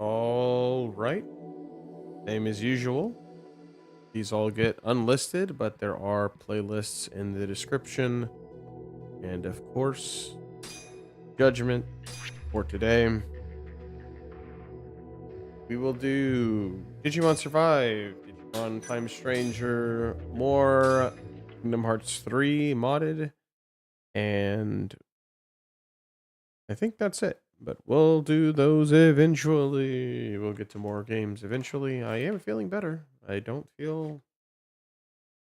All right. Same as usual. These all get unlisted, but there are playlists in the description. And of course, judgment for today. We will do Digimon Survive, Digimon Time Stranger, more Kingdom Hearts 3 modded, and I think that's it. But we'll do those eventually. We'll get to more games eventually. I am feeling better. I don't feel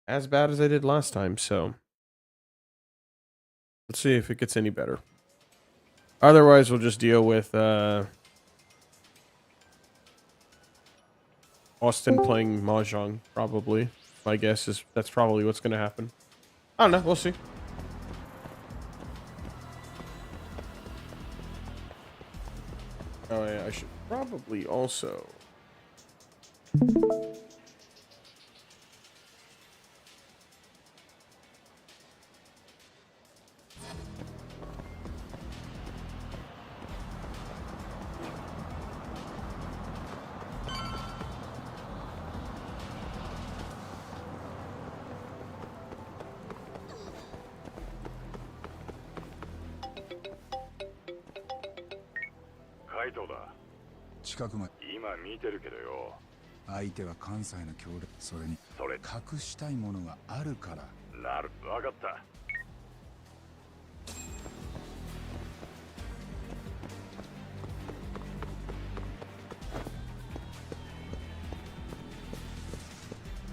as bad as I did last time, so let's see if it gets any better. Otherwise, we'll just deal with Austin playing Mahjong, probably. My guess is that's probably what's going to happen. I don't know. We'll see. Oh, yeah, I should probably also...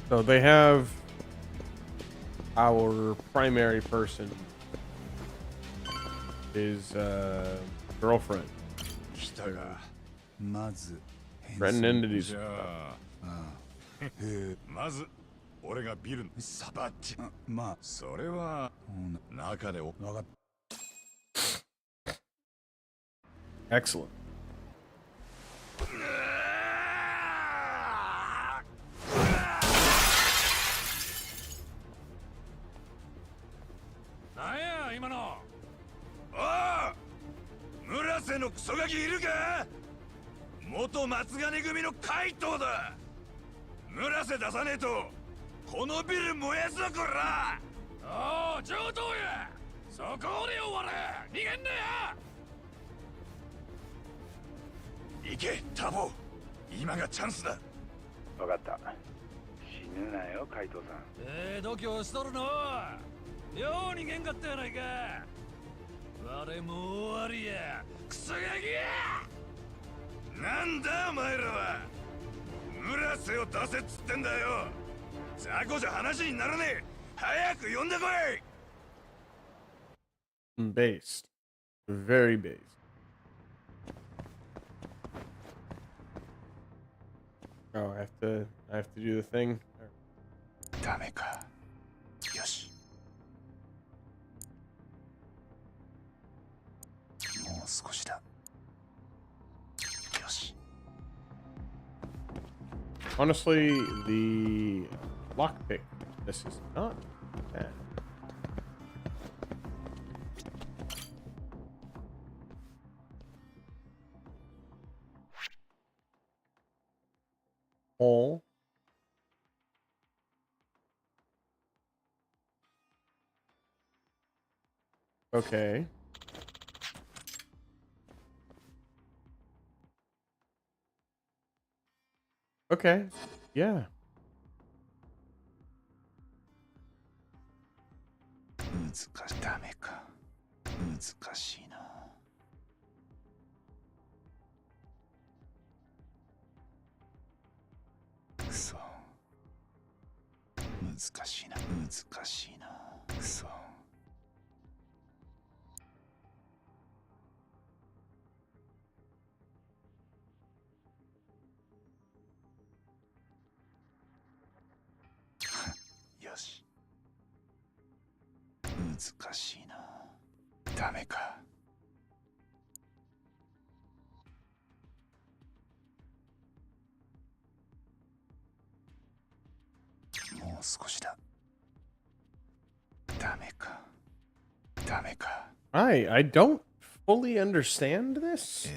So they have our primary person, his girlfriend. Threatened entities. まず俺がビルのサバッチまあそれは中で分かっ Excellent. Naya, 今のおお村瀬のクソガキいるか元松金組の怪盗だ村瀬出さねえとこのビル燃やすぞこらおお上等やそこで終われ逃げんなや行けタボ今がチャンスだ分かった死ぬなよ怪盗さん度胸しとるのよう逃げんかったやないか我も終わりやクソガキやなんだお前らは村瀬を出せっつってんだよ雑魚じゃ話にならねえ早く呼んでこい Based. Very based. Oh, I have to do the thing. ダメかよしもう少しだ Honestly, the lockpick, this is not bad. Hole. Okay. Okay. Yeah. I don't fully understand this.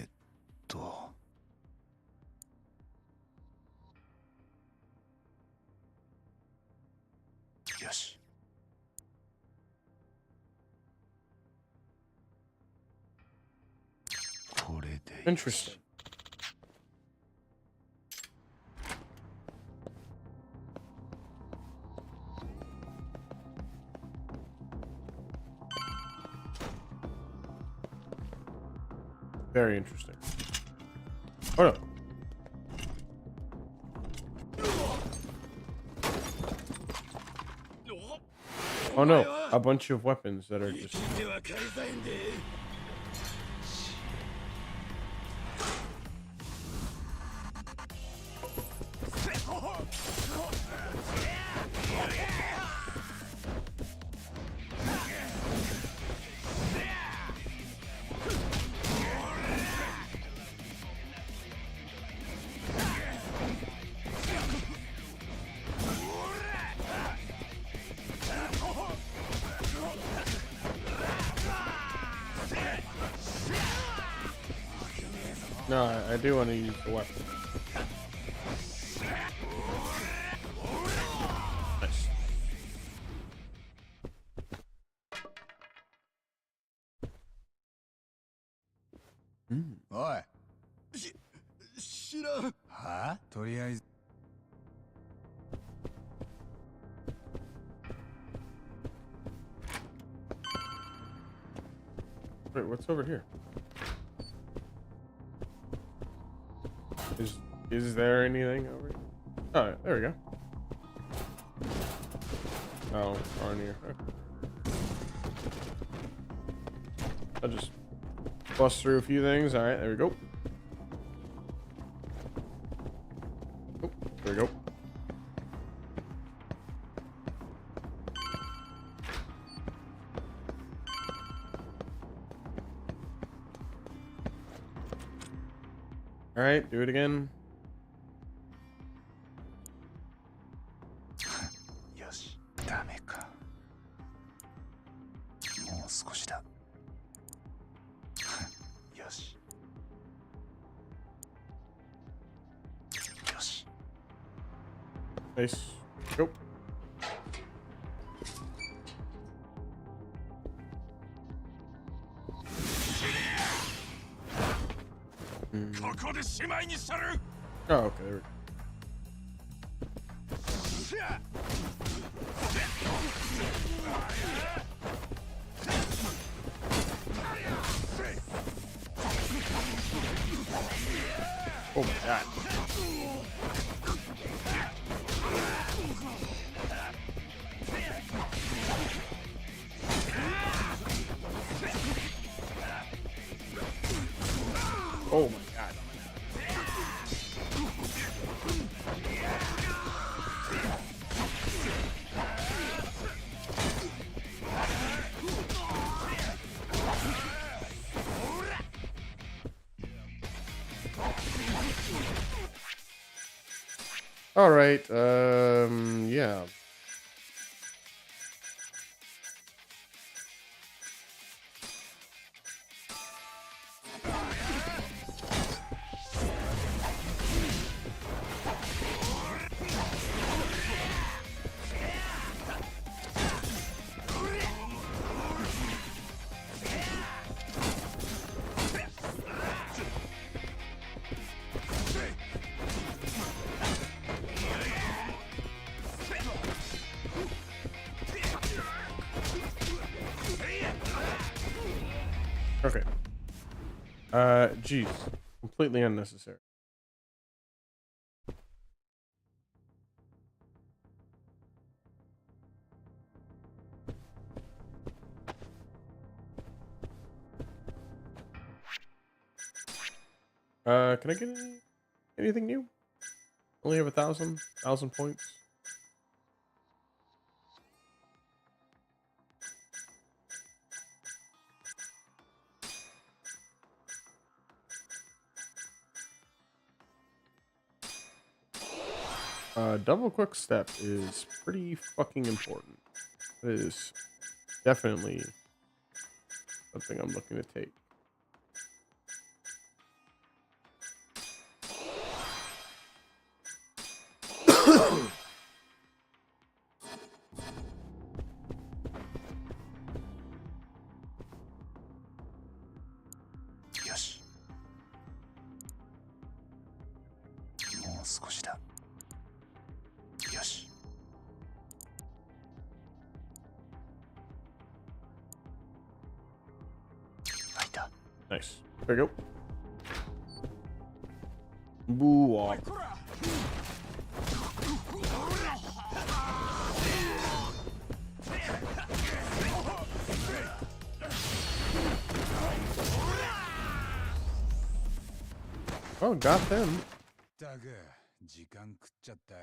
よし。これで Interesting. Very interesting. Oh no. Oh no, a bunch of weapons that are just... No, I do want to use the weapon. Nice. Mm. おい。知らん。はあ？とりあえず。Wait, what's over here? Is there anything over here? Oh, there we go. Oh, on here. Okay. I'll just bust through a few things. All right, there we go. Oh, there we go. All right, do it again. よし、ダメか。もう少しだ。よし。よし。 Nice. Go.ここでしまいにする。 Oh, okay. There we go. Oh my god. Oh my god. All right. Yeah. Okay. Geez. Completely unnecessary. Can I get anything new? Only have 1,000 points. Double quick step is pretty fucking important. It is definitely something I'm looking to take. 少しだ。よし。開いた。 Nice. There you go. Boo wop. Oh, got them. だが時間食っちゃったよ。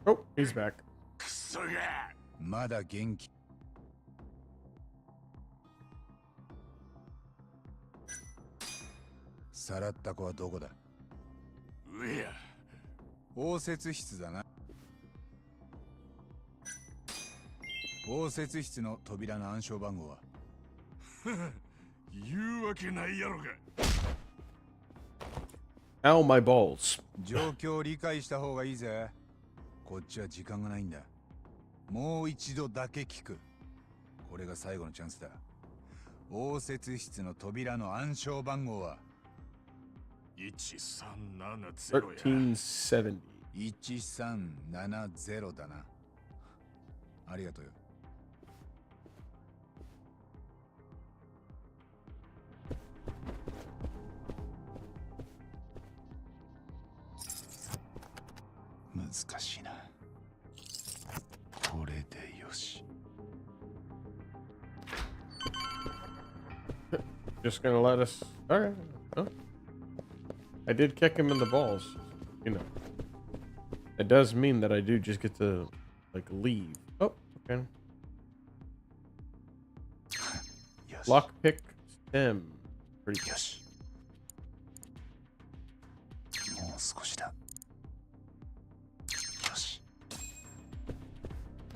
Oh, he's back. クソがまだ元気。さらった子はどこだ。上や。応接室だな。応接室の扉の暗証番号は。言うわけないやろが。 Ow, my balls. 状況を理解した方がいいぜ。こっちは時間がないんだ。もう一度だけ聞く。これが最後のチャンスだ。応接室の扉の暗証番号は1370. 1370だな。ありがとうよ。難しいな。これでよし。 Just gonna let us. Alright. Oh. I did kick him in the balls. You know. It does mean that I do just get to, like, leave. Oh, okay. Lockpick stem. Pretty good. よし。もう少しだ。よし。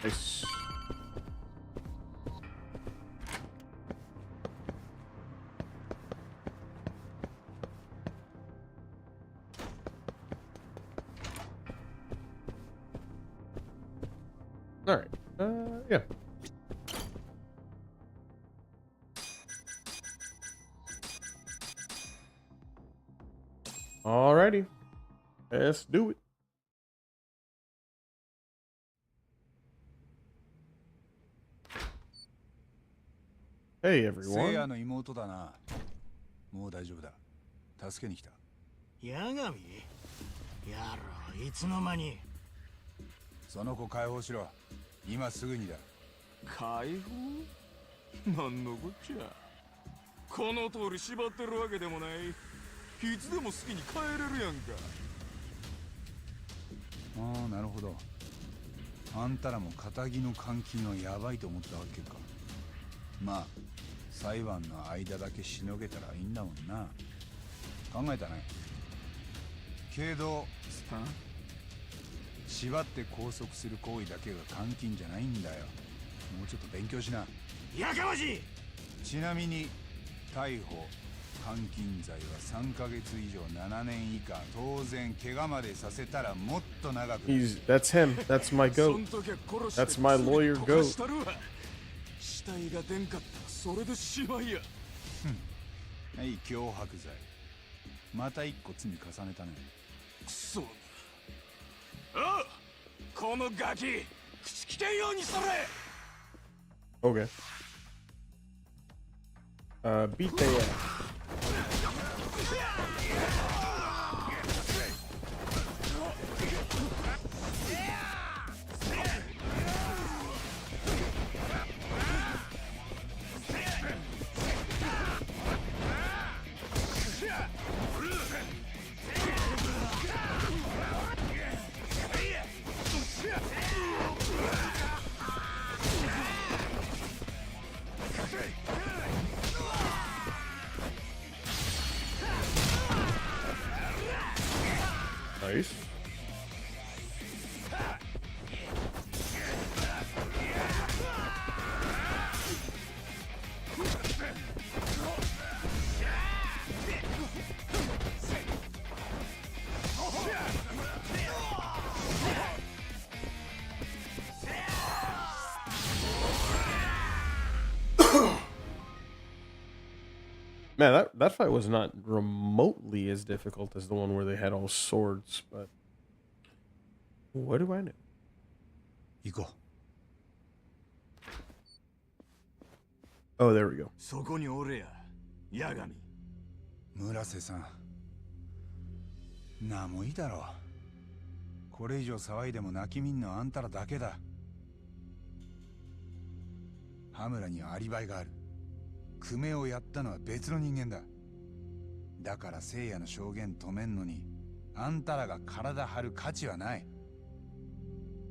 Nice. All right. Yeah. Alrighty. Let's do it. Hey せいや everyone. の妹だな。もう大丈夫だ。助けに来た。八神やろいつの間に。その子解放しろ。今すぐにだ。解放？なんのこっちゃ。この通り縛ってるわけでもない。いつでも好きに帰れるやんか。ああ、なるほど。あんたらも仇の監禁はヤバいと思ったわけか。まあ裁判の間だけしのげたらいいんだもんな。考えたね。けど縛って拘束する行為だけが監禁じゃないんだよ。もうちょっと勉強しな。やかましい。ちなみに逮捕監禁罪は3ヶ月以上7年以下。当然怪我までさせたらもっと長く。 That's him. That's my そ goat. ん時は殺して That's my lawyer すぐに goat. 殺したるわ。死体が出んかったらそれでしまいや。はい、脅迫罪。また一個罪重ねたね。くそ。ああ、このガキ口利けんようにすれ。 Okay. Beat their ass. Nice. Man, that fight was not remotely as difficult as the one where they had all swords, but what do I know? 行こ Oh, there we go. う。そこにおれや、八神。村瀬さん。なんもいいだろう。これ以上騒いでも泣きみんのあんたらだけだ。羽村にはアリバイがある。久米をやったのは別の人間だ。だから聖夜の証言止めんのに、あんたらが体張る価値はない。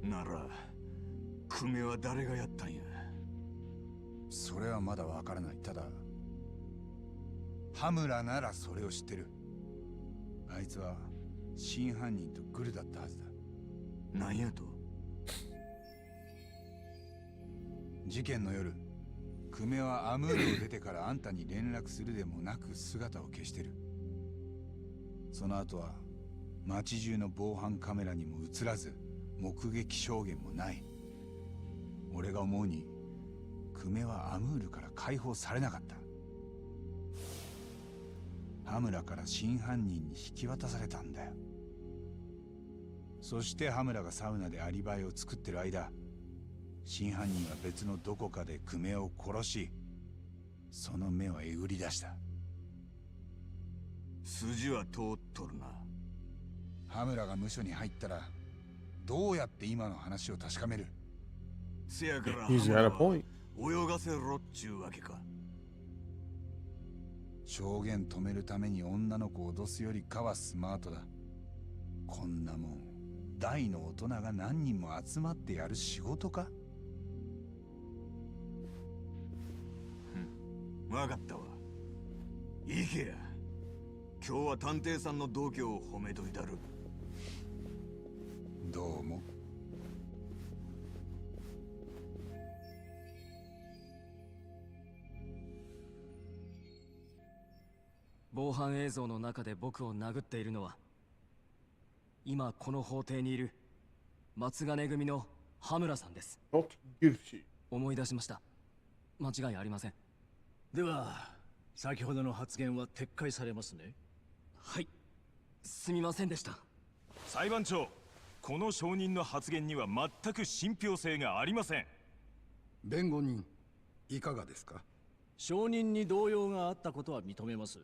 なら、久米は誰がやったんや。それはまだわからない。ただ、羽村ならそれを知ってる。あいつは真犯人とグルだったはずだ。なんやと？事件の夜、久米はアムールを出てからあんたに連絡するでもなく姿を消してる。その後は街中の防犯カメラにも映らず、目撃証言もない。俺が思うに、久米はアムールから解放されなかった。羽村から真犯人に引き渡されたんだよ。そして羽村がサウナでアリバイを作ってる間、真犯人は別のどこかで久米を殺し、その目をえぐり出した。筋は通っとるな。羽村が無所に入ったら、どうやって今の話を確かめる？せやから He's got a point. 泳がせろっちゅうわけか。証言止めるために女の子を脅すよりかはスマートだ。こんなもん、大の大人が何人も集まってやる仕事か？わかったわ。行けや。今日は探偵さんの度胸を褒めといたる。どうも。防犯映像の中で僕を殴っているのは、今この法廷にいる松金組の羽村さんです。思い出しました。間違いありません。では先ほどの発言は撤回されますね。はい、すみませんでした。裁判長、この証人の発言には全く信憑性がありません。弁護人、いかがですか？証人に動揺があったことは認めます。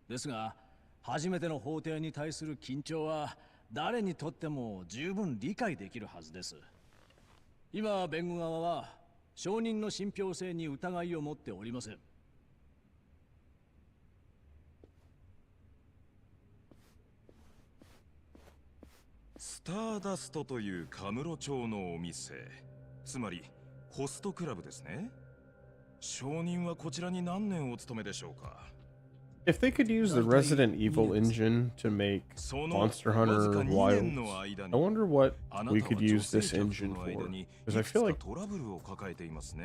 ですが、初めての法廷に対する緊張は誰にとっても十分理解できるはずです。今、弁護側は証人の信憑性に疑いを持っておりません。スターダストというカムロ町のお店、つまりホストクラブですね。証人はこちらに何年お勤めでしょうか？ If they could use the Resident Evil engine to make Monster Hunter Wilds, I wonder what we could use this engine for. Because I feel like, I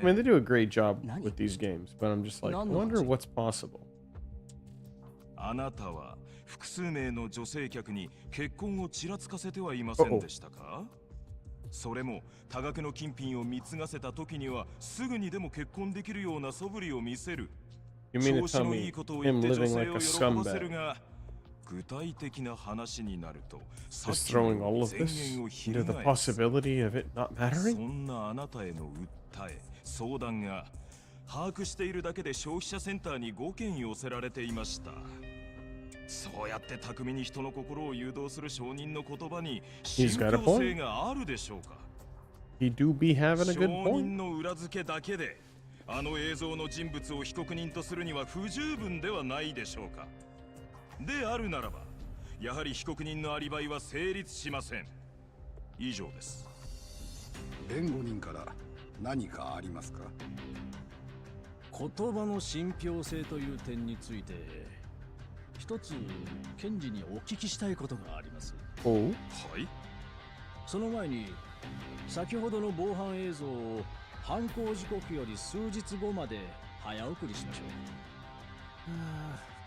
mean, they do a great job with these games, but I'm just like, I wonder what's possible. あなたは複数名の女性客に結婚をちらつかせてはいませんでしたか？それも多額の金品を貢がせた時にはすぐにでも結婚できるような素振りを見せる。 You mean to tell me him living like a scumbag? 具体的な話になると、 Just throwing all of this into the possibility of it not そ mattering? んなあなたへの訴え、相談が把握しているだけで消費者センターに5件寄せられていました。そうやって巧みに人の心を誘導する証人の言葉に信憑性があるでしょうか？ He do be having a good 証 point. 人の裏付けだけであの映像の人物を被告人とするには不十分ではないでしょうか？であるならば、やはり被告人のアリバイは成立しません。以上です。弁護人から何かありますか？言葉の信憑性という点について、一つ検事にお聞きしたいことがあります。Oh? はい。その前に、先ほどの防犯映像を犯行時刻より数日後まで早送りしましょ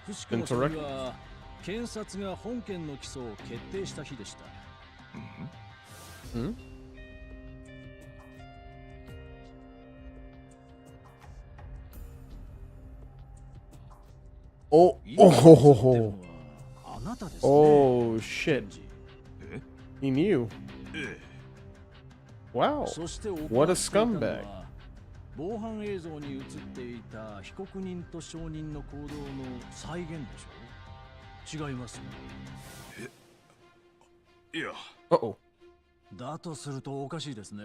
う。くしくもそれは検察が本件の起訴を決定した日でした。Hmm? Oh, 今映ってる oh, のはあなたですね。 oh, shit. 検事 He knew. ええ Wow. そして What a 行っていたの scumbag. は防犯映像に映っていた被告人と証人の行動の再現でしょう。違いますね。いや Uh-oh. だとするとおかしいですね。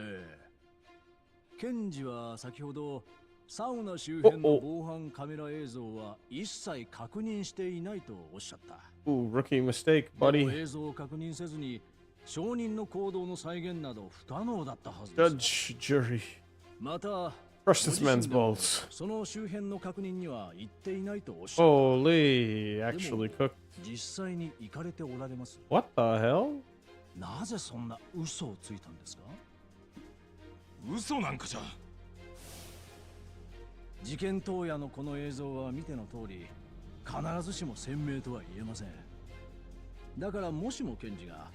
検事は先ほどサウナ周辺の防犯カメラ映像は一切確認していないとおっしゃった。 Ooh, rookie mistake, でも buddy. 映像を確認せずに証人の行動の再現など不可能だったはずです。 Judge, jury. また Crush this ご man's 自身でも balls. その周辺の確認には行っていないとおっしゃった。 Holy, actually cooked. 実際に行かれておられます。 What the hell? なぜそんな嘘をついたんですか？嘘なんかじゃ。事件当夜のこの映像は見ての通り必ずしも鮮明とは言えません。だからもしも検事が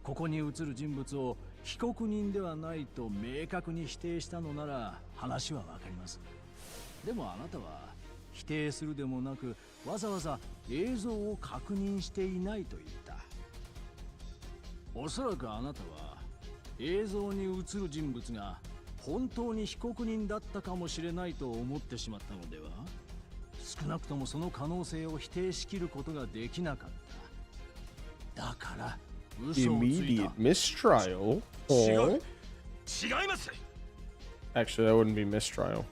ここに映る人物を被告人ではないと明確に否定したのなら話はわかります。でもあなたは否定するでもなくわざわざ映像を確認していないと言った。おそらくあなたは映像に映る人物が本当に被告人だったかもしれないと思ってしまったのでは？少なくともその可能性を否定しきることができなかった。だから嘘をつい Immediate た。 mistrial? 違 Oh. う。違います。 Actually, that wouldn't be mistrial.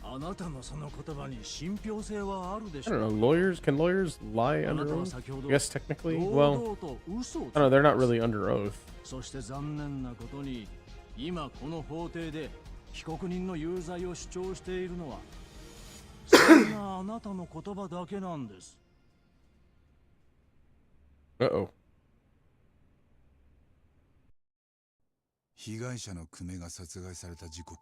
あなたのその言葉に信憑性はあるでし I ょ don't う。 know. Lawyers? Can lawyers lie あな under たは oath? 先ほど I guess technically. 堂 Well, 々と嘘をつい I た don't know. They're not really under oath. そして残念なことに今この法廷で被告人の有罪を主張しているのはそんなあなたの言葉だけなんです。 Uh-oh. 被害者の久米が殺害された時刻、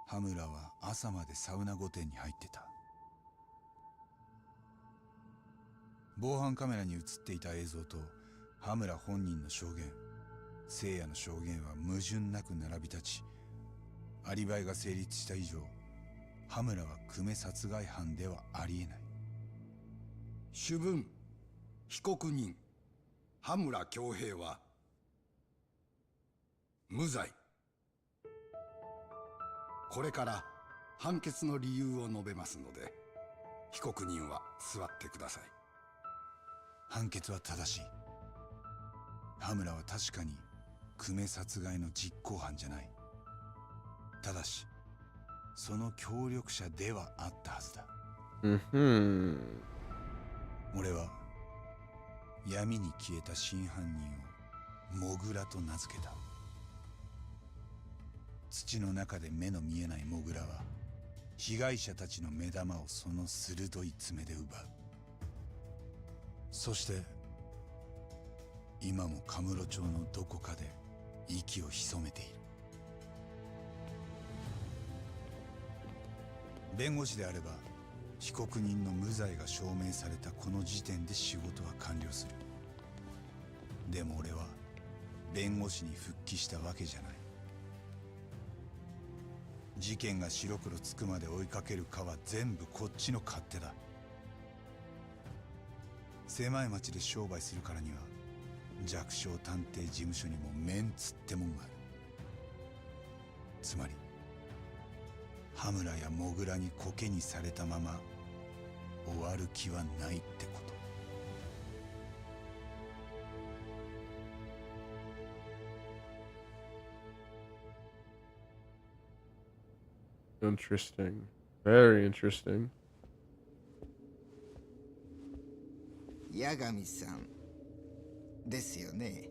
羽村は朝までサウナ御殿に入ってた。防犯カメラに映っていた映像と羽村本人の証言、聖夜の証言は矛盾なく並び立ち、アリバイが成立した以上、羽村は久米殺害犯ではありえない。主文被告人羽村恭平は無罪。これから判決の理由を述べますので被告人は座ってください。判決は正しい。羽村は確かに久米殺害の実行犯じゃない。ただしその協力者ではあったはずだ。Mm-hmm. 俺は闇に消えた真犯人をモグラと名付けた。土の中で目の見えないモグラは被害者たちの目玉をその鋭い爪で奪う。そして今もカムロ町のどこかで息を潜めている。弁護士であれば被告人の無罪が証明されたこの時点で仕事は完了する。でも俺は弁護士に復帰したわけじゃない。事件が白黒つくまで追いかけるかは全部こっちの勝手だ。狭い町で商売するからには弱小探偵事務所にもメンツってもんがある。つまり羽村やモグラにコケにされたまま終わる気はないってこと。Interesting. Very interesting. 八神さんですよね。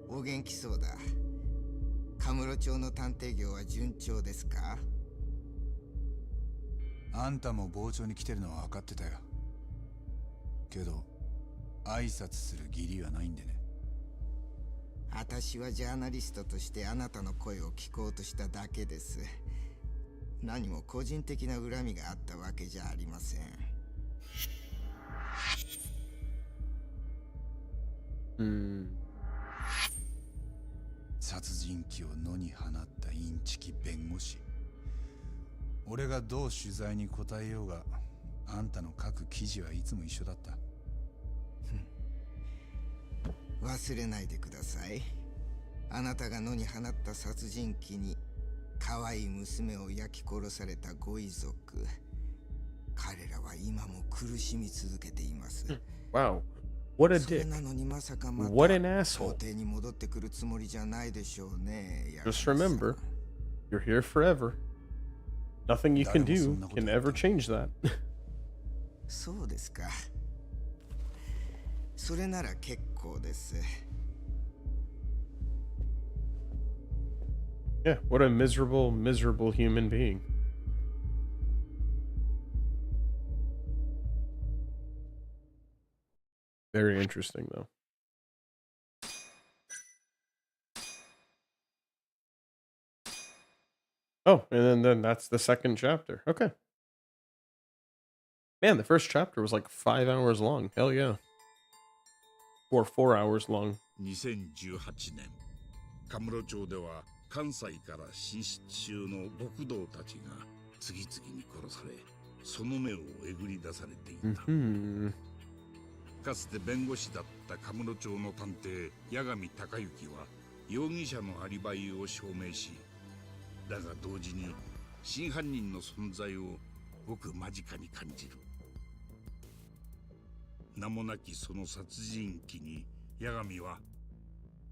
お元気そうだ。カムロ町の探偵業は順調ですか？あんたも傍聴に来てるのは分かってたよ。けど挨拶する義理はないんでね。私はジャーナリストとしてあなたの声を聞こうとしただけです。何も個人的な恨みがあったわけじゃありません。殺人鬼を野に放ったインチキ弁護士。俺がどう取材に答えようが、あんたの書く記事はいつも一緒だった。忘れないでください。あなたが野に放った殺人鬼に可愛い娘を焼き殺されたご遺族、彼らは今も苦しみ続けています。Wow, what a それ dick. なのにまさかまた What an 法 asshole. 廷に戻ってくるつもりじゃないでしょうね。 Just remember, you're here forever. Nothing you can do can ever change that. そうですか。それなら結構です。 Yeah, what a miserable, miserable human being. Very interesting, though. Oh, and then that's the second chapter. Okay. Man, the first chapter was like 5 hours long. Hell yeah. Or 4 hours long. 2018年、カムロ町では関西から進出中の極道たちが次々に殺され、その目をえぐり出されていた。かつて弁護士だったカムロ町の探偵八神隆之は容疑者のアリバイを証明し、だが同時に真犯人の存在をごく間近に感じる。名もなきその殺人鬼に八神は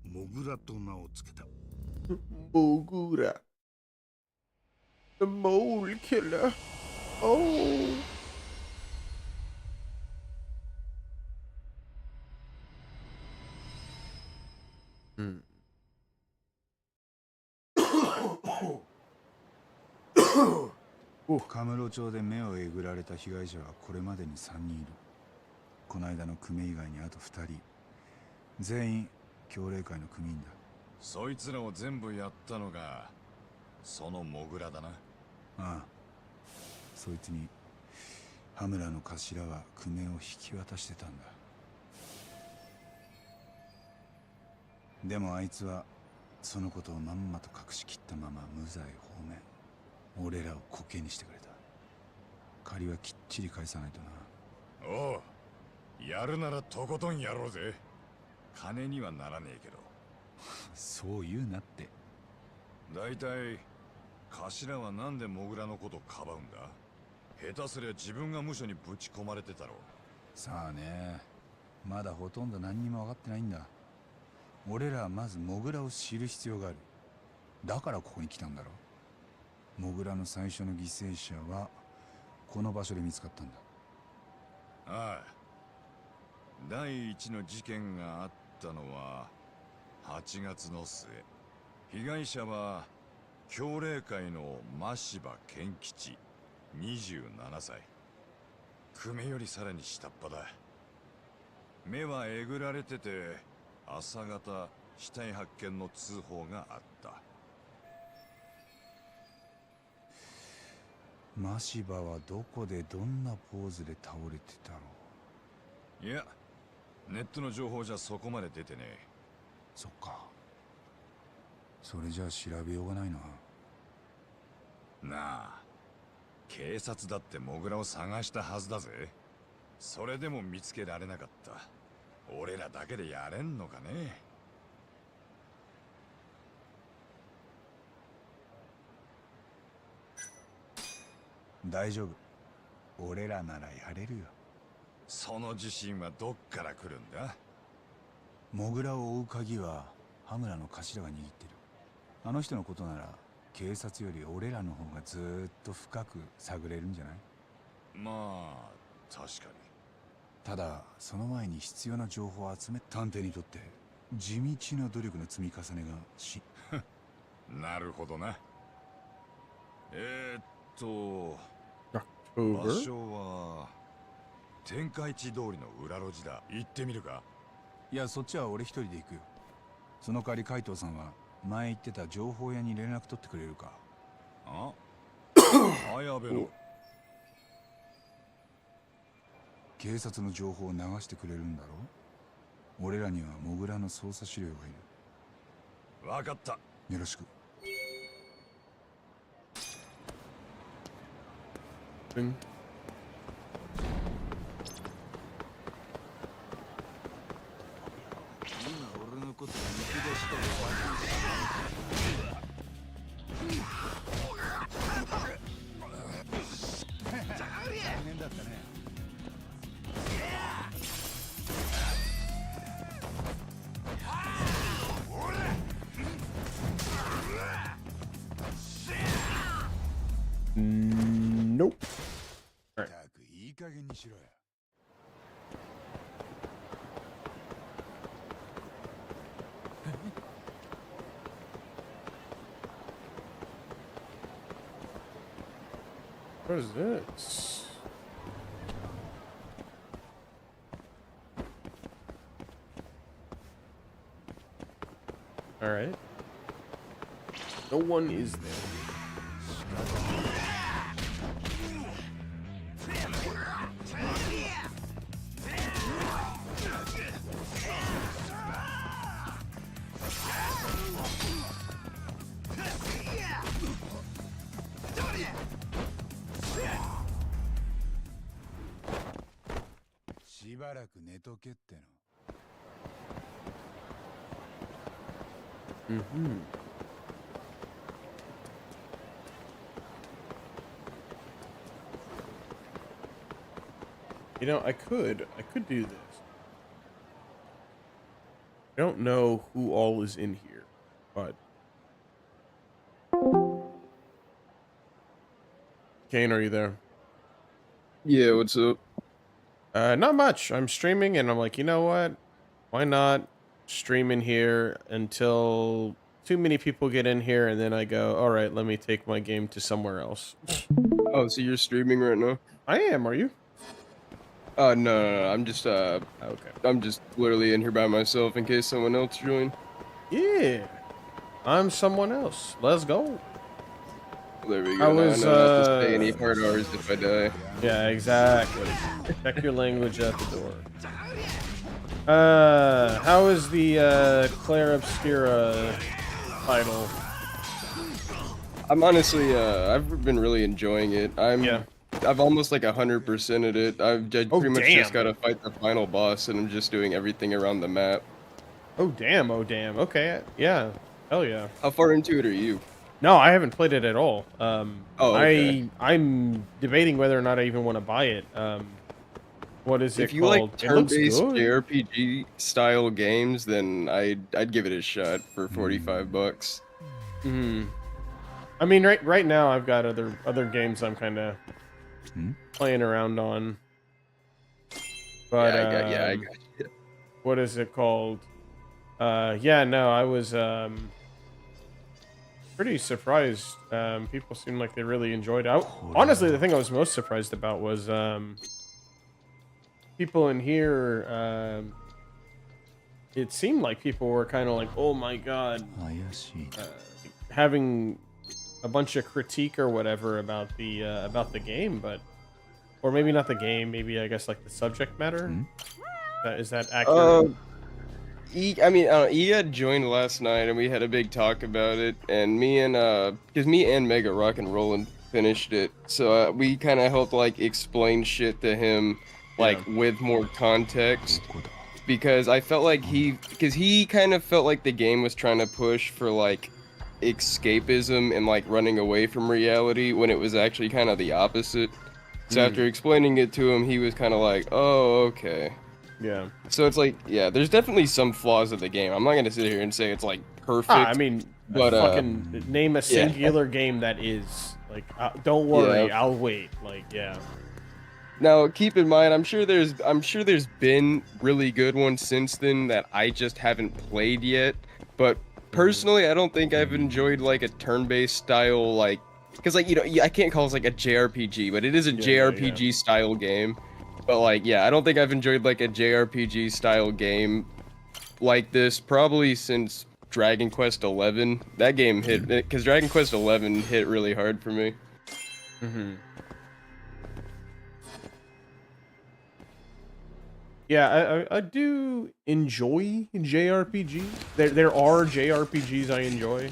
モグラと名を付けた。Mogura. The mole killer. Oh. Hmm. カムロ町で目をえぐられた被害者はこれまでに3人いる。この間の組以外にあと2人。全員協励会の組員だ。そいつらを全部やったのがそのモグラだな。ああ、そいつに羽村の頭は久米を引き渡してたんだ。でもあいつはそのことをまんまと隠しきったまま無罪放免。俺らをコケにしてくれた。借りはきっちり返さないとな。おう、やるならとことんやろうぜ。金にはならねえけど。そう言うなって。だいたい頭はなんでモグラのことかばうんだ。下手すりゃ自分が無所にぶち込まれてたろ。さあね、まだほとんど何にも分かってないんだ。俺らはまずモグラを知る必要がある。だからここに来たんだろ。モグラの最初の犠牲者はこの場所で見つかったんだ。ああ、第一の事件があったのは8月の末。被害者は協励会の真柴健吉27歳。久米よりさらに下っ端だ。目はえぐられてて朝方死体発見の通報があった。真柴はどこでどんなポーズで倒れてたろう。いや、ネットの情報じゃそこまで出てねえ。そっか。それじゃあ調べようがないな。なあ、警察だってモグラを探したはずだぜ。それでも見つけられなかった。俺らだけでやれんのかね。大丈夫。俺らならやれるよ。その自信はどっから来るんだ。モグラを追う鍵は羽村の頭が握ってる。あの人のことなら警察より俺らの方がずーっと深く探れるんじゃない？まあ確かに。ただその前に必要な情報を集め、探偵にとって地道な努力の積み重ねがなるほどな。場所は天下一通りの裏路地だ。行ってみるか？いや、そっちは俺一人で行くよ。その代わり海藤さんは前言ってた情報屋に連絡取ってくれるか？あ？綾部の警察の情報を流してくれるんだろう？俺らにはモグラの捜査資料がいる。分かった。よろしく。interesting. Nope. All right. ったくいい加減にしろよ。 What is this? All right. No one is there. Mm-hmm. You know, I could do this. I don't know who all is in here, but Kane, are you there? Yeah, what's up? Not much. I'm streaming, and I'm like, you know what? Why not stream in here until too many people get in here, and then I go, all right, let me take my game to somewhere else. Oh, so you're streaming right now? I am. Are you? No. I'm just Okay. I'm just literally in here by myself in case someone else join. Yeah. I'm someone else. Let's go. There we go. I was, know not to say any hard R's if I die. Yeah, exactly. Check your language at the door. How is the Claire Obscura title? I'm honestly, I've been really enjoying it. I've almost like 100%ed it. I've pretty much just got to fight the final boss, and I'm just doing everything around the map. Oh damn! Oh damn! Okay, yeah, hell yeah. How far into it are you? No, I haven't played it at all. Oh, okay. I'm debating whether or not I even want to buy it. What is it if you called? like turn-based JRPG style games, then I'd give it a shot for $45. Hmm. I mean, right now I've got other games I'm kind of playing around on. But I got you. What is it called? Yeah, no, I was pretty surprised. People seem like they really enjoyed it. Honestly, the thing I was most surprised about was people in here. It seemed like people were kind of like, "Oh my god," having a bunch of critique or whatever about the game, or maybe not the game. Maybe I guess like the subject matter. Is that accurate? E had joined last night and we had a big talk about it, and me and Mega Rock and Rollin' finished it, so we kind of helped like explain shit to him, like with more context, because I felt like he kind of felt like the game was trying to push for like escapism and like running away from reality when it was actually kind of the opposite. So after explaining it to him, he was kind of like, oh, okay. Yeah. So it's like, yeah, there's definitely some flaws of the game. I'm not gonna sit here and say it's like perfect. I mean, but fucking name a singular game that is like. Don't worry, I'll wait. Like, yeah. Now, keep in mind, I'm sure there's been really good ones since then that I just haven't played yet. But personally, I don't think I've enjoyed like a turn-based style, like, because like, you know, I can't call it like a JRPG, but it is a JRPG style game. But like, yeah, I don't think I've enjoyed like a JRPG style game like this probably since Dragon Quest XI. That game hit, because Dragon Quest XI hit really hard for me. Yeah, I do enjoy JRPGs. There are JRPGs I enjoy.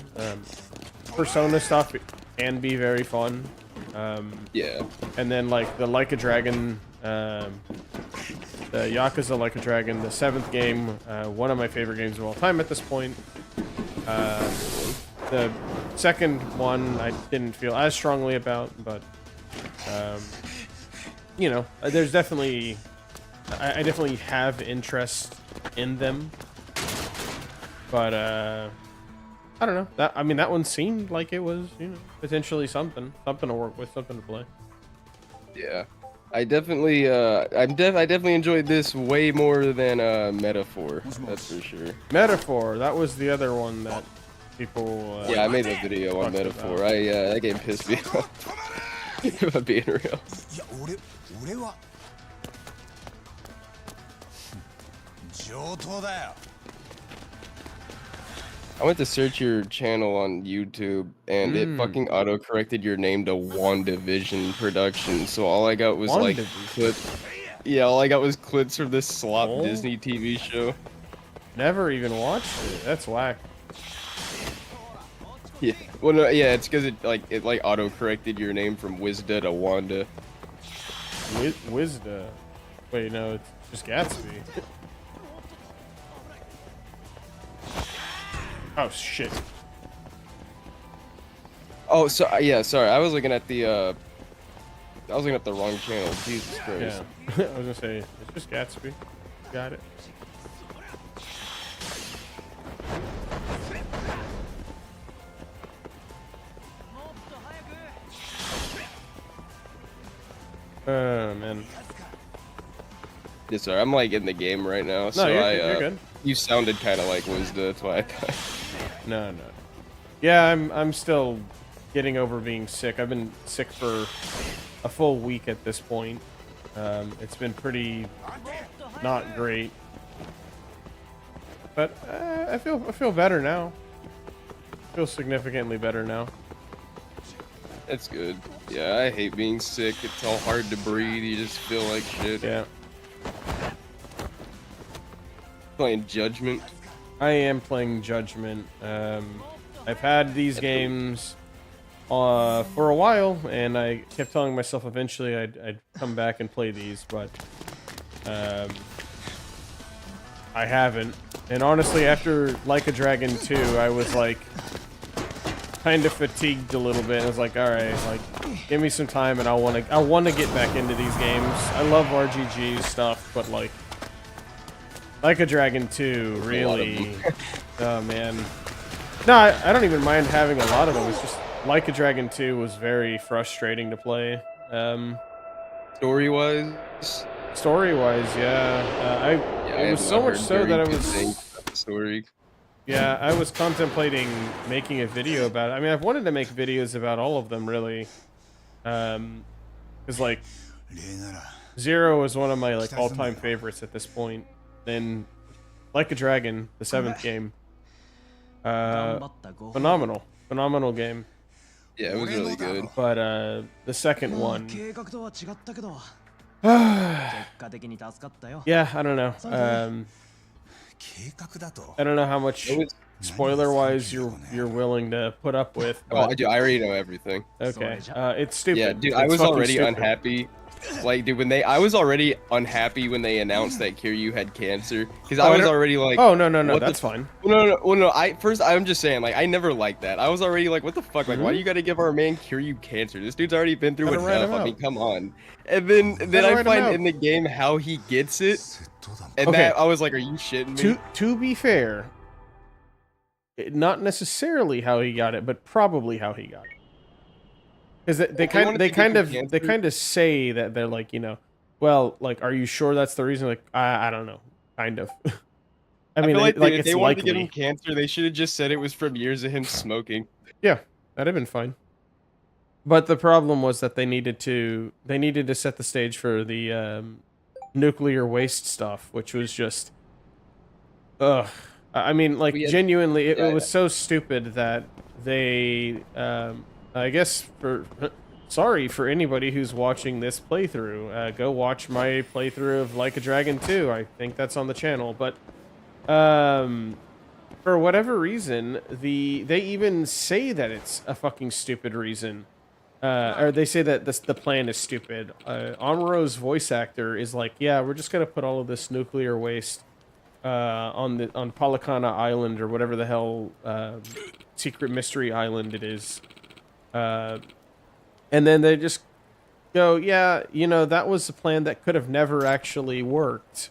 Persona stuff can be very fun. Yeah. And then like the Like a Dragon, the Yakuza Like a Dragon, the 7th game, one of my favorite games of all time at this point. The second one I didn't feel as strongly about, but you know, there's definitely I definitely have interest in them, but I don't know. That one seemed like it was, you know, potentially something to work with, something to play. Yeah, I definitely I definitely enjoyed this way more than Metaphor. That's for sure. Metaphor, that was the other one that people. Yeah, I made a video on Metaphor. That game pissed me off. If I'm being real. I went to search your channel on YouTube, and it fucking auto-corrected your name to WandaVision Productions, so all I got was like clips. Yeah, all I got was clips from this slop Disney TV show. Never even watched it. That's whack. Yeah, well, no, yeah, it's because it auto-corrected your name from Wizda to Wanda. Wizda? Wait, no, it's just Gatsby. Oh shit. Oh, so yeah, sorry. I was looking at the wrong channel. Jesus Christ. Yeah. I was gonna say it's just Gatsby. Got it. Oh man. Yeah, sorry. I'm like in the game right now, so you're good. You sounded kind of like Wizda. That's why I thought. No. Yeah, I'm still getting over being sick. I've been sick for a full week at this point. It's been pretty not great, but I feel better now. I feel significantly better now. That's good. Yeah, I hate being sick. It's all hard to breathe. You just feel like shit. Yeah. Playing Judgment. I am playing Judgment. I've had these games for a while, and I kept telling myself eventually I'd come back and play these, but I haven't. And honestly, after Like a Dragon 2, I was like kind of fatigued a little bit. I was like, all right, like give me some time, and I want to get back into these games. I love RGG stuff, but like a Dragon 2, really. Oh man. No, I don't even mind having a lot of them. It's just Like a Dragon 2 was very frustrating to play. Story-wise? Story-wise, yeah. It was so much so that I was... Story. Yeah, I was contemplating making a video about it. I mean, I've wanted to make videos about all of them, really. Because, like, Zero is one of my, like, all-time favorites at this point. Then, Like a Dragon, the 7th game. Phenomenal game. Yeah, it was really good. But the second one, yeah, I don't know. I don't know how much spoiler-wise you're willing to put up with. Oh, I already know everything. Okay, it's stupid. Yeah, dude, it's I was already stupid. unhappy. Like, dude, I was already unhappy when they announced that Kiryu had cancer, because I was already like, oh no, that's fine. No, I'm just saying, like, I never liked that. I was already like, what the fuck, like, why do you gotta give our man Kiryu cancer? This dude's already been through enough. I mean, come on. And then I find in the game how he gets it, and that I was like, are you shitting me? To be fair, not necessarily how he got it, but probably how he got it. Because they kind of say that they're like, you know, well, like, are you sure that's the reason? Like, I don't know, kind of. I mean, like if it's they wanted likely. to give him cancer, they should have just said it was from years of him smoking. Yeah, that'd have been fine. But the problem was that they needed to set the stage for the nuclear waste stuff, which was just, ugh. I mean, like, genuinely, it was so stupid that they. I guess sorry for anybody who's watching this playthrough. Go watch my playthrough of Like a Dragon 2. I think that's on the channel. But for whatever reason, they even say that it's a fucking stupid reason. or they say that the plan is stupid. Amuro's voice actor is like, yeah, we're just gonna put all of this nuclear waste on Palakana Island or whatever the hell secret mystery island it is, and then they just go, yeah, you know, that was a plan that could have never actually worked.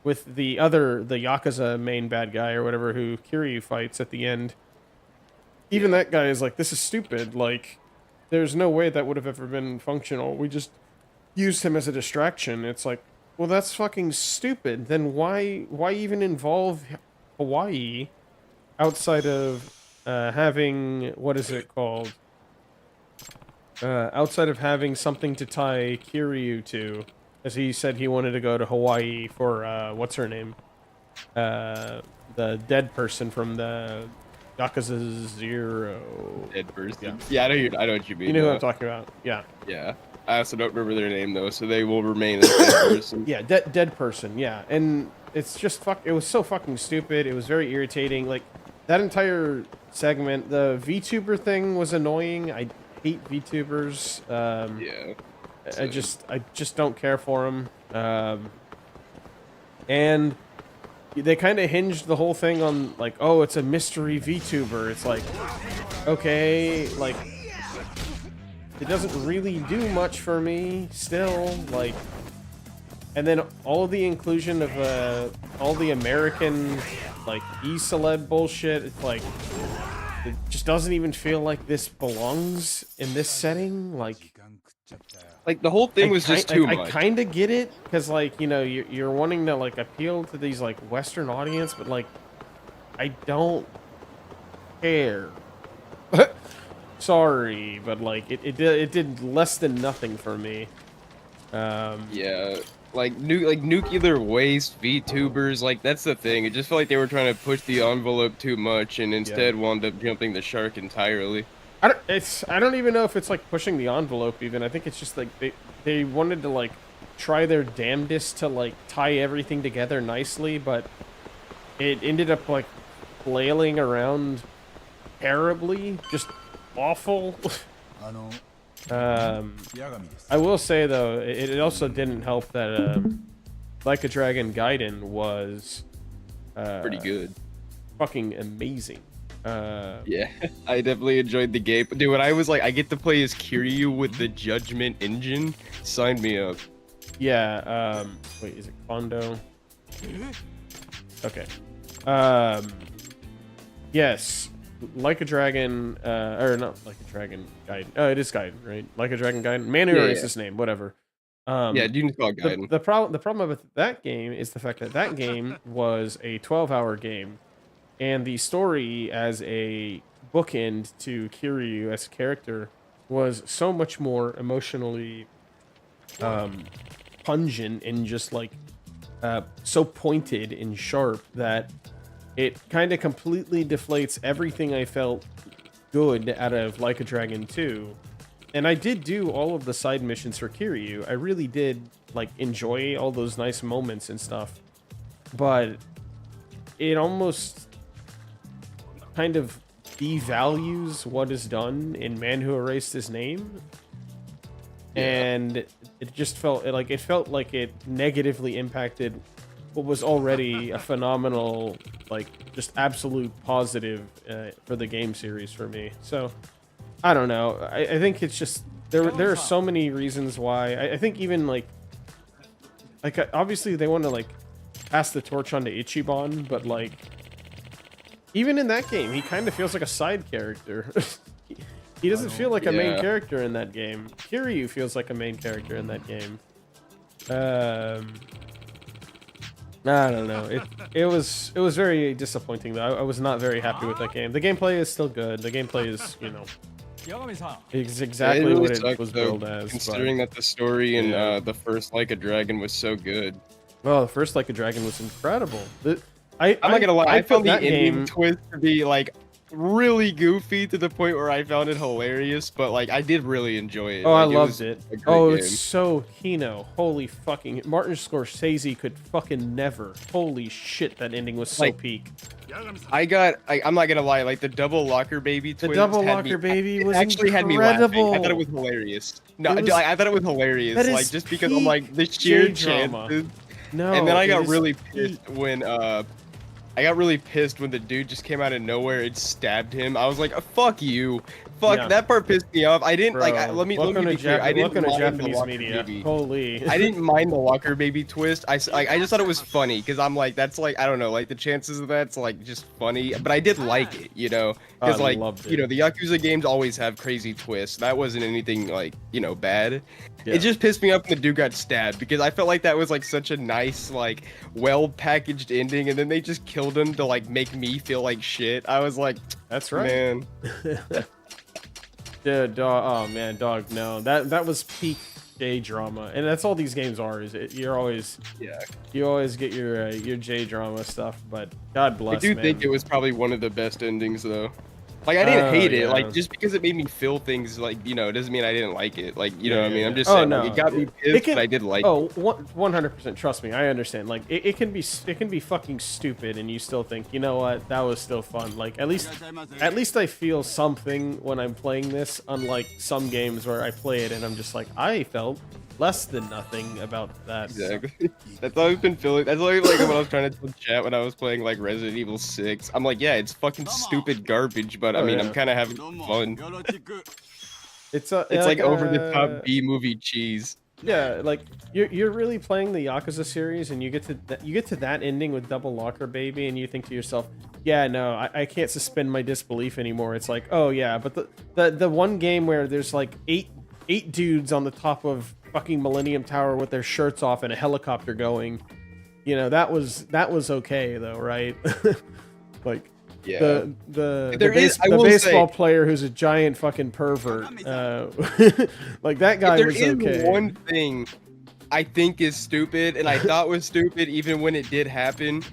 With the Yakuza main bad guy or whatever who Kiryu fights at the end. Even that guy is like, this is stupid. Like, there's no way that would have ever been functional. We just used him as a distraction. It's like, well, that's fucking stupid. Then why even involve Hawaii outside of having, what is it called? Outside of having something to tie Kiryu to, as he said he wanted to go to Hawaii for, what's her name? The dead person from the Yakuza 0. Dead person. Yeah, I know what you mean. You know who I'm talking about. Yeah. Yeah. I also don't remember their name though, so they will remain as dead person. Yeah, dead person. Yeah, and it's just it was so fucking stupid. It was very irritating. Like that entire segment, the VTuber thing was annoying. I hate VTubers. Yeah. I just don't care for them. And they kind of hinged the whole thing on like, oh, it's a mystery VTuber. It's like, okay, like it doesn't really do much for me still. Like, and then all of the inclusion of all the American like e-celeb bullshit. It's like it just doesn't even feel like this belongs in this setting. Like the whole thing was just too much. I kind of get it because, like, you know, you're wanting to like appeal to these like Western audience, but like, I don't care. Sorry, but like it did less than nothing for me. Yeah, like nuclear waste VTubers, like that's the thing. It just felt like they were trying to push the envelope too much, and instead wound up jumping the shark entirely. I don't even know if it's like pushing the envelope even. I think it's just like they wanted to like try their damnedest to like tie everything together nicely, but it ended up like flailing around terribly, just awful. I will say though, it also didn't help that Like a Dragon Gaiden was pretty good, fucking amazing. Yeah, I definitely enjoyed the game. Dude, when I was like, I get to play as Kiryu with the Judgment engine, sign me up. Yeah, wait, is it Kondo? Okay. Yes, Like a Dragon, or not Like a Dragon Gaiden. Oh, it is Gaiden, right? Like a Dragon Gaiden. Manura is his name, whatever. Yeah, you can call it Gaiden. The problem with that game is the fact that that game was a 12-hour game. And the story as a bookend to Kiryu as a character was so much more emotionally pungent and just like so pointed and sharp that it kind of completely deflates everything I felt good out of Like a Dragon 2. And I did do all of the side missions for Kiryu. I really did like enjoy all those nice moments and stuff. But it almost kind of devalues what is done in Man Who Erased His Name, and it just felt like it negatively impacted what was already a phenomenal, like just absolute positive for the game series for me. So I don't know. I think it's just there are so many reasons why. I think even like obviously they want to like pass the torch on to Ichiban, but like even in that game, he kind of feels like a side character. He doesn't feel like a main character in that game. Kiryu feels like a main character in that game. I don't know. It was very disappointing though. I was not very happy with that game. The gameplay is still good. The gameplay is, you know, it's exactly really what it sucked, was though, billed as. Considering that the story in the first Like a Dragon was so good. Oh, the first Like a Dragon was incredible. I'm not gonna lie, I found the ending game twist to be like really goofy to the point where I found it hilarious, but like I did really enjoy it. Oh, I Like, loved was it. a great Oh, game. it's so Kino. Holy fucking Martin Scorsese could fucking never. Holy shit, that ending was so Like, peak. I'm not gonna lie, like the double locker baby The twist double had locker me, baby it was actually had me laughing. I incredible. thought it was hilarious. No, It was- I thought it was hilarious. that Like is just because I'm like the peak sheer J-drama. chances. No, And then I it got is really peak. pissed when the dude just came out of nowhere and stabbed him. I was like, fuck you. Fuck, Yeah. that part pissed me off. I didn't Bro, like let me be clear. I didn't welcome to mind the Japanese locker media. baby. Holy. I didn't mind the locker baby twist. I just thought it was funny because I'm like, that's like, I don't know, like the chances of that's like just funny. But I did like it, you know, because I like, loved you know, it. the Yakuza games always have crazy twists. That wasn't anything like, you know, bad. Yeah. It just pissed me off when the dude got stabbed because I felt like that was like such a nice, like, well packaged ending, and then they just killed him to like make me feel like shit. I was like, That's right. man. Dude, dog, oh man, dog, no. That was peak J drama. And that's all these games are, is it? You always get your J drama stuff, but God bless, I do man. think it was probably one of the best endings though. Like I didn't hate it, yeah. like just because it made me feel things, like, you know, it doesn't mean I didn't like it. Like, you know what I mean? I'm just Oh, saying, no. like, it got me It pissed, can- but I did like it. Oh, 100%. Trust me, I understand. Like, it can be fucking stupid, and you still think, you know what, that was still fun. Like, at least I feel something when I'm playing this, unlike some games where I play it and I'm just like, I felt less than nothing about that. Exactly. That's how I've been feeling. That's like when I was trying to tell chat when I was playing like Resident Evil 6. I'm like, yeah, it's fucking stupid garbage, but I Oh, mean, yeah. I'm kind of having fun. It's like over the top B movie cheese. Yeah, like you're really playing the Yakuza series, and you get to that ending with Double Locker Baby, and you think to yourself, yeah, no, I can't suspend my disbelief anymore. It's like, oh yeah, but the one game where there's like eight dudes on the top of fucking Millennium Tower with their shirts off and a helicopter going, you know, that was okay though, right? Like. Yeah. The I will baseball say- player who's a giant fucking pervert, like that guy There was is okay. one thing I think is stupid, and I thought was stupid even when it did happen,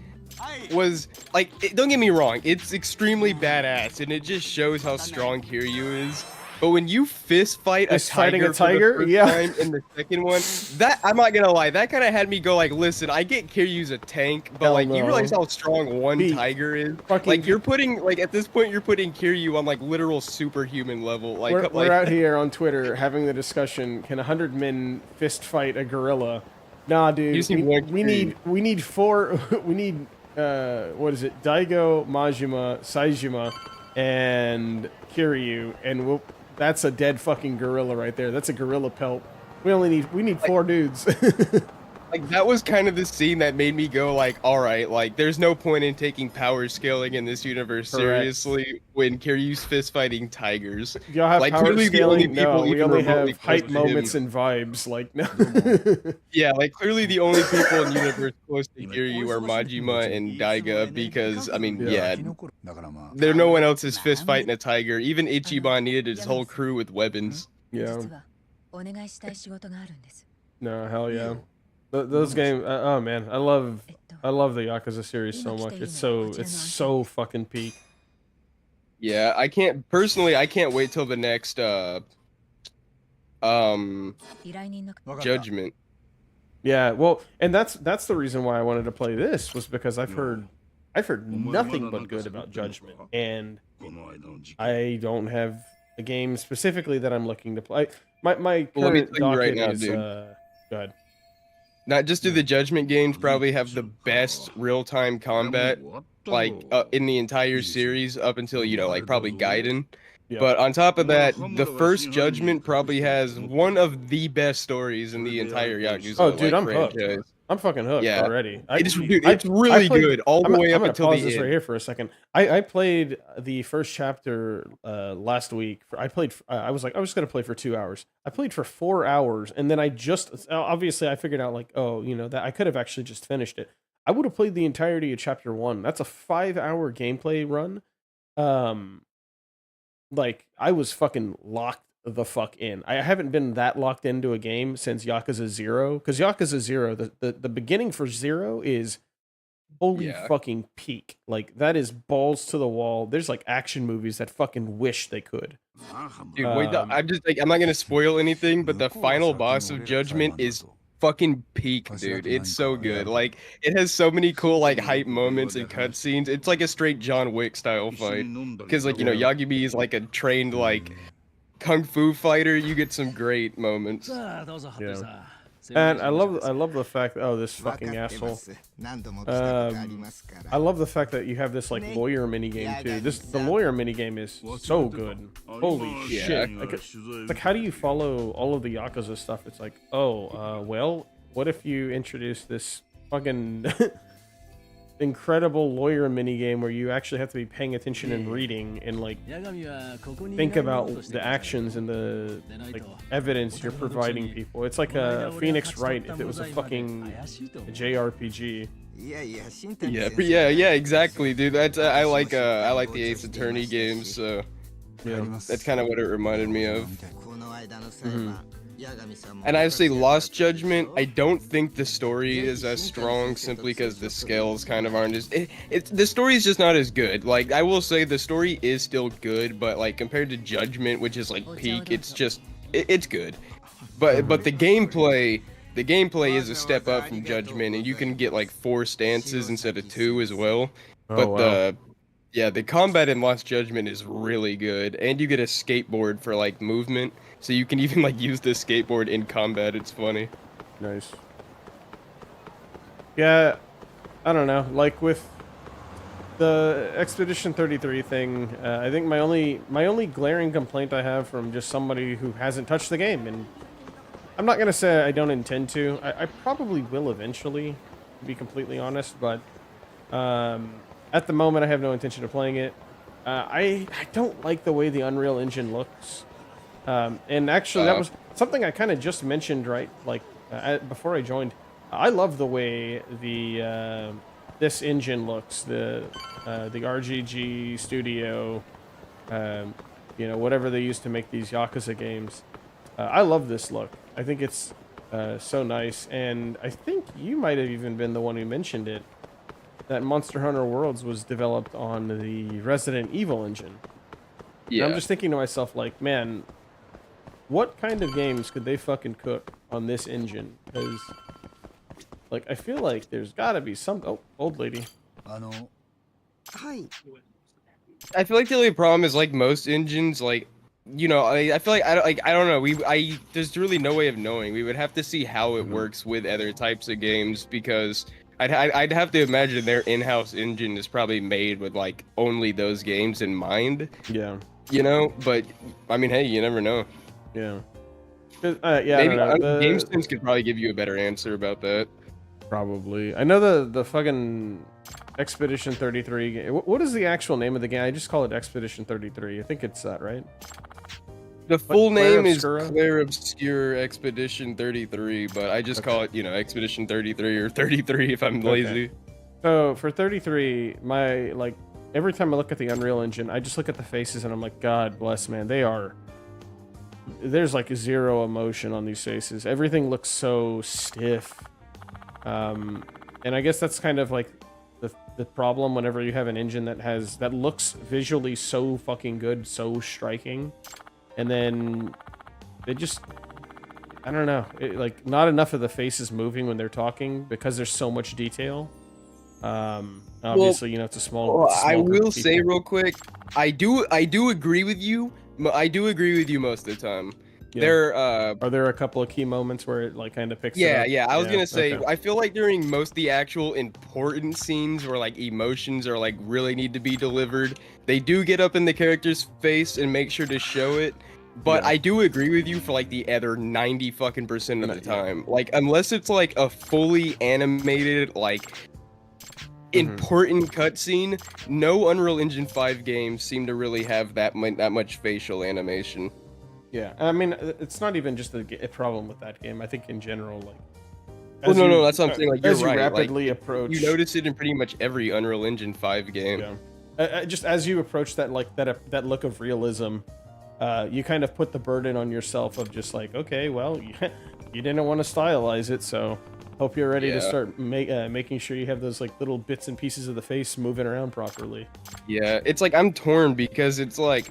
was like, don't get me wrong, it's extremely badass, and it just shows how strong Kiryu is. But when you fist fight Fist fighting a tiger? for the first Yeah. time in the second one, that I'm not gonna lie, that kind of had me go like, listen, I get Kiryu's a tank, but Hell like, no. you realize how strong one Pete, tiger is? fucking- Like, you're putting, like, at this point, you're putting Kiryu on like literal superhuman level. Like, We're out here on Twitter having the discussion: can 100 men fist fight a gorilla? Nah, dude. You seem like We need four. We need what is it? Daigo, Majima, Saijima, and Kiryu, and that's a dead fucking gorilla right there. That's a gorilla pelt. We need four dudes. Like, that was kind of the scene that made me go like, all right, like, there's no point in taking power scaling in this universe Correct. seriously when Kiryu's fist fighting tigers. Y'all have Like, power clearly the only scaling? No, people we even only remotely have close hype to moments him- and vibes. Like, no. Yeah, like, clearly the only people in universe close to Kiryu are Majima and Daiga because, I mean, yeah, there no one else is fist fighting a tiger. Even Ichiban needed his whole crew with weapons. Yeah. No, hell yeah. Those games. Oh man, I love the Yakuza series so much. It's so fucking peak. Yeah, I can't wait till the next Judgment. Yeah, well, and that's the reason why I wanted to play this, was because I've heard nothing but good about Judgment, and I don't have a game specifically that I'm looking to play. My Well, let me current tell you right docket now, is dude. go ahead. Not just do the Judgment games probably have the best real-time combat, like, in the entire series up until, you know, like, probably Gaiden. Yeah. But on top of that, the first Judgment probably has one of the best stories in the entire Yakuza Oh, dude, like, I'm hooked. franchise. I'm fucking hooked Yeah. already. It's really good all the way I'm up gonna until pause the this end. right here for a second. I played the first chapter last week. I was like, I was gonna play for 2 hours. I played for 4 hours, and then I just obviously I figured out like, oh, you know, that I could have actually just finished it. I would have played the entirety of chapter 1. That's a 5-hour gameplay run. Like, I was fucking locked the fuck in. I haven't been that locked into a game since Yakuza 0, because Yakuza 0, the beginning for 0 is holy Yeah. fucking peak. Like that is balls to the wall. There's like action movies that fucking wish they could. Dude, wait, I'm just like, I'm not gonna spoil anything, but the final boss of Judgment is fucking peak, dude. It's so good. Like, it has so many cool, like, hype moments and cutscenes. It's like a straight John Wick style fight. Because, like, you know, Yagami is like a trained, like, kung fu fighter. You get some great moments. Yeah. And I love the fact that, oh, this fucking asshole. I love the fact that you have this like lawyer mini game too. The lawyer mini game is so good. Holy shit! Like how do you follow all of the Yakuza stuff? It's like, oh, well, what if you introduce this fucking incredible lawyer mini game where you actually have to be paying attention and reading and like think about the actions and the like evidence you're providing people. It's like a Phoenix Wright if it was a fucking JRPG. Yeah, exactly, dude. That's I like the Ace Attorney games, so yeah, that's kind of what it reminded me of. And I say Lost Judgment, I don't think the story is as strong simply because the scales kind of aren't as... the story is just not as good. Like, I will say the story is still good, but like compared to Judgment, which is like peak, it's just... it's good. But the gameplay is a step up from Judgment, and you can get like 4 stances instead of 2 as well. But the combat in Lost Judgment is really good, and you get a skateboard for like movement, so you can even like use the skateboard in combat. It's funny. Nice. Yeah, I don't know. Like with the Expedition 33 thing, I think my only glaring complaint I have from just somebody who hasn't touched the game, and I'm not gonna say I don't intend to. I probably will eventually, to be completely honest, but at the moment I have no intention of playing it. I don't like the way the Unreal Engine looks. And actually, that was something I kind of just mentioned, right? Like before I joined. I love the way the this engine looks. The RGG Studio, you know, whatever they use to make these Yakuza games. I love this look. I think it's so nice, and I think you might have even been the one who mentioned it. That Monster Hunter Worlds was developed on the Resident Evil engine. Yeah. And I'm just thinking to myself, like, man, what kind of games could they fucking cook on this engine? Because, like, I feel like there's gotta be some... Oh, old lady. I feel like the only problem is, like, most engines, like, you know, I feel like, I don't know, there's really no way of knowing. We would have to see how it works with other types of games, because I'd have to imagine their in-house engine is probably made with, like, only those games in mind. Yeah. You know? But, I mean, hey, you never know. Yeah. Yeah, maybe GameSense could probably give you a better answer about that. Probably. I know the fucking Expedition 33 game. What is the actual name of the game? I just call it Expedition 33. I think it's that, right? The full name is Claire Obscure Expedition 33, but I just call it, you know, Expedition 33 or 33 if I'm lazy. So for 33, my, like, every time I look at the Unreal Engine, I just look at the faces and I'm like, God bless, man. There's like zero emotion on these faces. Everything looks so stiff. And I guess that's kind of like the problem whenever you have an engine that looks visually so fucking good, so striking. And then they just, I don't know, like not enough of the faces moving when they're talking because there's so much detail. Obviously, you know, it's a small I will say real quick, I do agree with you. I do agree with you most of the time. Yeah. Are there a couple of key moments where it like kind of picks it up? Yeah, I was gonna say, okay. I feel like during most of the actual important scenes where like emotions are like really need to be delivered, they do get up in the character's face and make sure to show it. But I do agree with you for like the other 90% of the time. Like unless it's like a fully animated like important cutscene, no Unreal Engine 5 games seem to really have that much facial animation. Yeah, I mean, it's not even just a problem with that game. I think in general, like... Well, no, that's what I'm saying. Like, you're right. Rapidly like, approach... You notice it in pretty much every Unreal Engine 5 game. Yeah. Just as you approach that, like, that look of realism, you kind of put the burden on yourself of just like, okay, well, you didn't want to stylize it, so Hope you're ready to Yeah. start making sure you have those like little bits and pieces of the face moving around properly. Yeah, it's like I'm torn because it's like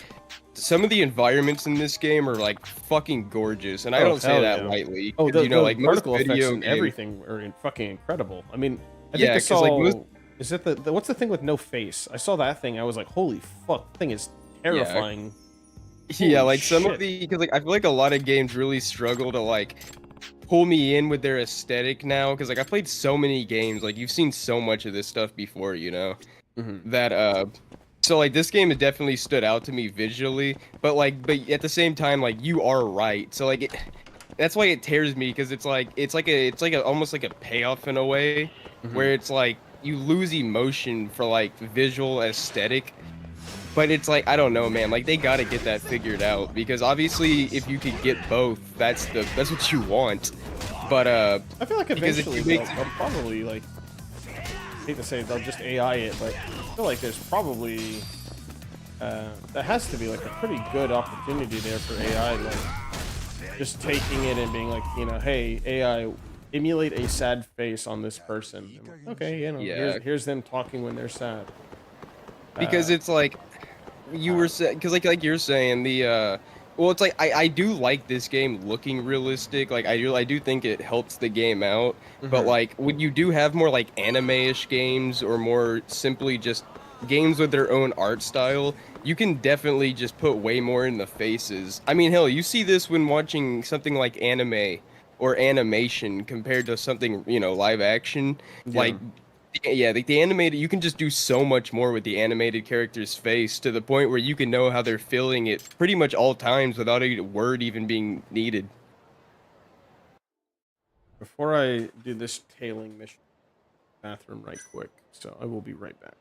some of the environments in this game are like fucking gorgeous, and I don't say hell that yeah. lightly. Oh, 'cause, the, you know, the like most particle effects video and game- everything are fucking incredible. I mean, I Yeah, think I 'cause, saw. like, most- Is it the what's the thing with no face? I saw that thing. I was like, holy fuck, thing is terrifying. Yeah, Holy like some shit. of the because like I feel like a lot of games really struggle to like pull me in with their aesthetic now because like I played so many games. Like you've seen so much of this stuff before, you know. That so like this game has definitely stood out to me visually, but at the same time like you are right. So like that's why it tears me because it's like a almost like a payoff in a way where it's like you lose emotion for like visual aesthetic. But it's like I don't know, man. Like they gotta get that figured out because obviously, if you could get both, that's what you want. But I feel like because if you eventually make- they'll probably like. I hate to say they'll just AI it, but I feel like there's probably that has to be like a pretty good opportunity there for AI, like just taking it and being like, you know, hey AI, emulate a sad face on this person. I'm like, okay, you know, Yeah. here's them talking when they're sad. because it's like you were saying because like you're saying the well it's like I do like this game looking realistic, like I do think it helps the game out, but like when you do have more like anime-ish games or more simply just games with their own art style, you can definitely just put way more in the faces. I mean, hell, you see this when watching something like anime or animation compared to something, you know, live action. Like yeah, like the animated, you can just do so much more with the animated character's face to the point where you can know how they're feeling it pretty much all times without a word even being needed. Before I do this tailing mission, bathroom right quick, so I will be right back.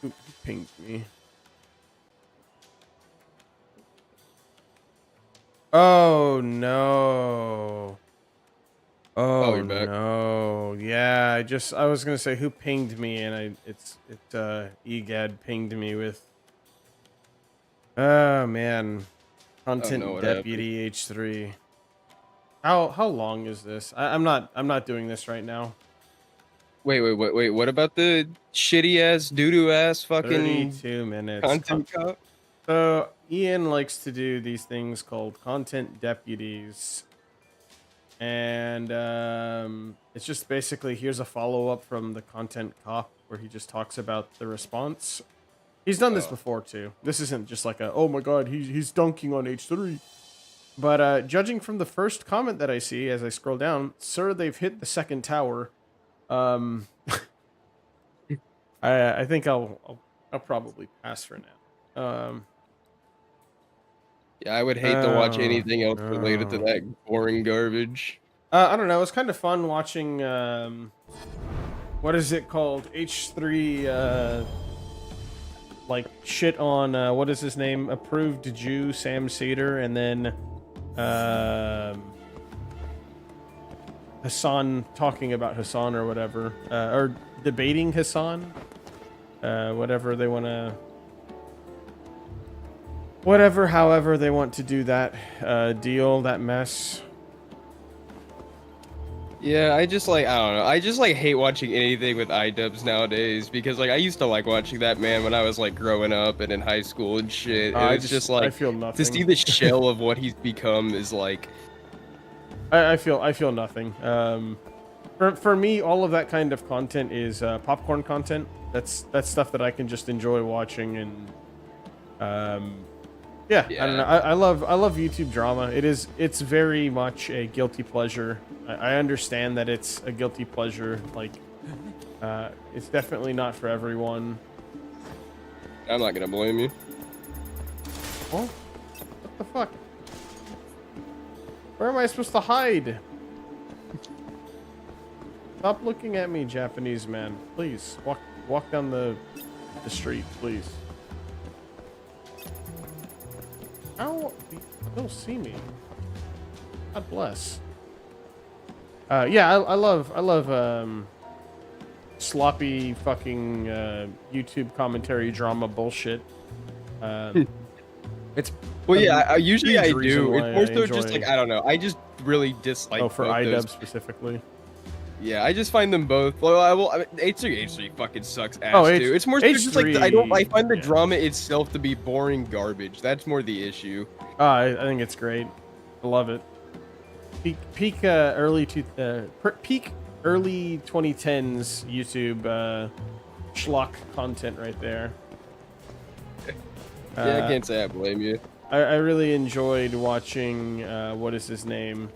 Who pinged me? Oh no. Oh you're back. no. Yeah, I was gonna say who pinged me, and EGAD pinged me with. Oh man, Content what Deputy H3. How long is this? I'm not doing this right now. Wait, what about the shitty ass doo-doo ass fucking 32 minutes. content cop? So Ian likes to do these things called content deputies, and it's just basically here's a follow-up from the content cop where he just talks about the response. He's done this before too. This isn't just like a oh my god he's dunking on H3. But judging from the first comment that I see as I scroll down, sir, they've hit the second tower. I think I'll probably pass for now. Yeah, I would hate to watch Oh, anything else related to no. that boring garbage. I don't know. It was kind of fun watching. What is it called? H3. Like shit on. What is his name? Approved Jew Sam Seder, and then. Hassan talking about Hassan or whatever, or debating Hassan, whatever they want to, however they want to do that deal, that mess. Yeah, I just like, I don't know. I just like hate watching anything with iDubbbz nowadays because like I used to like watching that man when I was like growing up and in high school and shit. It's just like I feel nothing. to see the shell of what he's become is like. I feel nothing. For me, all of that kind of content is popcorn content. That's stuff that I can just enjoy watching and yeah, I don't know. I love YouTube drama. It's very much a guilty pleasure. I understand that it's a guilty pleasure. Like, it's definitely not for everyone. I'm not gonna blame you. Oh, what the fuck? Where am I supposed to hide? Stop looking at me, Japanese man. Please walk down the street, please. How they'll see me? God bless. Yeah, I love sloppy fucking YouTube commentary drama bullshit. It's well, yeah. I usually I do. It's more so enjoy... just like I don't know. I just really dislike. Oh, for iDubbbz specifically. Yeah, I just find them both. Well, I mean, H3 fucking sucks ass too. It's more so just like I find the drama itself to be boring garbage. That's more the issue. I think it's great. I love it. Peak early 2010s YouTube schlock content right there. Yeah, I can't say I blame you. I really enjoyed watching what is his name?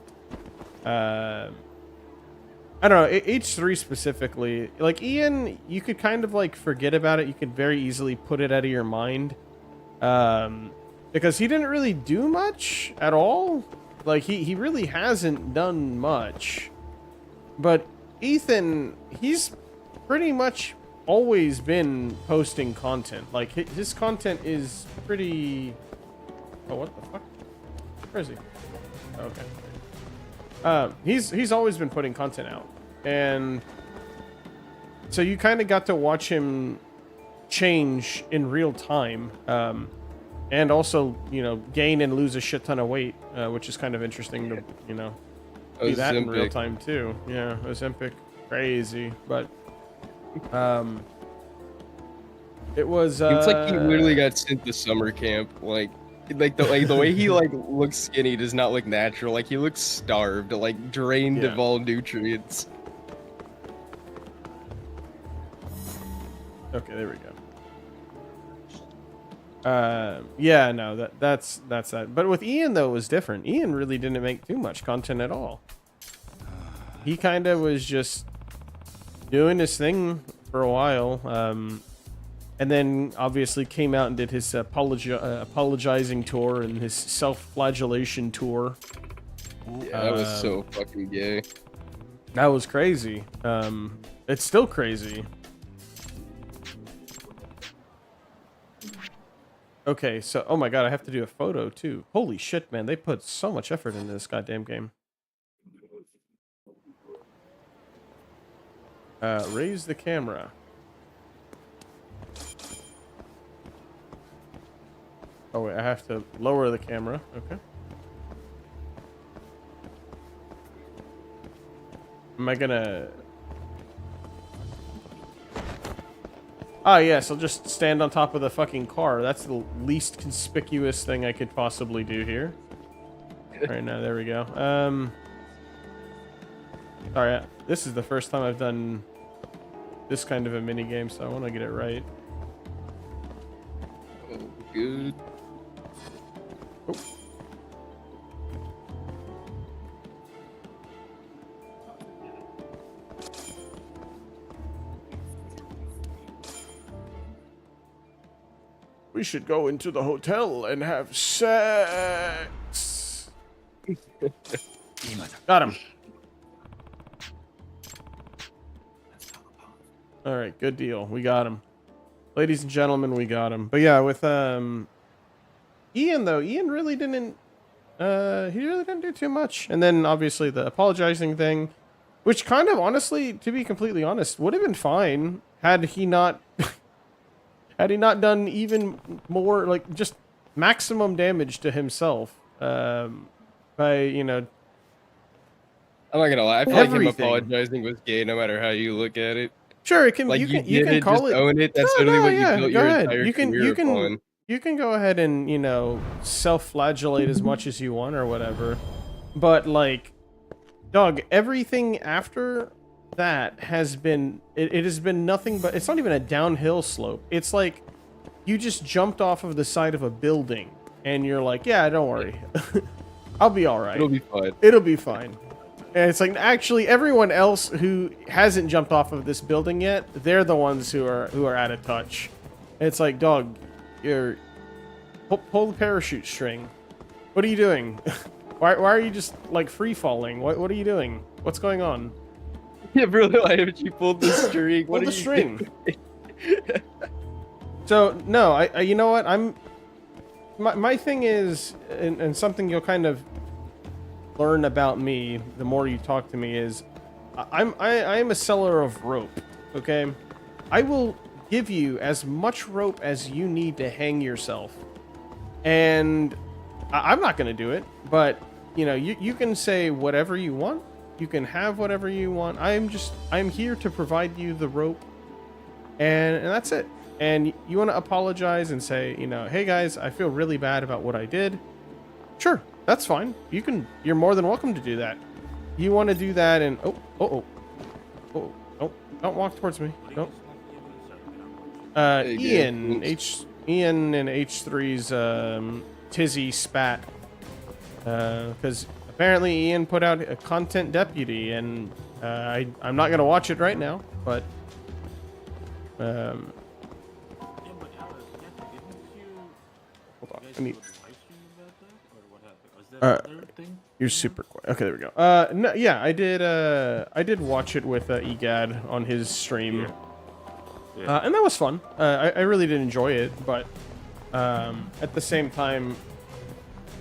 I don't know, H3 specifically. Like Ian, you could kind of like forget about it. You could very easily put it out of your mind. Because he didn't really do much at all. Like he really hasn't done much. But Ethan, he's pretty much always been posting content. Like his content is pretty... Oh, what the fuck? Where is he? Okay. He's always been putting content out. And so you kind of got to watch him change in real time. And also, you know, gain and lose a shit ton of weight, which is kind of interesting to, you know, see that in real time too. Yeah, Ozempic, crazy, but it was. It's like he literally got sent to summer camp. Like the way he like looks skinny does not look natural. Like he looks starved, like drained of all nutrients. Okay, there we go. Yeah, no, that's that. But with Ian though, it was different. Ian really didn't make too much content at all. He kind of was just doing his thing for a while, and then obviously came out and did his apologizing tour and his self-flagellation tour. Yeah, that was so fucking gay. That was crazy. It's still crazy. Okay, so, oh my god, I have to do a photo too. Holy shit, man, they put so much effort into this goddamn game. Raise the camera. Oh wait, I have to lower the camera, okay. Am I gonna... Ah, yes, I'll just stand on top of the fucking car. That's the least conspicuous thing I could possibly do here. Right now, there we go. Alright, this is the first time I've done this kind of a mini game, so I want to get it right. Oh, good. Oh. We should go into the hotel and have sex. Got him. All right, good deal. We got him. Ladies and gentlemen, we got him. But yeah, with Ian though, Ian really didn't he really didn't do too much. And then obviously the apologizing thing. Which kind of, honestly, to be completely honest, would have been fine had he not done even more, like, just maximum damage to himself, by, you know. I'm not gonna lie, I feel like him Everything. apologizing was gay no matter how you look at it. Sure, it can. Like, you you can did it, call just it. own it. That's No, literally no, what yeah, you built go your ahead. entire You can career upon. you can go ahead and, you know, self-flagellate as much as you want or whatever, but like, dog, everything after that has been it has been nothing but, it's not even a downhill slope. It's like you just jumped off of the side of a building and you're like, yeah, don't worry, I'll be all right. It'll be fine. It'll be fine. And it's like, actually, everyone else who hasn't jumped off of this building yet, they're the ones who are out of touch. It's like, dog, you're pull the parachute string. What are you doing? why are you just like free falling? What are you doing? What's going on? Yeah, bro, why haven't you pulled the string? Pull the string. So no, I you know what, my thing is, and something you'll kind of learn about me the more you talk to me, is I am a seller of rope. Okay, I will give you as much rope as you need to hang yourself, and I'm not going to do it, but you know, you can say whatever you want, you can have whatever you want. I'm here to provide you the rope, and that's it. And you want to apologize and say, you know, hey guys, I feel really bad about what I did. Sure, that's fine. You're more than welcome to do that. You want to do that, and don't walk towards me. Don't. Ian and H3's tizzy spat, because apparently Ian put out a content deputy, and I'm not gonna watch it right now, but hold on. I need. You're super quiet. Okay, there we go. No, yeah, I did watch it with Egad on his stream, and that was fun. I really did enjoy it, but at the same time,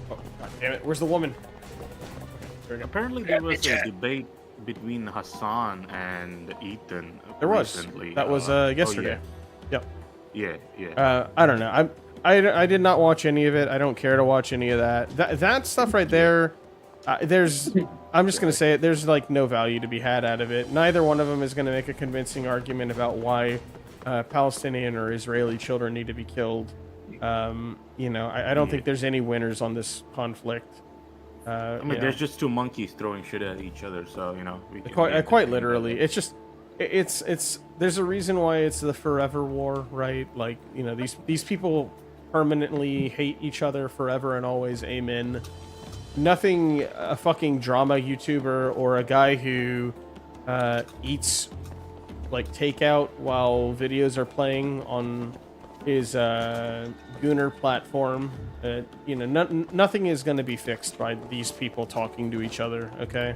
oh god damn it, where's the woman? Apparently, there was a debate between Hassan and Ethan. There was. Recently. That was yesterday. Oh, yeah. Yeah. I don't know. I did not watch any of it. I don't care to watch any of that. That stuff right there. I'm just gonna say it. There's like no value to be had out of it. Neither one of them is gonna make a convincing argument about why Palestinian or Israeli children need to be killed. You know, I don't think there's any winners on this conflict. I mean, there's just two monkeys throwing shit at each other, so you know. Quite literally, it's just. It's there's a reason why it's the forever war, right? Like, you know, these people permanently hate each other forever and always. Amen. Nothing a fucking drama YouTuber or a guy who eats like takeout while videos are playing on his Gooner platform. You know, nothing is going to be fixed by these people talking to each other. Okay.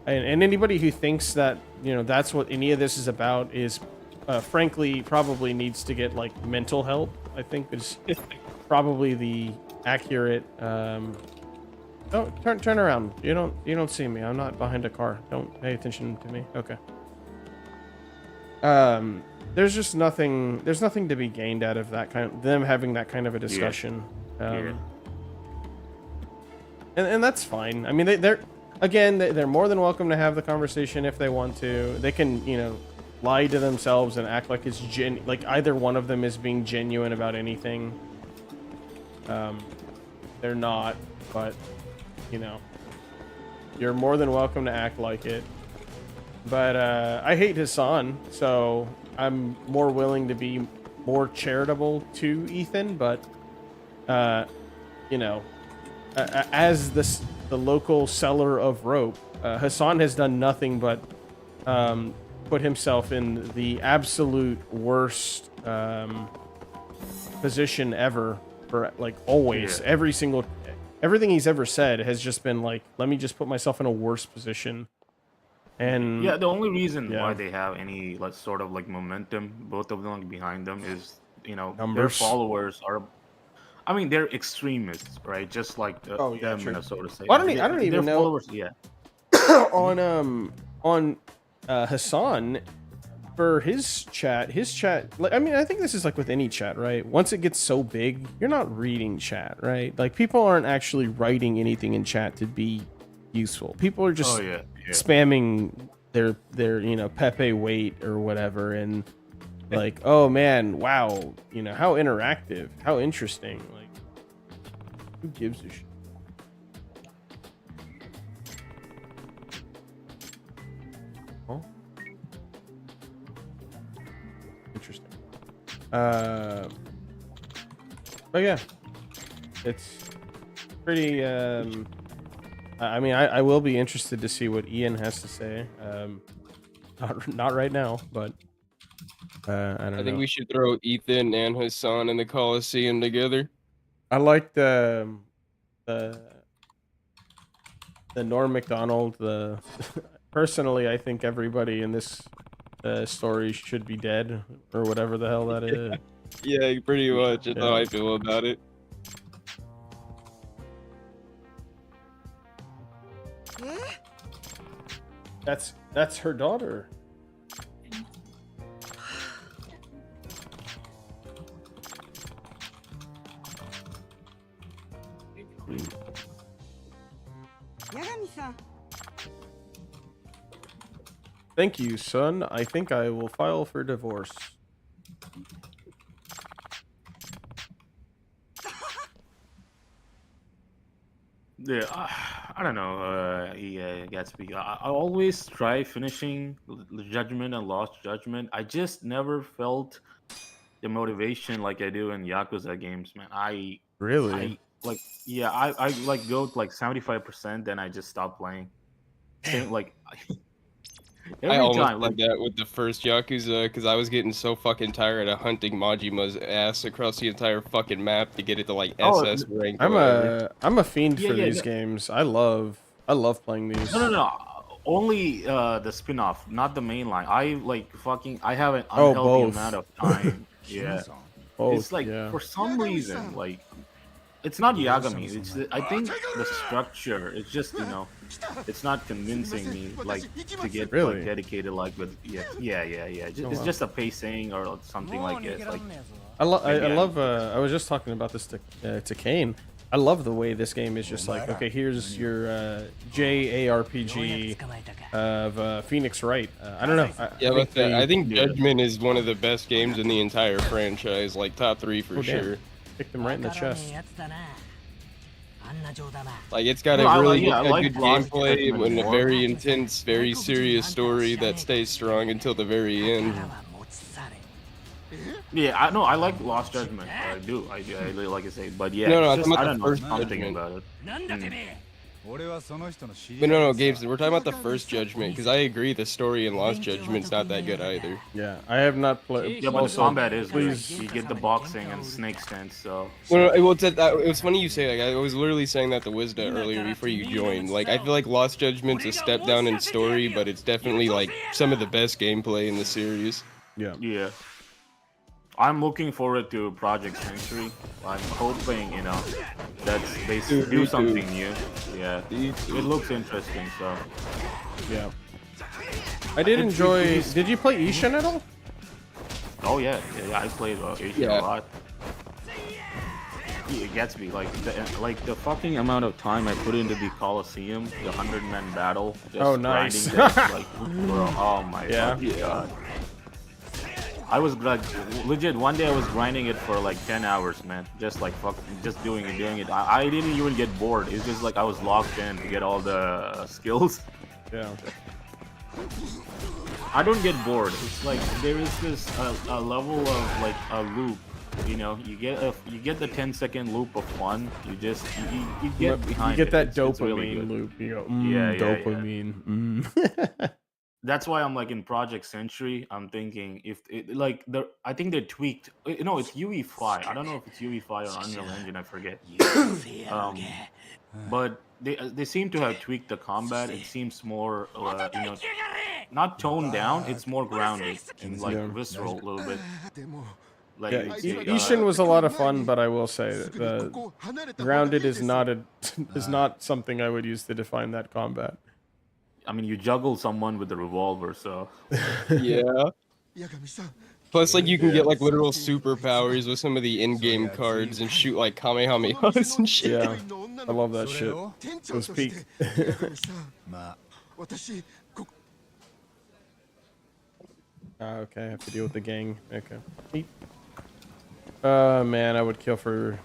And anybody who thinks that, you know, that's what any of this is about is, frankly, probably needs to get like mental help. I think is probably the accurate. Oh, turn around. You don't see me. I'm not behind a car. Don't pay attention to me. Okay. There's just nothing. There's nothing to be gained out of that kind. Them having that kind of a discussion. And that's fine. I mean, they're more than welcome to have the conversation if they want to. They can, you know, lie to themselves and act like it's like either one of them is being genuine about anything. They're not, but you know, you're more than welcome to act like it. But I hate Hassan, so I'm more willing to be more charitable to Ethan. But you know, as the local seller of rope, Hassan has done nothing but put himself in the absolute worst position ever for like always. Everything he's ever said has just been like, let me just put myself in a worse position. And yeah, the only reason why they have any like sort of like momentum, both of them like, behind them, is, you know, their followers are. I mean, they're extremists, right? Just like them, so to say. Well, I don't even know. Followers, on Hassan for his chat. Like, I mean, I think this is like with any chat, right? Once it gets so big, you're not reading chat, right? Like, people aren't actually writing anything in chat to be useful. People are just spamming their Pepe wait or whatever, and like, oh man, wow, how interactive, how interesting. Like, who gives a shit? Oh, interesting. But yeah, it's pretty. I mean, I will be interested to see what Ian has to say. Not right now, but I don't know. I think we should throw Ethan and Hassan in the Coliseum together. I like the Norm Macdonald. Personally, I think everybody in this story should be dead, or whatever the hell that is. Yeah, pretty much. That's how I feel about it. That's her daughter. Thank you, son. I think I will file for divorce. Yeah, I don't know. Gatsby. I always try finishing Judgment and Lost Judgment. I just never felt the motivation like I do in Yakuza games, man. I like go to like 75%, then I just stop playing. Same, like I almost did that with the first Yakuza because I was getting so fucking tired of hunting Majima's ass across the entire fucking map to get it to like SS rank. I'm a fiend for these games. I love playing these. No. Only the spin-off, not the main line. I have an unhealthy amount of time. Yeah. It's like for some reason, like it's not Yagami. I think the structure. It's just it's not convincing me like to get like, dedicated like with It's just a pacing or something like it. Like I love. I was just talking about this to Kane. I love the way this game is just like, okay, here's your JARPG of Phoenix Wright. I don't know. I think Judgment is one of the best games in the entire franchise, like top 3 for sure. Kicked him right in the chest. Like, it's got a really good gameplay and a very intense, very serious story that stays strong until the very end. Yeah, I know. I like Lost Judgment. I do. I really like it. But yeah, I don't know something about it. But no, Gabe, we're talking about the first Judgment because I agree the story in Lost Judgment's not that good either. Yeah, I have not played. Yeah, but the combat is good. You get the boxing and snake stance, so. Well, it was funny you say that. I was literally saying that to Wisda earlier before you joined. Like, I feel like Lost Judgment's a step down in story, but it's definitely like some of the best gameplay in the series. Yeah. Yeah. I'm looking forward to Project Century. I'm hoping, that they do something new. Yeah, it looks interesting, so. Yeah. I did enjoy... Did you play Ishin at all? Oh, yeah. I played Ishin a lot. It gets me. Like the fucking amount of time I put into the Coliseum, the 100-man battle. Just nice. That, bro, oh my god. I was legit. One day I was grinding it for like 10 hours, man. Just like just doing it. I didn't even get bored. It's just like I was locked in to get all the skills. Yeah. I don't get bored. It's like there is this a level of like a loop. You get the 10-second loop of fun. You get behind. You get that dopamine really loop. You go, dopamine. Yeah. That's why I'm like in Project Century. I'm thinking I think they tweaked. No, it's UE5. I don't know if it's UE5 or Unreal Engine. I forget. But they seem to have tweaked the combat. It seems more not toned down. It's more grounded and like visceral a little bit. Like Ishin was a lot of fun, but I will say that grounded is not something I would use to define that combat. I mean, you juggle someone with the revolver, so. Yeah. Plus, like, you can get like literal superpowers with some of the in-game cards and shoot like kamehamehas and shit. Yeah, I love that shit. Those peak. Okay, I have to deal with the gang. Okay. Man, I would kill for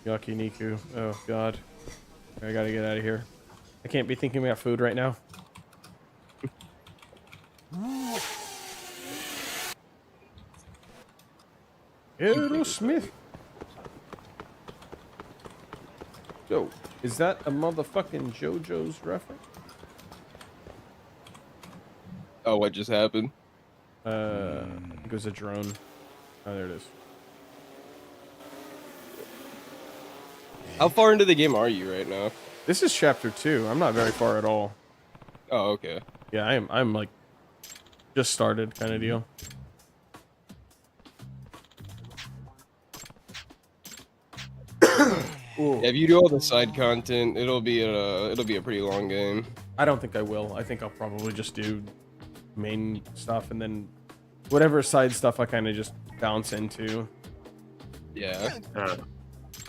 Yakiniku. Oh god, I gotta get out of here. I can't be thinking about food right now. Aerosmith. Yo, is that a motherfucking JoJo's reference? Oh, what just happened? I think it was a drone. Oh, there it is. How far into the game are you right now? This is chapter 2. I'm not very far at all. Oh, okay. Yeah, I'm like just started kind of deal. Yeah, if you do all the side content, it'll be a pretty long game. I don't think I will. I think I'll probably just do main stuff and then whatever side stuff I kind of just bounce into. Yeah.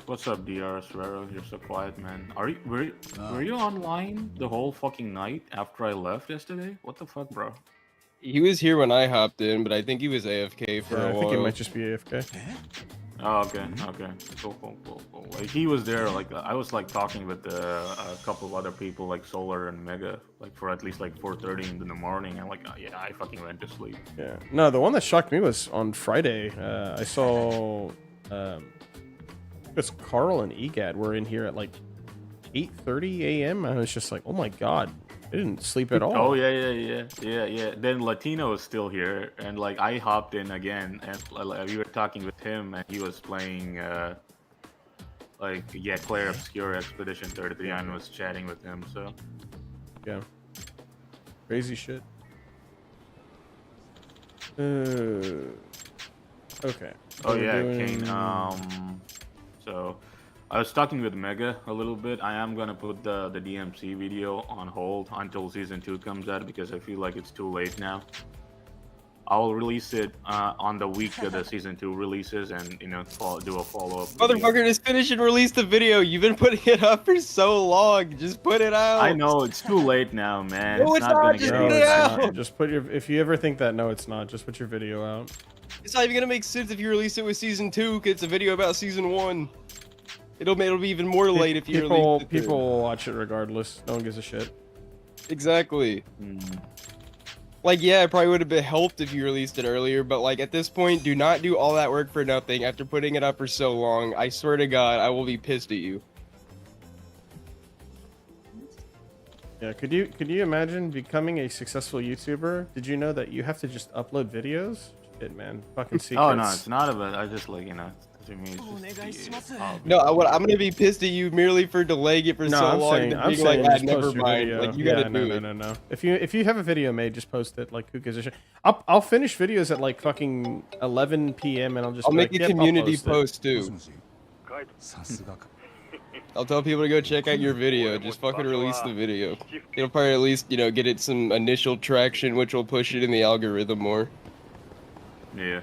What's up, DR Serrero? You're so quiet, man. Were you online the whole fucking night after I left yesterday? What the fuck, bro? He was here when I hopped in, but I think he was AFK for a while. I think he might just be AFK. Oh, okay. Cool. Like, he was there, like, I was, like, talking with a couple of other people, like Solar and Mega, like, for at least, like, 4:30 in the morning, and, like, yeah, I fucking went to sleep. Yeah. No, the one that shocked me was on Friday. I saw, it's Carl and EGAD were in here at, like, 8:30 a.m. I was just like, oh my god, I didn't sleep at all. Oh, yeah. Then Latino is still here, and, like, I hopped in again, and we were talking with him, and he was playing, Claire Obscure Expedition 33, and was chatting with him, so. Yeah. Crazy shit. Okay. Oh, yeah, Kane, so... I was talking with Mega a little bit. I am gonna put the DMC video on hold until season 2 comes out because I feel like it's too late now. I'll release it on the week that the season 2 releases, and do a follow-up. Motherfucker, just finish and release the video. You've been putting it up for so long. Just put it out. I know it's too late now, man. No, it's not. Just put it out. Just put your. If you ever think that, no, it's not. Just put your video out. It's not even gonna make sense if you release it with season 2, because it's a video about season 1. It'll be even more late if you release it. People will watch it regardless. No one gives a shit. Exactly. Like, yeah, it probably would have been helped if you released it earlier, but like at this point, do not do all that work for nothing after putting it up for so long. I swear to God, I will be pissed at you. Yeah, could you imagine becoming a successful YouTuber? Did you know that you have to just upload videos? Shit, man, fucking secrets. Oh no, it's not about. I just like to me, it's just no, I'm gonna be pissed at you merely for delaying it for so long. I'm saying just never post your mind. video. Like, you gotta do it. No. If you have a video made, just post it. Like, who gives a shit? I'll finish videos at like fucking 11 p.m. and I'll make a community post too. I'll tell people to go check out your video. Just fucking release the video. It'll probably at least get it some initial traction, which will push it in the algorithm more. Yeah.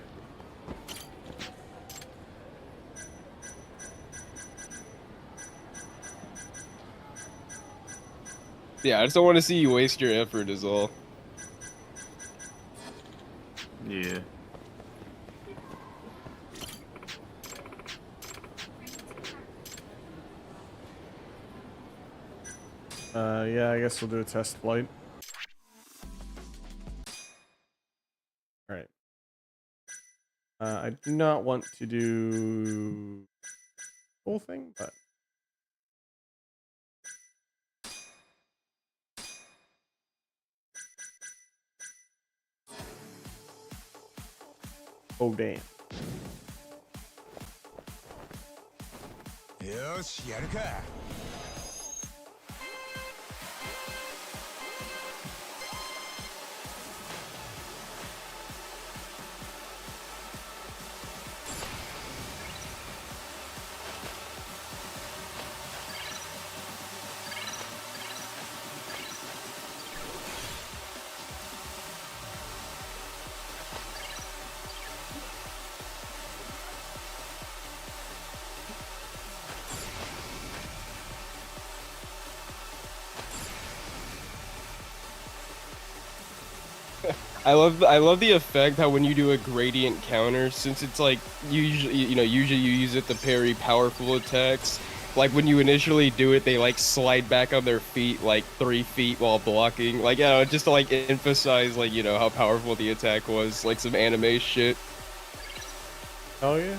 Yeah, I just don't want to see you waste your effort is all. Yeah. Yeah, I guess we'll do a test flight. Alright. I do not want to do the whole thing, but oh damn. よし、やるか。I love the effect how when you do a gradient counter, since it's like usually you use it to parry powerful attacks. Like when you initially do it, they like slide back on their feet like 3 feet while blocking. Like just to like emphasize like how powerful the attack was, like some anime shit. Oh yeah.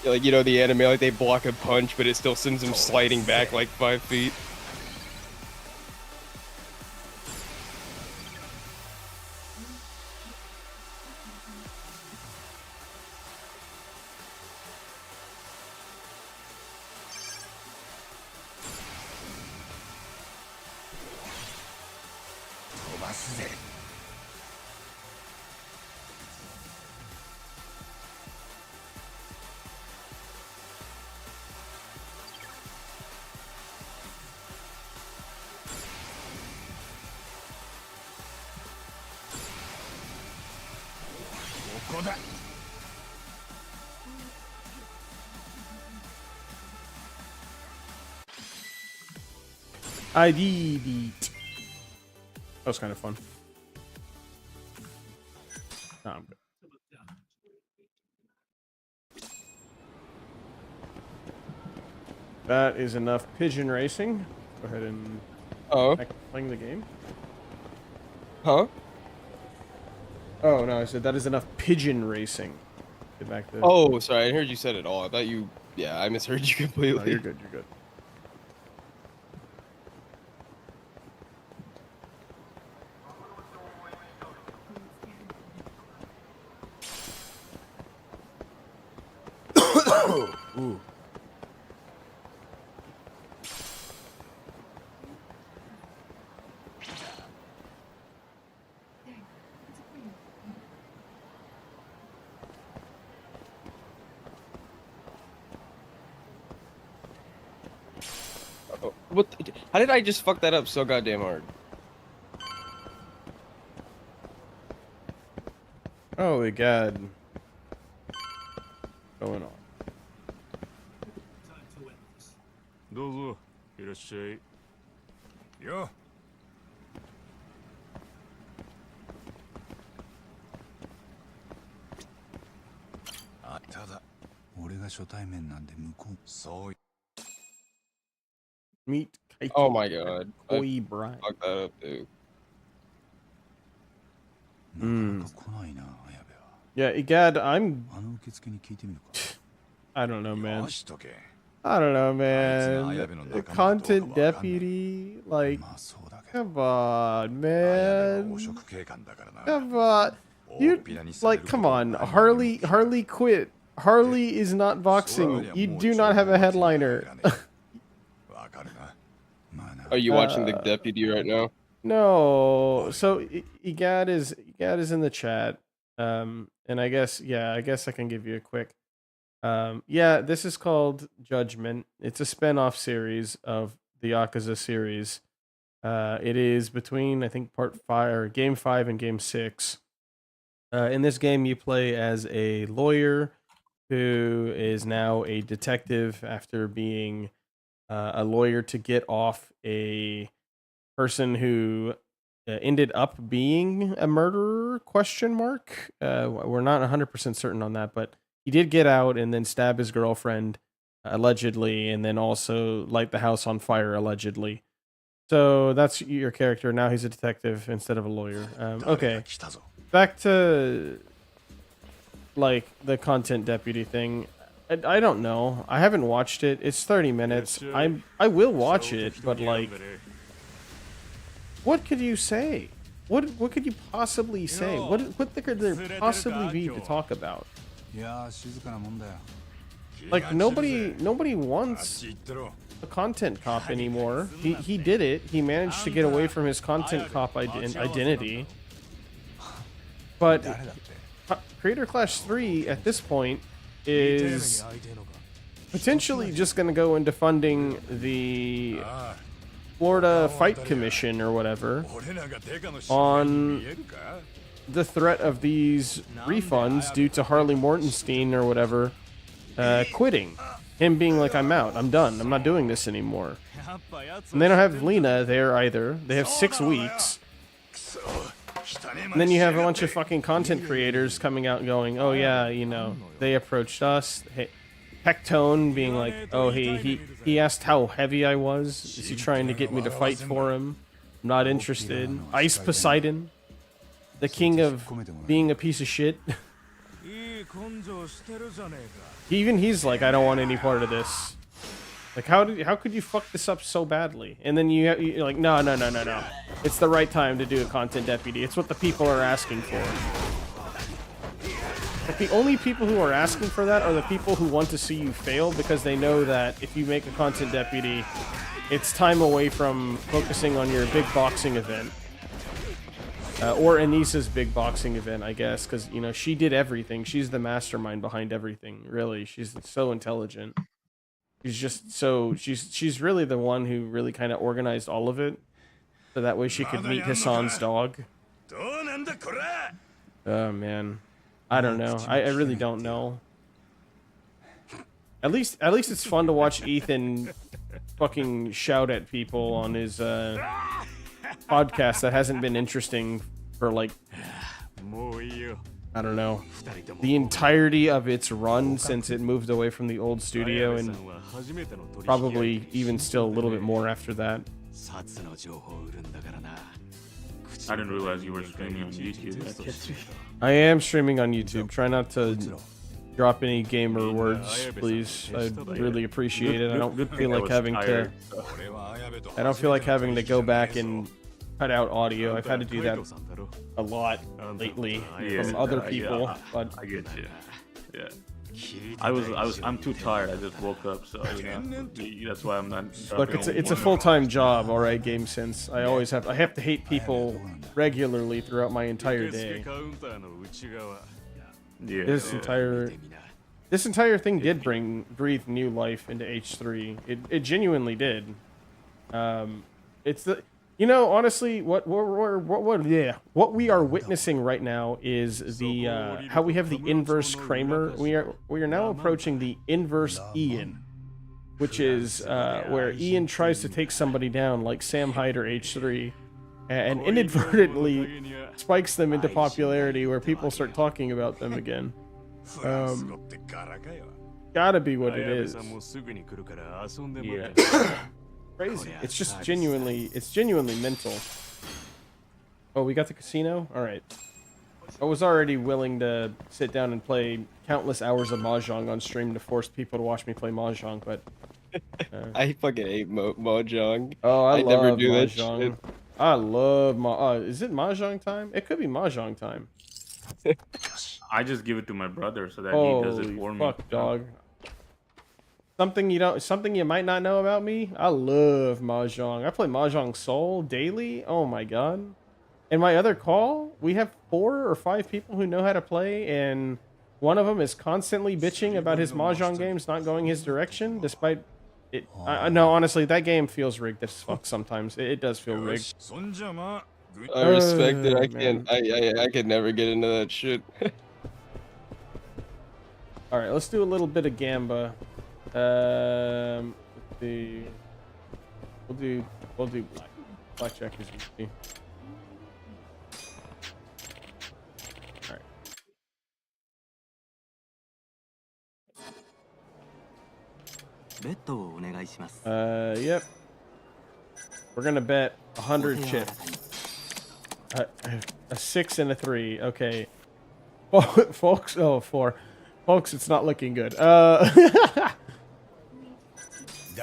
Like the anime, like they block a punch, but it still sends them sliding back like 5 feet. I did it. That was kind of fun. No, I'm good. That is enough pigeon racing. Go ahead and playing the game. Huh? Oh no, I said that is enough pigeon racing. Get back to. Oh, sorry, I heard you said it all. I thought you. Yeah, I misheard you completely. No, you're good. You're good. Ooh. What? How did I just fuck that up so goddamn hard? Holy God. Going on. どうぞいらっしゃいよあただ俺が初対面なんで向こうそう Meet Kaito. Oh my God. Koi Bride. Fuck that up, dude. Yeah, Egad, I don't know, man. I don't know, man. The content deputy, like, come on, man. Come on. You, like, come on. Harley quit. Harley is not boxing. You do not have a headliner. Are you watching the deputy right now? No. So Egad is in the chat. And I guess I can give you a quick. Yeah, this is called Judgment. It's a spin-off series of the Yakuza series. It is between, I think, Game 5 and Game 6. In this game, you play as a lawyer who is now a detective after being a lawyer to get off a person who ended up being a murderer, ? We're not 100% certain on that, but he did get out and then stab his girlfriend, allegedly, and then also light the house on fire, allegedly. So that's your character. Now he's a detective instead of a lawyer. Okay. Back to, like, the content deputy thing. I don't know. I haven't watched it. It's 30 minutes. I will watch it, but, like, what could you say? What could you possibly say? What could there possibly be to talk about? Like, nobody wants a content cop anymore. He did it. He managed to get away from his content cop identity. But Creator Clash 3 at this point is potentially just going to go into funding the Florida Fight Commission or whatever on the threat of these refunds due to Harley Mortenstein or whatever quitting. Him being like, I'm out, I'm done, I'm not doing this anymore. And they don't have Lena there either. They have 6 weeks. And then you have a bunch of fucking content creators coming out and going, oh yeah, you know, they approached us. Hey, Hectone being like, oh, he asked how heavy I was. Is he trying to get me to fight for him? I'm not interested. Ice Poseidon, the king of being a piece of shit. Even he's like, I don't want any part of this. Like, how could you fuck this up so badly? And then you're like, no. It's the right time to do a content deputy. It's what the people are asking for. Like, the only people who are asking for that are the people who want to see you fail because they know that if you make a content deputy, it's time away from focusing on your big boxing event. Or Anissa's big boxing event, I guess, because, you know, she did everything. She's the mastermind behind everything, really. She's so intelligent. She's just so... She's really the one who really kind of organized all of it. So that way she could meet Hassan's dog. Oh, man. I don't know. I really don't know. At least it's fun to watch Ethan fucking shout at people on his podcast that hasn't been interesting for, like, I don't know, the entirety of its run since it moved away from the old studio, and probably even still a little bit more after that. I didn't realize you were streaming on YouTube. I am streaming on YouTube. Try not to drop any gamer words, please. I'd really appreciate it. I don't feel like having to go back and cut out audio. I've had to do that a lot lately from other people. But I get you. Yeah. I'm too tired. I just woke up, so you know that's why I'm not. Look, it's a full-time job, all right, GameSense. I have to hate people regularly throughout my entire day. Yeah. This entire thing did breathe new life into H3. It genuinely did. It's the, you know, honestly, what we are witnessing right now is the how we have the inverse Kramer. We are now approaching the inverse Ian, which is where Ian tries to take somebody down like Sam Hyder H3, and inadvertently spikes them into popularity where people start talking about them again. Gotta be what it is. Yeah. Crazy. It's just genuinely mental. Oh, we got the casino? Alright. I was already willing to sit down and play countless hours of Mahjong on stream to force people to watch me play Mahjong, but... I fucking hate Mahjong. Oh, I love never do Mahjong. I love is it Mahjong time? It could be Mahjong time. I just give it to my brother so that he does it for me. Fuck, dog. Something you might not know about me? I love Mahjong. I play Mahjong Soul daily. Oh my god. In my other call, we have 4 or 5 people who know how to play, and one of them is constantly bitching about his Mahjong games not going his direction, despite it. No, honestly, that game feels rigged as fuck sometimes. It does feel rigged. I respect it. I can't. I could never get into that shit. All right, let's do a little bit of Gamba. Let's see. We'll do blackjack is easy. All right. Yep. We're gonna bet 100 chips. A 6 and a 3. Okay. Folks, 4. Folks, it's not looking good.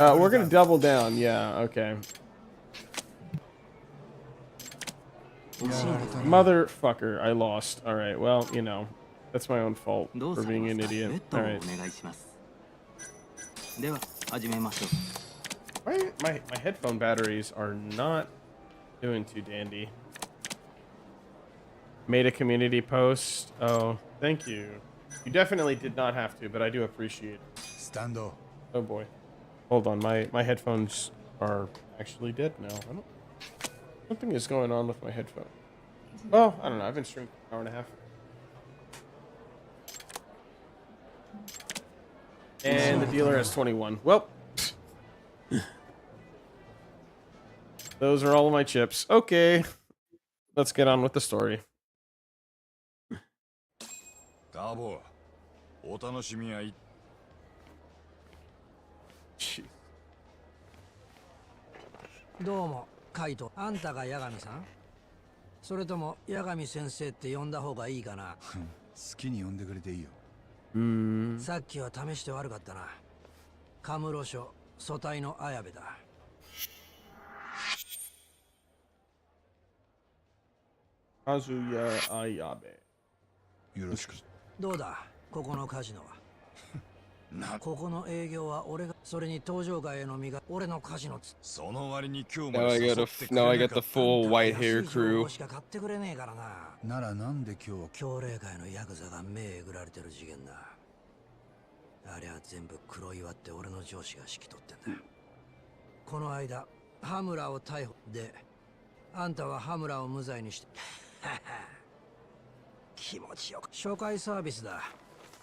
We're gonna double down. Yeah, okay. Motherfucker, I lost. Alright, well, you know, that's my own fault for being an idiot. Alright. My headphone batteries are not doing too dandy. Made a community post. Oh, thank you. You definitely did not have to, but I do appreciate it. Stando. Oh boy. Hold on, my headphones are actually dead now. Something is going on with my headphone. Well, I don't know. I've been streaming for an hour and a half. And the dealer has 21. Well, those are all of my chips. Okay. let's get on with the story. タボ、お楽しみはい。どうも、カイト。あんたが八神さん？それとも八神先生って呼んだ方がいいかな？好きに呼んでくれていいよ。さっきは試して悪かったな。カムロ署組対の綾部だ。Kazuya Ayabe。よろしく。どうだ、ここのカジノは。ここの営業は俺が、それに登場外への身が俺のカジノつ。その割に今日 Now I got the full white hair crew. しか買ってくれねえからな。ならなんで今日強霊界のヤクザが目えぐられてる事件だ。あれは全部黒岩って俺の上司が指揮取ってんだ。この間ハムラを逮捕で、あんたはハムラを無罪にして気持ちよく。紹介サービスだ。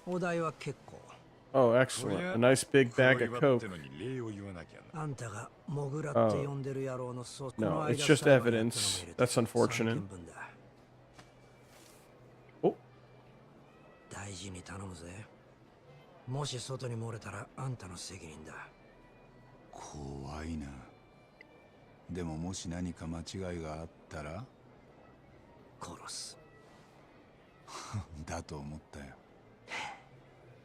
お題は結構。Oh, excellent. A nice big bag of coke. あんたがモグラって呼んでる野郎のそう。 No, it's just evidence. That's unfortunate. お、大事に頼むぜ。もし外に漏れたらあんたの責任だ。怖いな。でももし何か間違いがあったら殺す。だと思ったよ。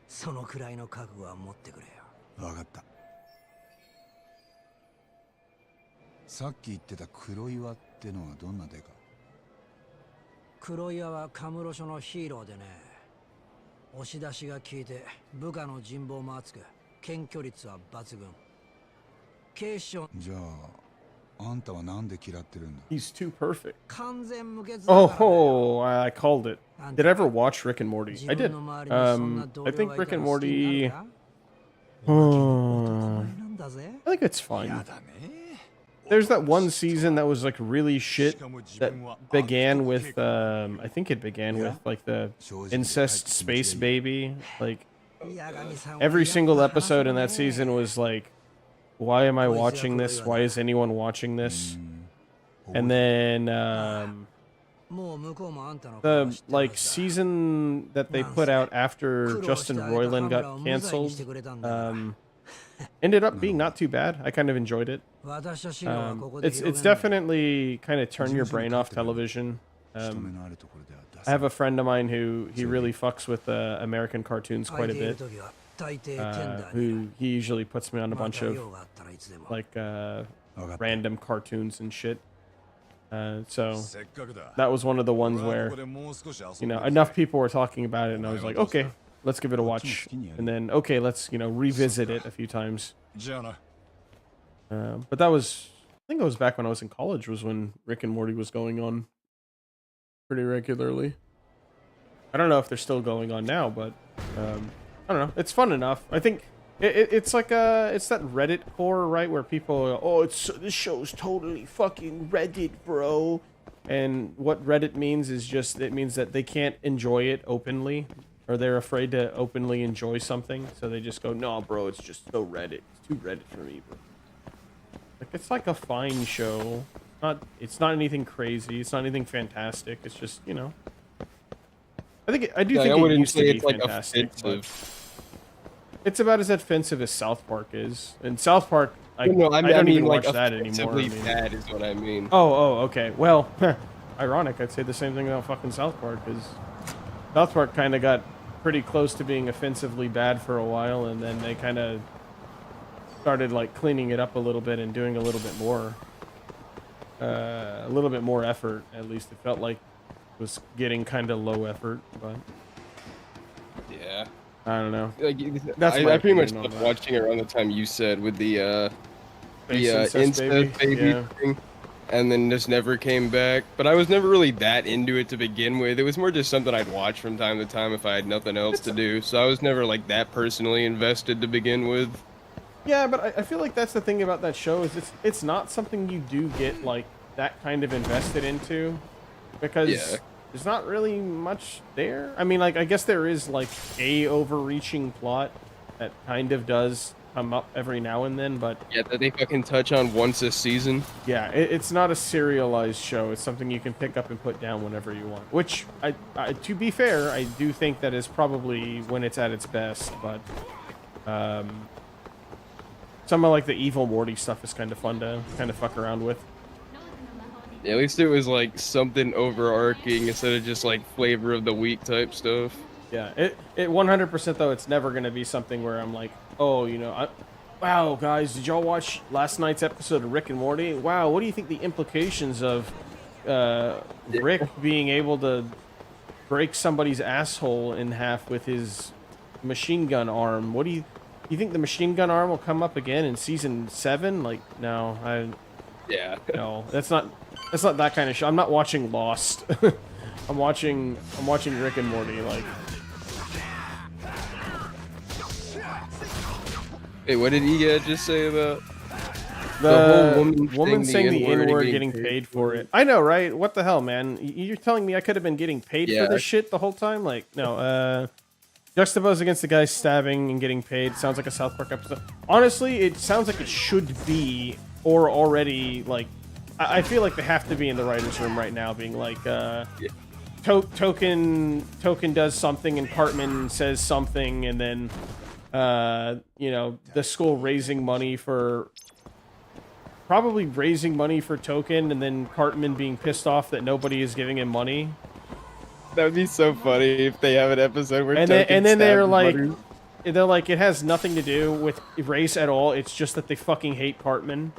そのくらいの覚悟は持ってくれよ。わかった。さっき言ってた黒岩ってのはどんなデカ？黒岩はカムロ署のヒーローでね。押し出しが効いて部下の人望も厚く、検挙率は抜群。警視庁。じゃああんたはなんで嫌ってるんだ？ He's too perfect. 完全無欠だからね。Oh, I called it. Did I ever watch Rick and Morty? I did. I think Rick and Morty. I think it's fine. There's that one season that was like really shit that began with I think it began with like the incest space baby. Like every single episode in that season was like, why am I watching this? Why is anyone watching this? And then the like season that they put out after Justin Roiland got canceled ended up being not too bad. I kind of enjoyed it. It's definitely kind of turn your brain off television. I have a friend of mine who he really fucks with American cartoons quite a bit. Who he usually puts me on a bunch of like random cartoons and shit. So that was one of the ones where, you know, enough people were talking about it and I was like, okay, let's give it a watch. And then, okay, let's, you know, revisit it a few times. But that was, I think it was back when I was in college was when Rick and Morty was going on pretty regularly. I don't know if they're still going on now, but I don't know. It's fun enough. I think it's like it's that Reddit core, right? Where people are, oh, this show's totally fucking Reddit, bro. And what Reddit means is just, it means that they can't enjoy it openly, or they're afraid to openly enjoy something. So they just go, no, bro, it's just so Reddit. It's too Reddit for me, bro. Like, it's like a fine show. It's not anything crazy. It's not anything fantastic. It's just, you know. I think I do think it used to be fantastic. It's about as offensive as South Park is. And South Park, I don't even watch that anymore. Bad is what I mean. Oh, okay. Well, ironic. I'd say the same thing about fucking South Park, because South Park kind of got pretty close to being offensively bad for a while, and then they kind of started like cleaning it up a little bit and doing a little bit more effort. At least it felt like it was getting kind of low effort, but yeah. I don't know. Like, I pretty much stopped watching it around the time you said with the incest baby thing, and then just never came back. But I was never really that into it to begin with. It was more just something I'd watch from time to time if I had nothing else to do. So I was never like that personally invested to begin with. Yeah, but I feel like that's the thing about that show is it's not something you do get like that kind of invested into, because there's not really much there. I mean, like, I guess there is like a overreaching plot that kind of does come up every now and then, but yeah, that they fucking touch on once a season. Yeah, it's not a serialized show. It's something you can pick up and put down whenever you want. Which, to be fair, I do think that is probably when it's at its best. But some of like the evil Morty stuff is kind of fun to kind of fuck around with. Yeah, at least it was like something overarching instead of just like flavor of the week type stuff. Yeah, it 100% though. It's never gonna be something where I'm like, oh, you know, wow, guys, did y'all watch last night's episode of Rick and Morty? Wow, what do you think the implications of Rick being able to break somebody's asshole in half with his machine gun arm? What do you think the machine gun arm will come up again in season 7? Like, no, yeah, no, that's not that kind of show. I'm not watching Lost. I'm watching Rick and Morty. Like, hey, what did he just say about the whole woman saying the N-word getting paid for it? I know, right? What the hell, man? You're telling me I could have been getting paid for this shit the whole time? Like, no. Juxtaposed against the guy stabbing and getting paid sounds like a South Park episode. Honestly, it sounds like it should be, or already, like, I feel like they have to be in the writer's room right now being like, Token does something and Cartman says something, and then, you know, the school probably raising money for Token, and then Cartman being pissed off that nobody is giving him money. That would be so funny if they have an episode where and then they're like, it has nothing to do with race at all. It's just that they fucking hate Cartman.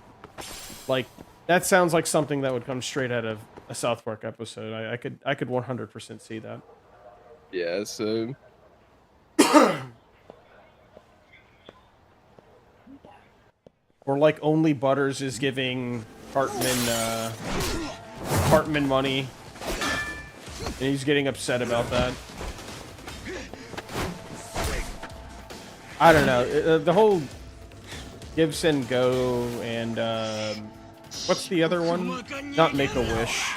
Like, that sounds like something that would come straight out of a South Park episode. I could 100% see that. Yeah, so or like only Butters is giving Cartman money, and he's getting upset about that. I don't know. The whole Give, Send, Go, and what's the other one? Not Make-A-Wish.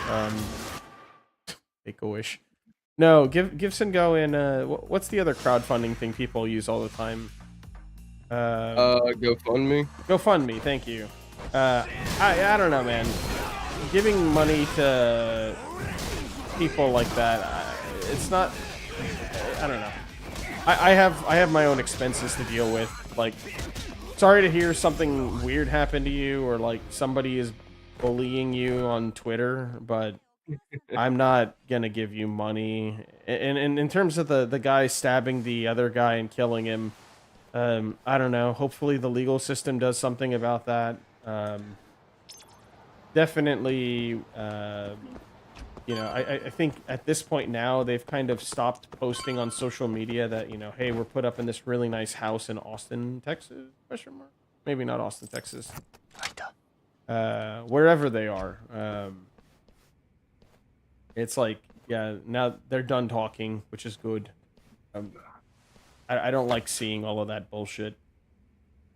Make-A-Wish. No, Give, Send, Go, and what's the other crowdfunding thing people use all the time? GoFundMe. GoFundMe, thank you. I don't know, man. Giving money to people like that, it's not. I don't know. I have my own expenses to deal with. Like, sorry to hear something weird happen to you, or like somebody is bullying you on Twitter, but I'm not gonna give you money. And in terms of the guy stabbing the other guy and killing him, I don't know. Hopefully the legal system does something about that. Definitely, you know, I think at this point now they've kind of stopped posting on social media that, you know, hey, we're put up in this really nice house in Austin, Texas? Question mark? Maybe not Austin, Texas. Wherever they are. It's like, yeah, now they're done talking, which is good. I don't like seeing all of that bullshit.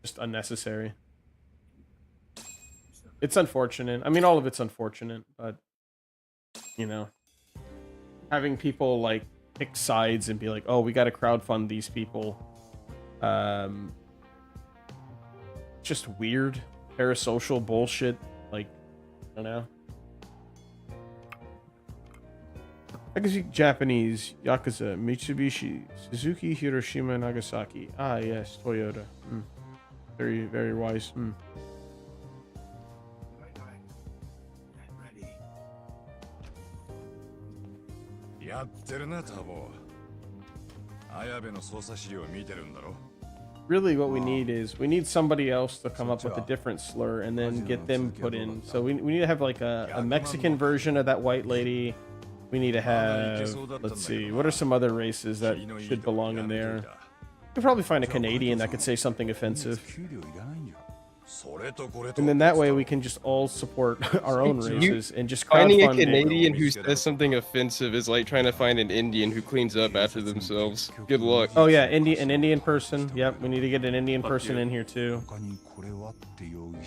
Just unnecessary. It's unfortunate. I mean, all of it's unfortunate, but, you know, having people, like, pick sides and be like, oh, we gotta crowdfund these people. Just weird, parasocial bullshit. Like, I don't know. I can speak Japanese. Yakuza, Mitsubishi, Suzuki, Hiroshima, Nagasaki. Ah, yes, Toyota. Very, very wise. やってるな、タボ。綾部の捜査資料を見てるんだろ。 Really, what we need is we need somebody else to come up with a different slur and then get them put in. So we need to have like a Mexican version of that white lady. We need to have, let's see, what are some other races that should belong in there? You could probably find a Canadian that could say something offensive. And then that way we can just all support our own races and just finding a Canadian who says something offensive is like trying to find an Indian who cleans up after themselves. Good luck. Oh yeah, an Indian person. Yep, we need to get an Indian person in here too.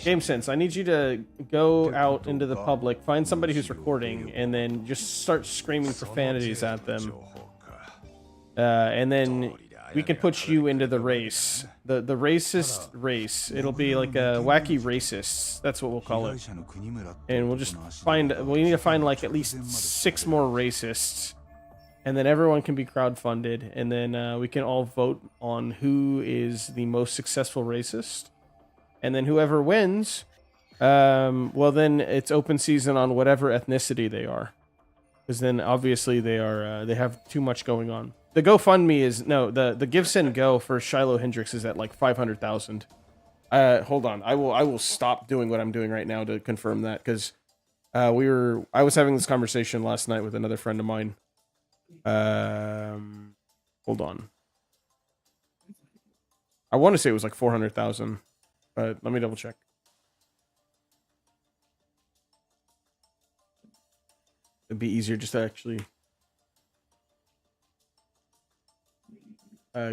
Game Sense, I need you to go out into the public, find somebody who's recording, and then just start screaming profanities at them. And then we can put you into the race, the racist race. It'll be like a wacky racists. That's what we'll call it. And we'll just we need to find like at least 6 more racists, and then everyone can be crowdfunded, and then we can all vote on who is the most successful racist, and then whoever wins, well then it's open season on whatever ethnicity they are, because then obviously they have too much going on. The GoFundMe is the Give Send Go for Shiloh Hendrix is at like 500,000. Hold on, I will stop doing what I'm doing right now to confirm that, because I was having this conversation last night with another friend of mine. Hold on, I want to say it was like 400,000, but let me double check. It'd be easier just to actually.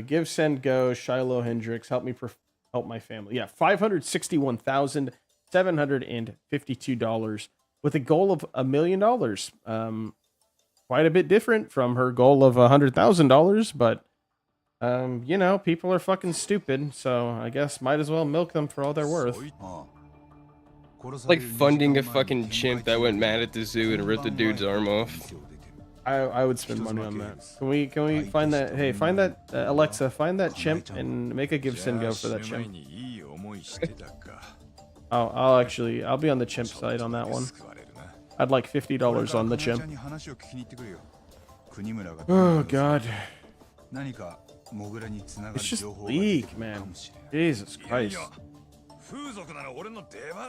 Give, Send, Go, Shiloh Hendrix, help my family. Yeah, $561,752 with a goal of $1 million. Quite a bit different from her goal of $100,000, but you know, people are fucking stupid, so I guess might as well milk them for all they're worth. Like funding a fucking chimp that went mad at the zoo and ripped the dude's arm off. I would spend money on that. Can we find that? Hey, find that Alexa, find that chimp and make a Give, Send, Go for that chimp. I'll be on the chimp side on that one. I'd like $50 on the chimp. Oh god. It's just leak, man. Jesus Christ.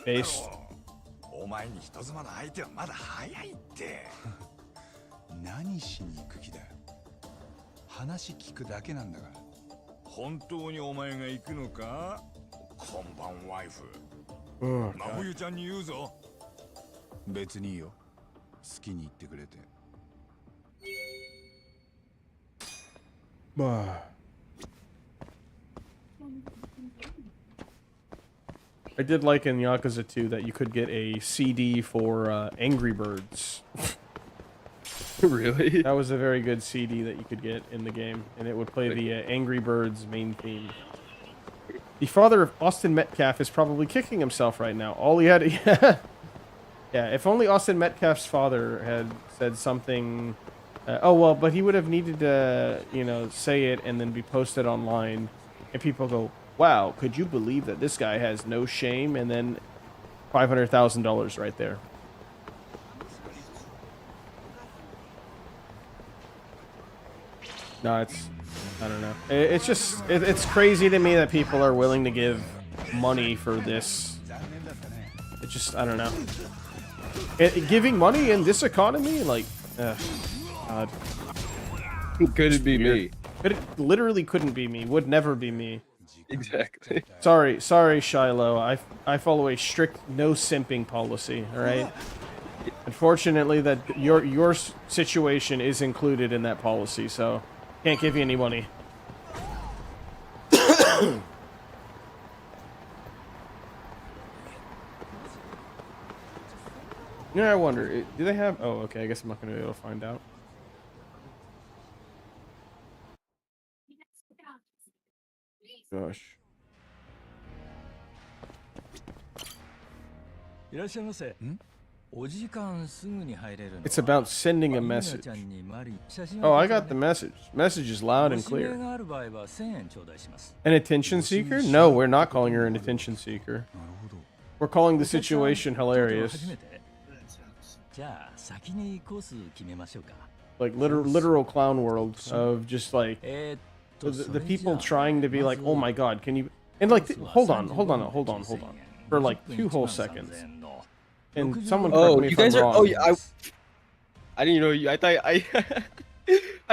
Base. 何しに行く気だよ。話聞くだけなんだから。本当にお前が行くのか？こんばんワイフ。真冬ちゃんに言うぞ。別にいいよ。好きに言ってくれて。I did like in Yakuza 2 that you could get a CD for Angry Birds. Really? That was a very good CD that you could get in the game, and it would play the Angry Birds main theme. The father of Austin Metcalf is probably kicking himself right now. All he had to... Yeah, if only Austin Metcalf's father had said something... oh, well, but he would have needed to, you know, say it and then be posted online, and people go, wow, could you believe that this guy has no shame? And then $500,000 right there. No, I don't know. It's just, it's crazy to me that people are willing to give money for this. It just, I don't know. Giving money in this economy, like, God. Could it be me? It literally couldn't be me. Would never be me. Exactly. Sorry, Shiloh. I follow a strict no simping policy. All right. Unfortunately, that your situation is included in that policy, so can't give you any money. Yeah, I wonder. Do they have? Oh, okay. I guess I'm not gonna be able to find out. Gosh. It's about sending a message. Oh, I got the message. Message is loud and clear. An attention seeker? No, we're not calling her an attention seeker. We're calling the situation hilarious. Like literal clown world of just like the people trying to be like, oh my god, can you? And like, hold on, for like 2 whole seconds. And someone correct me if I'm wrong. Oh, yeah, I didn't know you. I thought I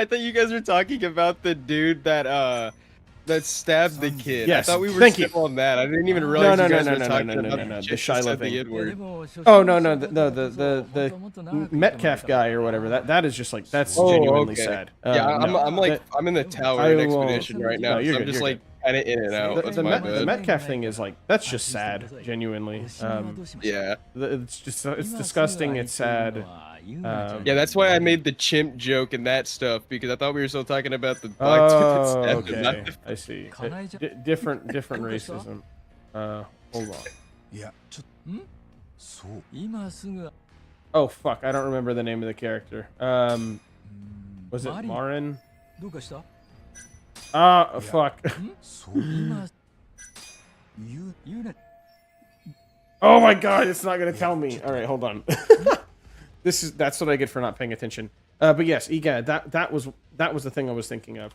thought you guys were talking about the dude that stabbed the kid. Yes, I thought we were still on that. I didn't even realize you guys were talking about the Shiloh thing. The oh no, the Metcalf guy or whatever. That is just like, that's genuinely sad. Yeah, I'm in the tower in Expedition right now. So I'm just like kind of in and out. The Metcalf thing is like, that's just sad, genuinely. Yeah. It's disgusting. It's sad. Yeah, that's why I made the chimp joke and that stuff, because I thought we were still talking about the black okay. I see. Different racism. Hold on. Yeah. Oh fuck! I don't remember the name of the character. Was it Marin? Fuck. Oh my god! It's not gonna tell me. All right, hold on. That's what I get for not paying attention. But yes, egad, that was the thing I was thinking of.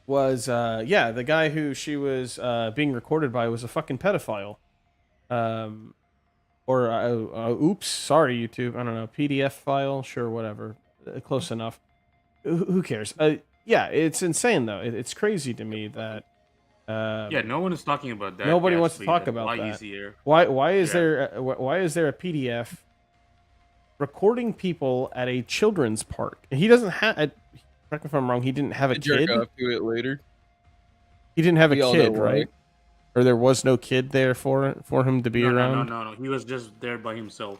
Yeah, the guy who she was being recorded by was a fucking pedophile. Oops, sorry YouTube, I don't know, PDF file, sure, whatever, close enough. Who cares? Yeah, it's insane though. It's crazy to me that. Yeah, no one is talking about that. Nobody wants to talk about that. Easier. Why is there a PDF recording people at a children's park? He doesn't have. Correct me if I'm wrong. He didn't have a kid. Jerk off to it later. He didn't have a kid, right? Or there was no kid there for him to be around. No. He was just there by himself.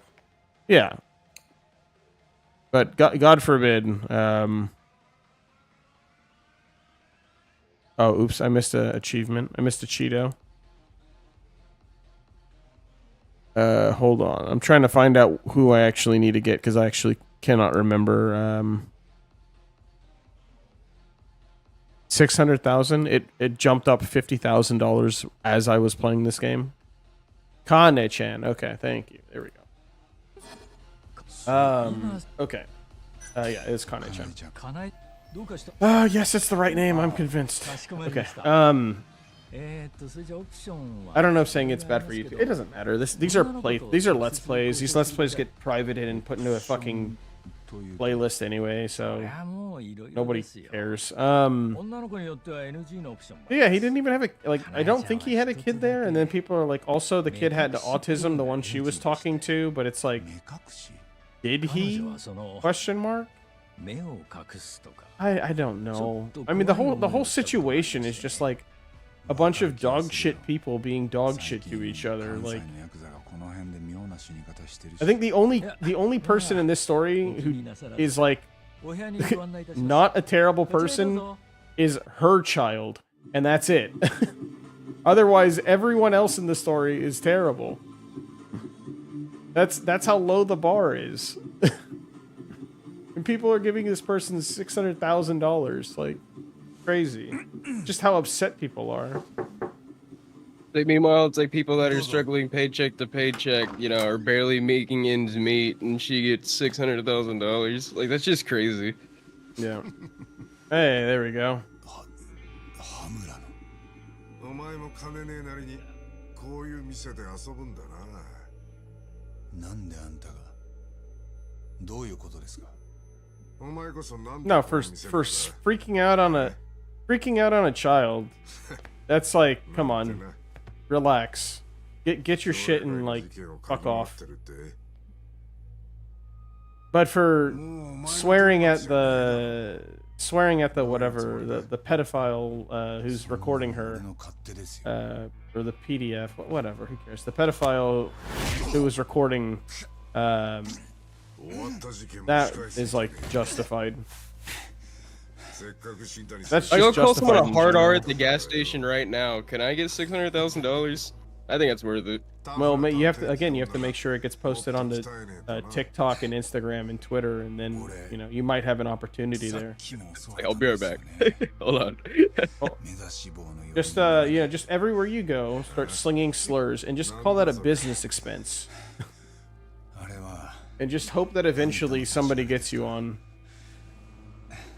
Yeah. But God forbid. Oh, oops! I missed an achievement. I missed a Cheeto. Hold on. I'm trying to find out who I actually need to get because I actually cannot remember. 600,000. It jumped up $50,000 as I was playing this game. Kane-chan. Okay, thank you. There we go. Okay. Yeah, it's Kane-chan. Yes, it's the right name. I'm convinced. Okay. I don't know if saying it's bad for you. It doesn't matter. These are Let's Plays. These Let's Plays get privated and put into a fucking playlist anyway, so nobody cares. Yeah, he didn't even have a I don't think he had a kid there, and then people are like, also the kid had autism, the one she was talking to, but it's like, did he? Question mark. I don't know. I mean, the whole situation is just like a bunch of dog shit people being dog shit to each other. Like, I think the only person in this story who is like not a terrible person is her child, and that's it. Otherwise, everyone else in the story is terrible. That's how low the bar is. And people are giving this person $600,000, like crazy. Just how upset people are. Like, meanwhile, it's like people that are struggling paycheck to paycheck, you know, are barely making ends meet, and she gets $600,000. Like, that's just crazy. Yeah. Hey, there we go. No, for freaking out on a child. That's like, come on, relax, get your shit and like fuck off. But for swearing at the whatever, the pedophile who's recording her, or the PDF, whatever, who cares? The pedophile who was recording, that is like justified. That's I go call someone a hard R at the gas station right now. Can I get $600,000? I think that's worth it. Well, you have to make sure it gets posted on the TikTok and Instagram and Twitter, and then you might have an opportunity there. I'll be right back. Hold on. Just just everywhere you go, start slinging slurs and just call that a business expense. And just hope that eventually somebody gets you on.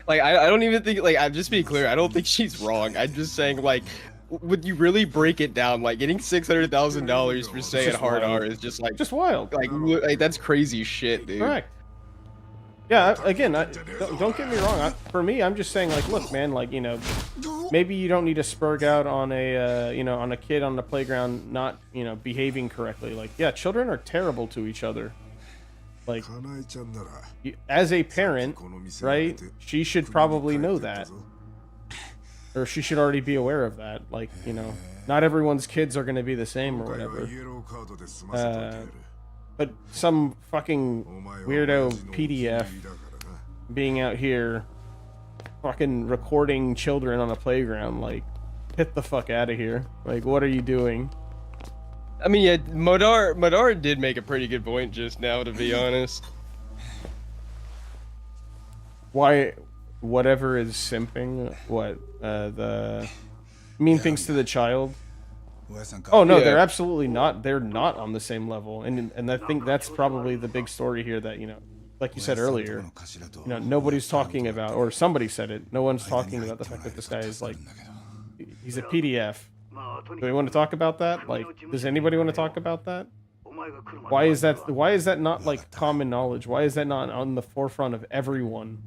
Like, I don't even think, like, I'm just being clear, I don't think she's wrong. I'm just saying, like, would you really break it down? Like, getting $600,000 for saying hard R is just like, just wild. Like that's crazy shit, dude. Correct. Yeah, again, don't get me wrong. For me, I'm just saying, like, look, man, like, maybe you don't need to spurg out on a, on a kid on the playground not, behaving correctly. Like, yeah, children are terrible to each other. Like, as a parent, right? She should probably know that. Or she should already be aware of that. Like, you know, not everyone's kids are going to be the same or whatever. But some fucking weirdo PDF being out here fucking recording children on a playground, like, get the fuck out of here. Like, what are you doing? I mean, yeah, Madar did make a pretty good point just now, to be honest. Why, whatever is simping, what, the mean things to the child? Oh no, they're absolutely not. They're not on the same level, and I think that's probably the big story here. That, you know, like you said earlier, you know, nobody's talking about, or somebody said it. No one's talking about the fact that this guy is like, he's a PDF. Do we want to talk about that? Like, does anybody want to talk about that? Why is that? Why is that not like common knowledge? Why is that not on the forefront of everyone?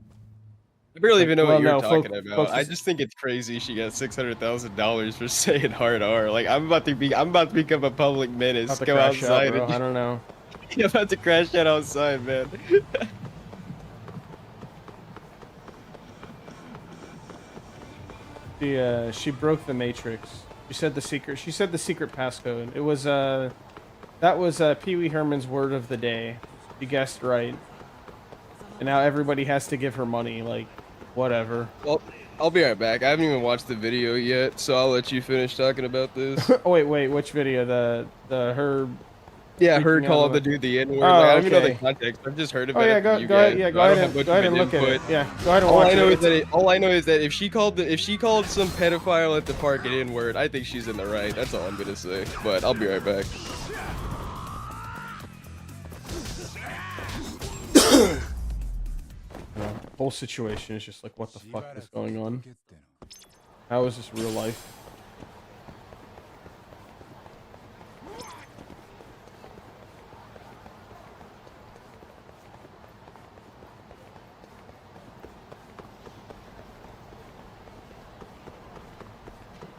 I barely even know what you're talking about. I just think it's crazy she got $600,000 for saying hard R. Like, I'm about to become a public menace. Go outside. I don't know. You're about to crash out outside, man. She broke the matrix. She said the secret passcode. It was that was Pee Wee Herman's word of the day. You guessed right. And now everybody has to give her money, like, whatever. Well, I'll be right back. I haven't even watched the video yet, so I'll let you finish talking about this. Oh wait, which video? Her. Yeah, her calling the dude the N-word. Oh, like, I don't even know the context. I've just heard about it. Go ahead. Yeah, go ahead and look at it. Yeah, go ahead and watch it. All I know is that if she called some pedophile at the park an N-word, I think she's in the right. That's all I'm gonna say. But I'll be right back. The whole situation is just like, what the fuck is going on? How is this real life?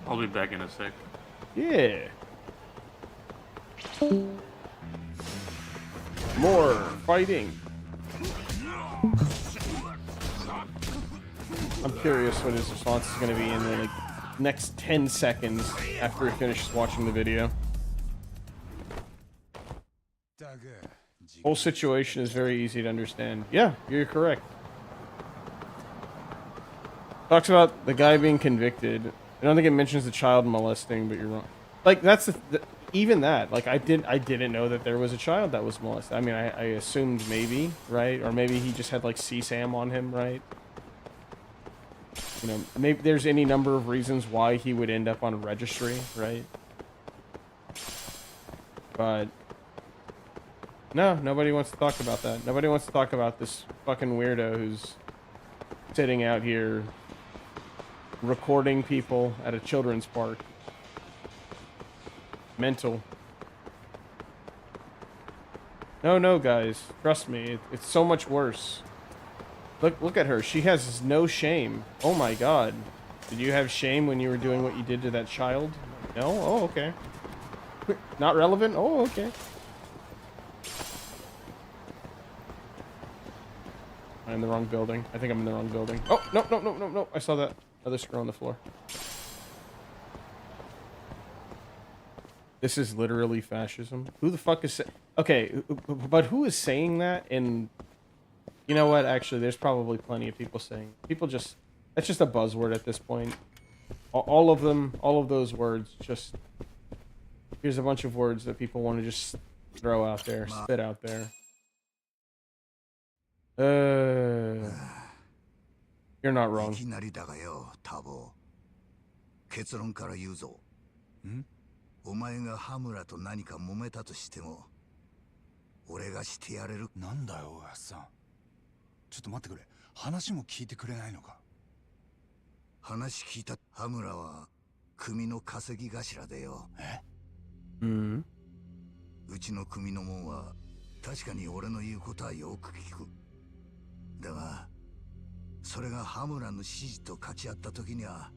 I'll be back in a sec. Yeah. More fighting. I'm curious what his response is going to be in the next 10 seconds after he finishes watching the video. Whole situation is very easy to understand. Yeah, you're correct. Talks about the guy being convicted. I don't think it mentions the child molesting, but you're wrong. Like, that's even that. Like, I didn't know that there was a child that was molested. I mean, I assumed maybe, right? Or maybe he just had like CSAM on him, right? You know, maybe there's any number of reasons why he would end up on a registry, right? But no, nobody wants to talk about that. Nobody wants to talk about this fucking weirdo who's sitting out here recording people at a children's park. Mental. No, guys. Trust me. It's so much worse. Look at her. She has no shame. Oh my god. Did you have shame when you were doing what you did to that child? No? Oh, okay. Not relevant? Oh, okay. I'm in the wrong building. I think I'm in the wrong building. Oh, no. I saw that other screw on the floor. This is literally fascism. Who the fuck is okay, but who is saying that? And you know what? Actually, there's probably plenty of people saying. That's just a buzzword at this point. All of them, all of those words, just here's a bunch of words that people want to just throw out there, spit out there. You're not wrong. お前が羽村と何か揉めたとしても俺がしてやれる。なんだよ、おやっさん。ちょっと待ってくれ。話も聞いてくれないのか。話聞いた。羽村は組の稼ぎ頭でよ。うちの組のもんは確かに俺の言うことはよく聞く。だがそれが羽村の指示と勝ち合った時には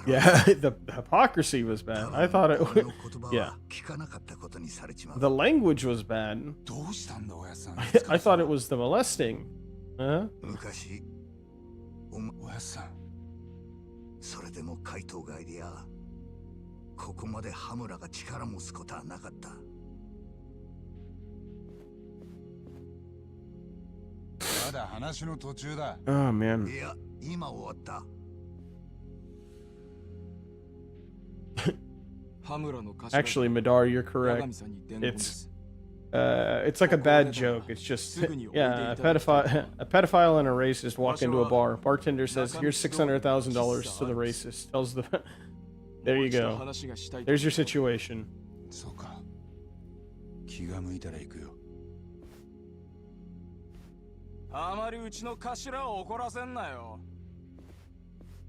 Yeah, the hypocrisy was bad. I thought it was, yeah. The language was bad. I thought it was the molesting. Huh? それでも怪盗ガイディア、ここまで羽村が力持つことはなかった。まだ話の途中だ。Oh man. いや、今終わった。Actually, Madar, you're correct. It's like a bad joke. It's just, yeah, a pedophile and a racist walk into a bar. Bartender says, "Here's $600,000 to the racist." Tells the, there you go. There's your situation. そうか。気が向いたら行くよ。あまりうちの頭を怒らせんなよ。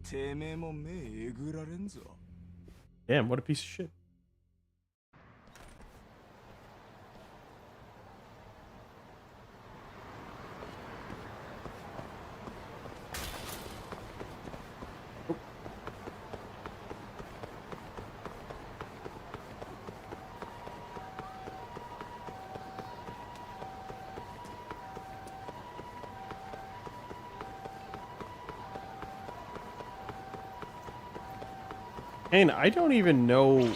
てめえも目えぐられんぞ。 Damn, what a piece of shit. And I don't even know.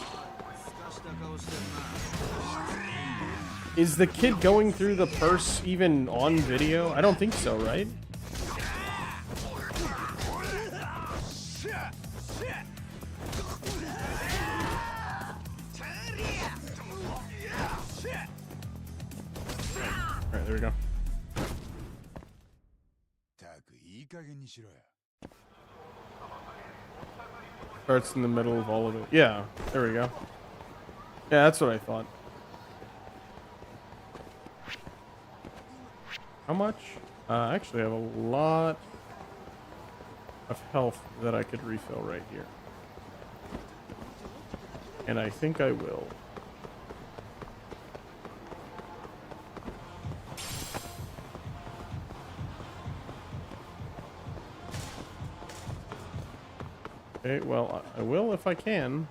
Is the kid going through the purse even on video? I don't think so, right? Alright, there we go. Starts in the middle of all of it. Yeah, there we go. Yeah, that's what I thought. How much? I actually have a lot of health that I could refill right here. And I think I will. Okay, well, I will if I can.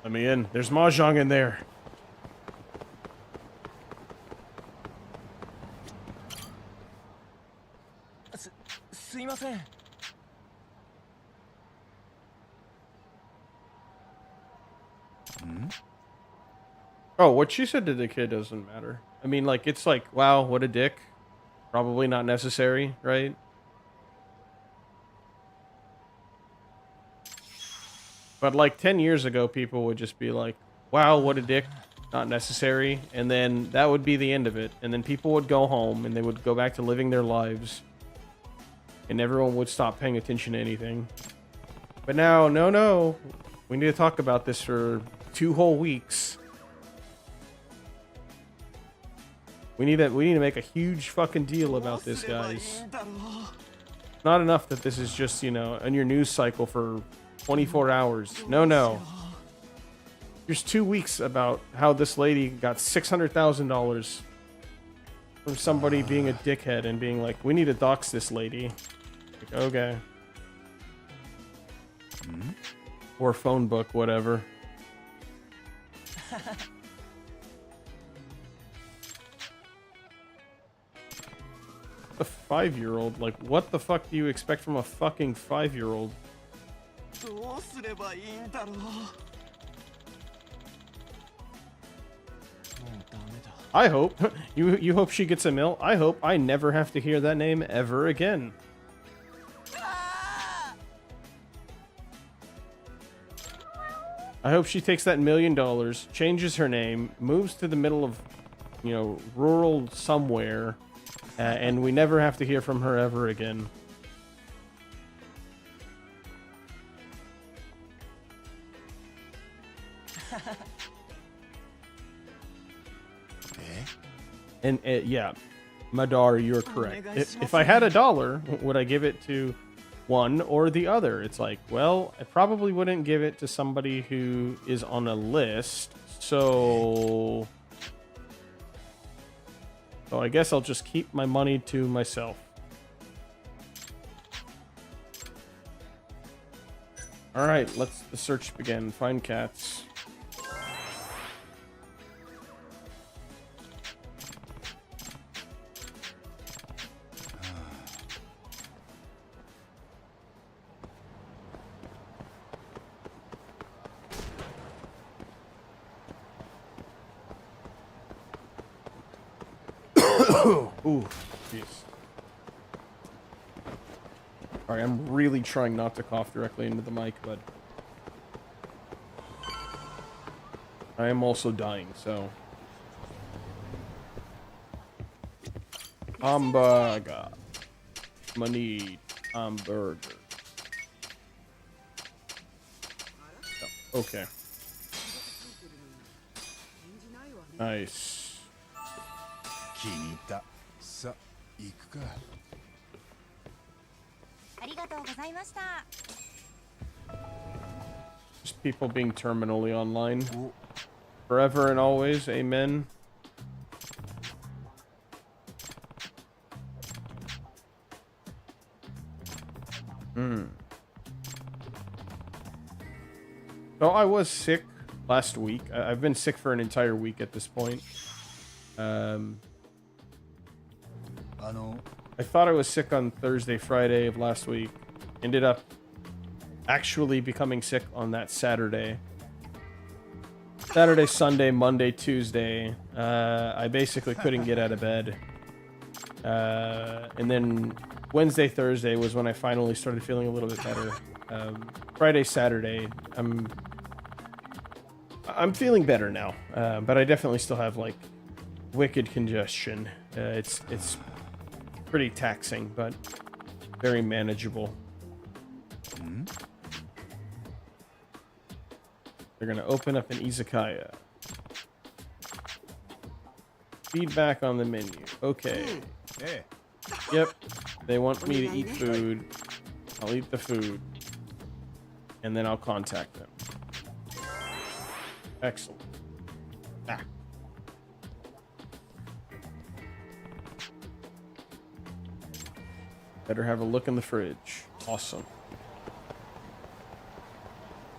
Let me in. There's Mahjong in there. Oh, what she said to the kid doesn't matter. I mean, like, it's like, wow, what a dick. Probably not necessary, right? But like 10 years ago, people would just be like, wow, what a dick, not necessary. And then that would be the end of it. And then people would go home and they would go back to living their lives. And everyone would stop paying attention to anything. But now, no. We need to talk about this for 2 whole weeks. We need to make a huge fucking deal about this, guys. Not enough that this is just, you know, on your news cycle for 24 hours. No. Here's 2 weeks about how this lady got $600,000 from somebody being a dickhead and being like, we need to dox this lady. Like, okay. Or phone book, whatever. A 5-year-old? Like, what the fuck do you expect from a fucking 5-year-old? I hope. You hope she gets a mill? I hope I never have to hear that name ever again. I hope she takes that $1 million, changes her name, moves to the middle of, you know, rural somewhere, and we never have to hear from her ever again. And yeah, Madar, you're correct. If I had $1, would I give it to one or the other? It's like, well, I probably wouldn't give it to somebody who is on a list. So So I guess I'll just keep my money to myself. Alright, let's the search begin. Find cats. Ooh, jeez. Alright, I'm really trying not to cough directly into the mic, but I am also dying, so. Hamburger. Money. Hamburger. Oh, okay. Nice. 気に入った。さ、行くか。ありがとうございました。 Just people being terminally online. Forever and always, amen. So I was sick last week. I've been sick for an entire week at this point. I thought I was sick on Thursday, Friday of last week. Ended up actually becoming sick on that Saturday. Saturday, Sunday, Monday, Tuesday. I basically couldn't get out of bed. And then Wednesday, Thursday was when I finally started feeling a little bit better. Friday, Saturday, I'm feeling better now. But I definitely still have like wicked congestion. It's pretty taxing, but very manageable. They're gonna open up an izakaya. Feedback on the menu. Okay. Yep. They want me to eat food. I'll eat the food. And then I'll contact them. Excellent. Ah. Better have a look in the fridge. Awesome.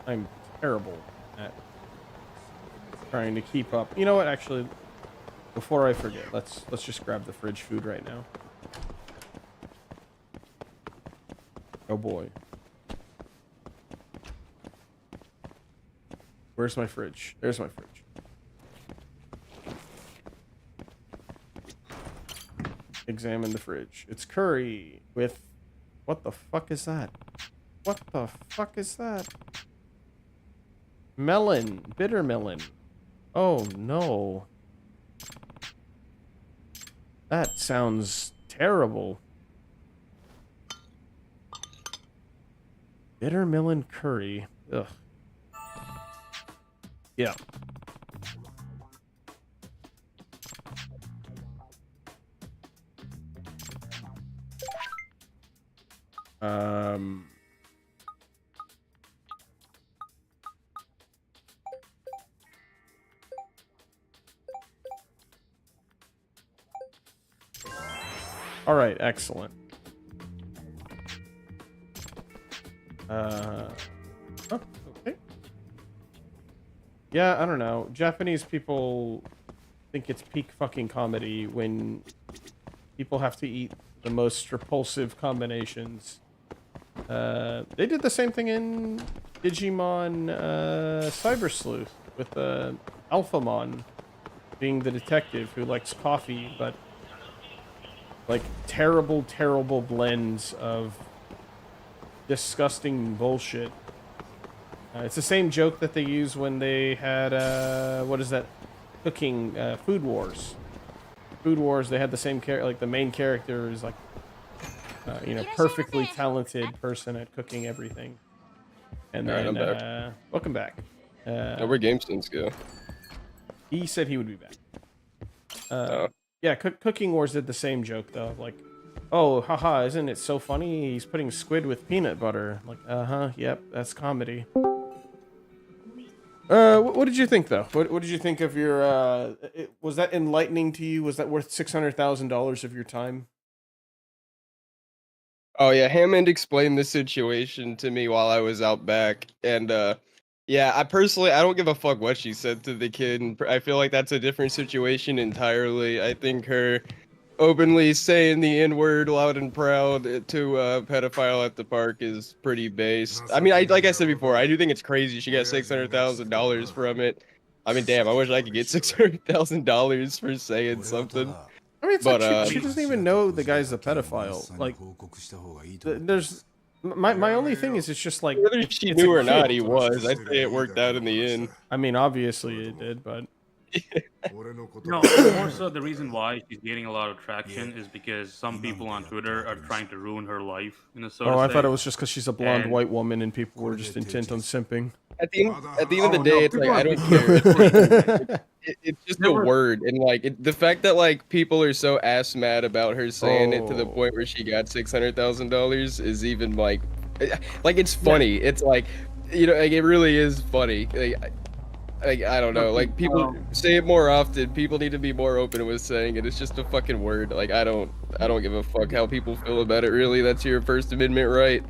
I'm terrible at trying to keep up. You know what? Actually, before I forget, let's just grab the fridge food right now. Oh boy. Where's my fridge? There's my fridge. Examine the fridge. It's curry with... What the fuck is that? What the fuck is that? Melon. Bitter melon. Oh, no. That sounds terrible. Bitter melon curry. Ugh. Yeah. All right, excellent. Oh, okay. Yeah, I don't know. Japanese people think it's peak fucking comedy when people have to eat the most repulsive combinations. They did the same thing in Digimon Cyber Sleuth with Alphamon being the detective who likes coffee, but like terrible, terrible blends of disgusting bullshit. It's the same joke that they use when they had, what is that? Cooking, Food Wars. Food Wars, they had the same character, like the main character is like, you know, perfectly talented person at cooking everything. And then, I'm back. Welcome back. Where'd GameStone go? He said he would be back. Yeah, Cooking Wars did the same joke though, like, oh, haha, isn't it so funny? He's putting squid with peanut butter. Like, yep, that's comedy. What did you think though? What did you think of your? Was that enlightening to you? Was that worth $600,000 of your time? Oh yeah, Hammond explained the situation to me while I was out back, and yeah, I don't give a fuck what she said to the kid, and I feel like that's a different situation entirely. I think her openly saying the N-word loud and proud to a pedophile at the park is pretty base. I mean, like I said before, I do think it's crazy she got $600,000 from it. I mean, damn, I wish I could get $600,000 for saying something. I mean, it's but, like she doesn't even know the guy's a pedophile. Like, there's my only thing is it's just like whether she knew or not, he was. I'd say it worked out in the end. I mean, obviously it did, but no, more so the reason why she's getting a lot of traction is because some people on Twitter are trying to ruin her life in a sort of I thought it was just because she's a blonde white woman and people were just intent on simping. At the end of the day, it's like I don't care. It's just a word, and like the fact that like people are so ass mad about her saying it to the point where she got $600,000 is even like it's funny. It's like, you know, like it really is funny. Like I don't know, like people say it more often. People need to be more open with saying it. It's just a fucking word. Like I don't give a fuck how people feel about it. Really, that's your First Amendment right.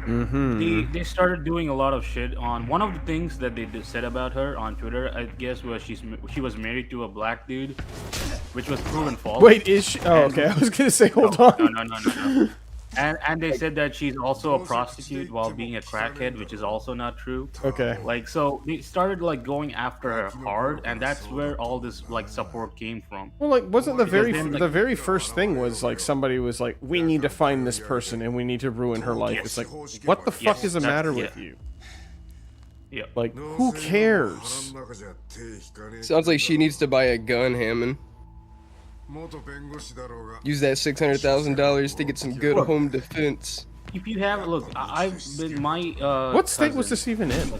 They started doing a lot of shit on one of the things that they said about her on Twitter. I guess was she was married to a black dude, which was proven false. Wait, is she? Oh, okay. I was gonna say, hold on. No. And they said that she's also a prostitute while being a crackhead, which is also not true. Okay. Like, so they started like going after her hard, and that's where all this like support came from. Well, like, wasn't the very first thing was like somebody was like, we need to find this person and we need to ruin her life. It's like, what the fuck is the matter with you? Yeah. Like, who cares? Sounds like she needs to buy a gun, Hammond. Use that $600,000 to get some good home defense. If you have look, I've been my what state was this even in?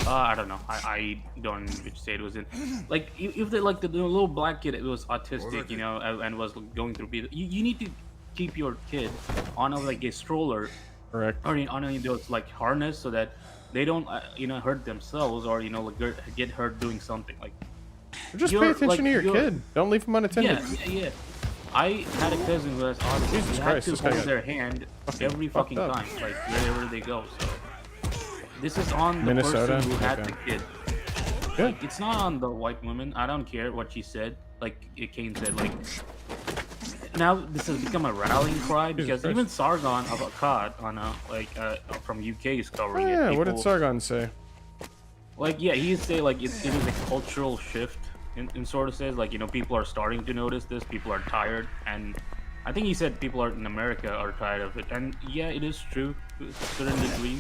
I don't know. I don't know which state it was in. Like if the little black kid was autistic, you know, and was going through you need to keep your kid on a stroller, correct, or on those like harness so that they don't hurt themselves or get hurt doing something like. Just pay attention to your kid. Don't leave him unattended. Yeah. I had a cousin who has autism. Jesus He Christ, had to hold their hand every fucking time, like wherever they go. So this is on the Minnesota? person who had Okay. the kid. Like, it's not on the white woman. I don't care what she said. Like Kane said, like now this has become a rallying cry because even Sargon of Akkad on from UK is covering it. Yeah, People, what did Sargon say? Like, yeah, he say like it is a cultural shift. In sort of says like people are starting to notice this. People are tired, and I think he said people in America are tired of it. And yeah, it is true to a certain degree.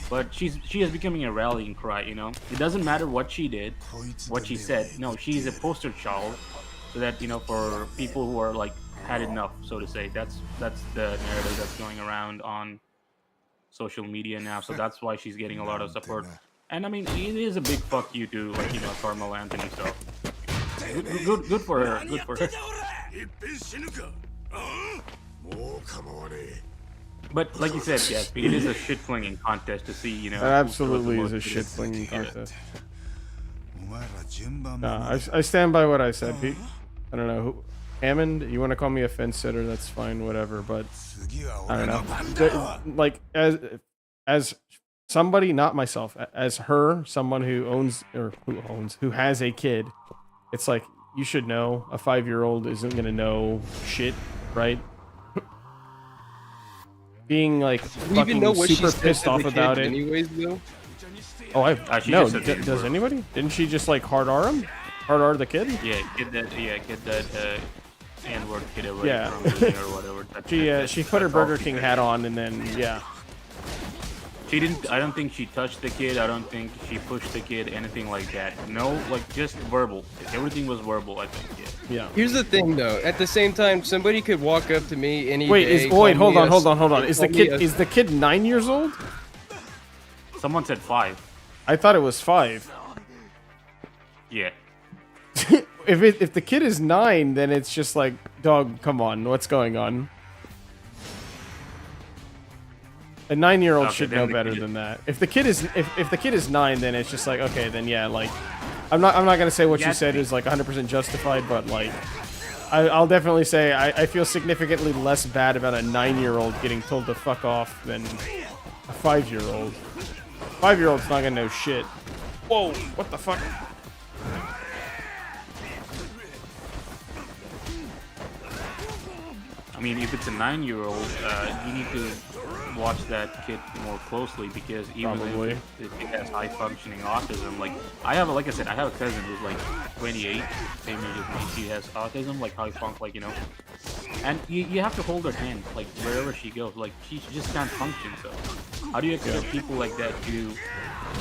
But she is becoming a rallying cry. You know, it doesn't matter what she did, what she said. No, she's a poster child, so that for people who are like had enough, so to say. That's the narrative that's going around on social media now. So that's why she's getting a lot of support. And I mean, it is a big fuck you to Carmel Anthony. So good for her. Good for her. But like you said, yes, it is a shit flinging contest to see. It absolutely is a shit flinging contest. Nah, I stand by what I said, Pete. I don't know who. Hammond, you want to call me a fence sitter? That's fine, whatever. But I don't know. Like as somebody, not myself, as her, someone who has a kid, it's like, you should know a 5-year-old isn't gonna know shit, right? Being like fucking super pissed off about it. Anyways, though. Oh, no. Does anybody? Didn't she just like hard R him? Hard R the kid? Yeah, get that N-word kid away from me or whatever. She put her Burger King hat on and then She didn't. I don't think she touched the kid. I don't think she pushed the kid. Anything like that. No, like just verbal. Everything was verbal. I think. Yeah. Here's the thing, though. At the same time, somebody could walk up to me any day. Hold on. Is the kid 9 years old? Someone said 5. I thought it was 5. Yeah. If the kid is 9, then it's just like, dog, come on, what's going on? A 9-year-old should know better than that. If the kid is if the kid is 9, then it's just like, okay, then yeah, like I'm not gonna say what you said is like 100% justified, but like I'll definitely say I feel significantly less bad about a 9-year-old getting told to fuck off than a 5-year-old. 5-year-old's not gonna know shit. Whoa, what the fuck? I mean, if it's a 9-year-old, you need to watch that kid more closely because even if it has high functioning autism, like like I said, I have a cousin who's like 28, same age as me. She has autism, like high funk, like, you know, and you have to hold her hand like wherever she goes. Like she just can't function. So how do you expect people like that to,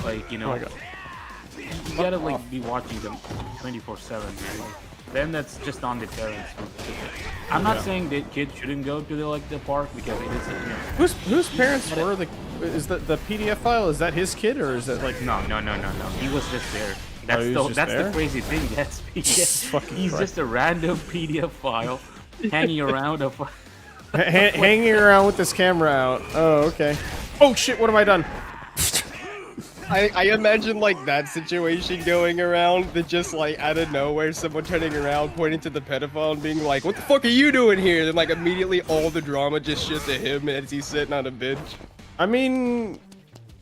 like, you know, you gotta like be watching them 24/7, man. Like, then that's just on the parents. I'm not saying that kids shouldn't go to the park because it is. You know, whose parents were the? Is the PDF file? Is that his kid or is it like? No. He was just there. That's the crazy thing. That's he's just a random PDF file hanging around hanging around with this camera out. Oh, okay. Oh shit! What have I done? I imagine like that situation going around, that just like out of nowhere, someone turning around, pointing to the pedophile and being like, "What the fuck are you doing here?" Then like immediately all the drama just shifts to him as he's sitting on a bench. I mean,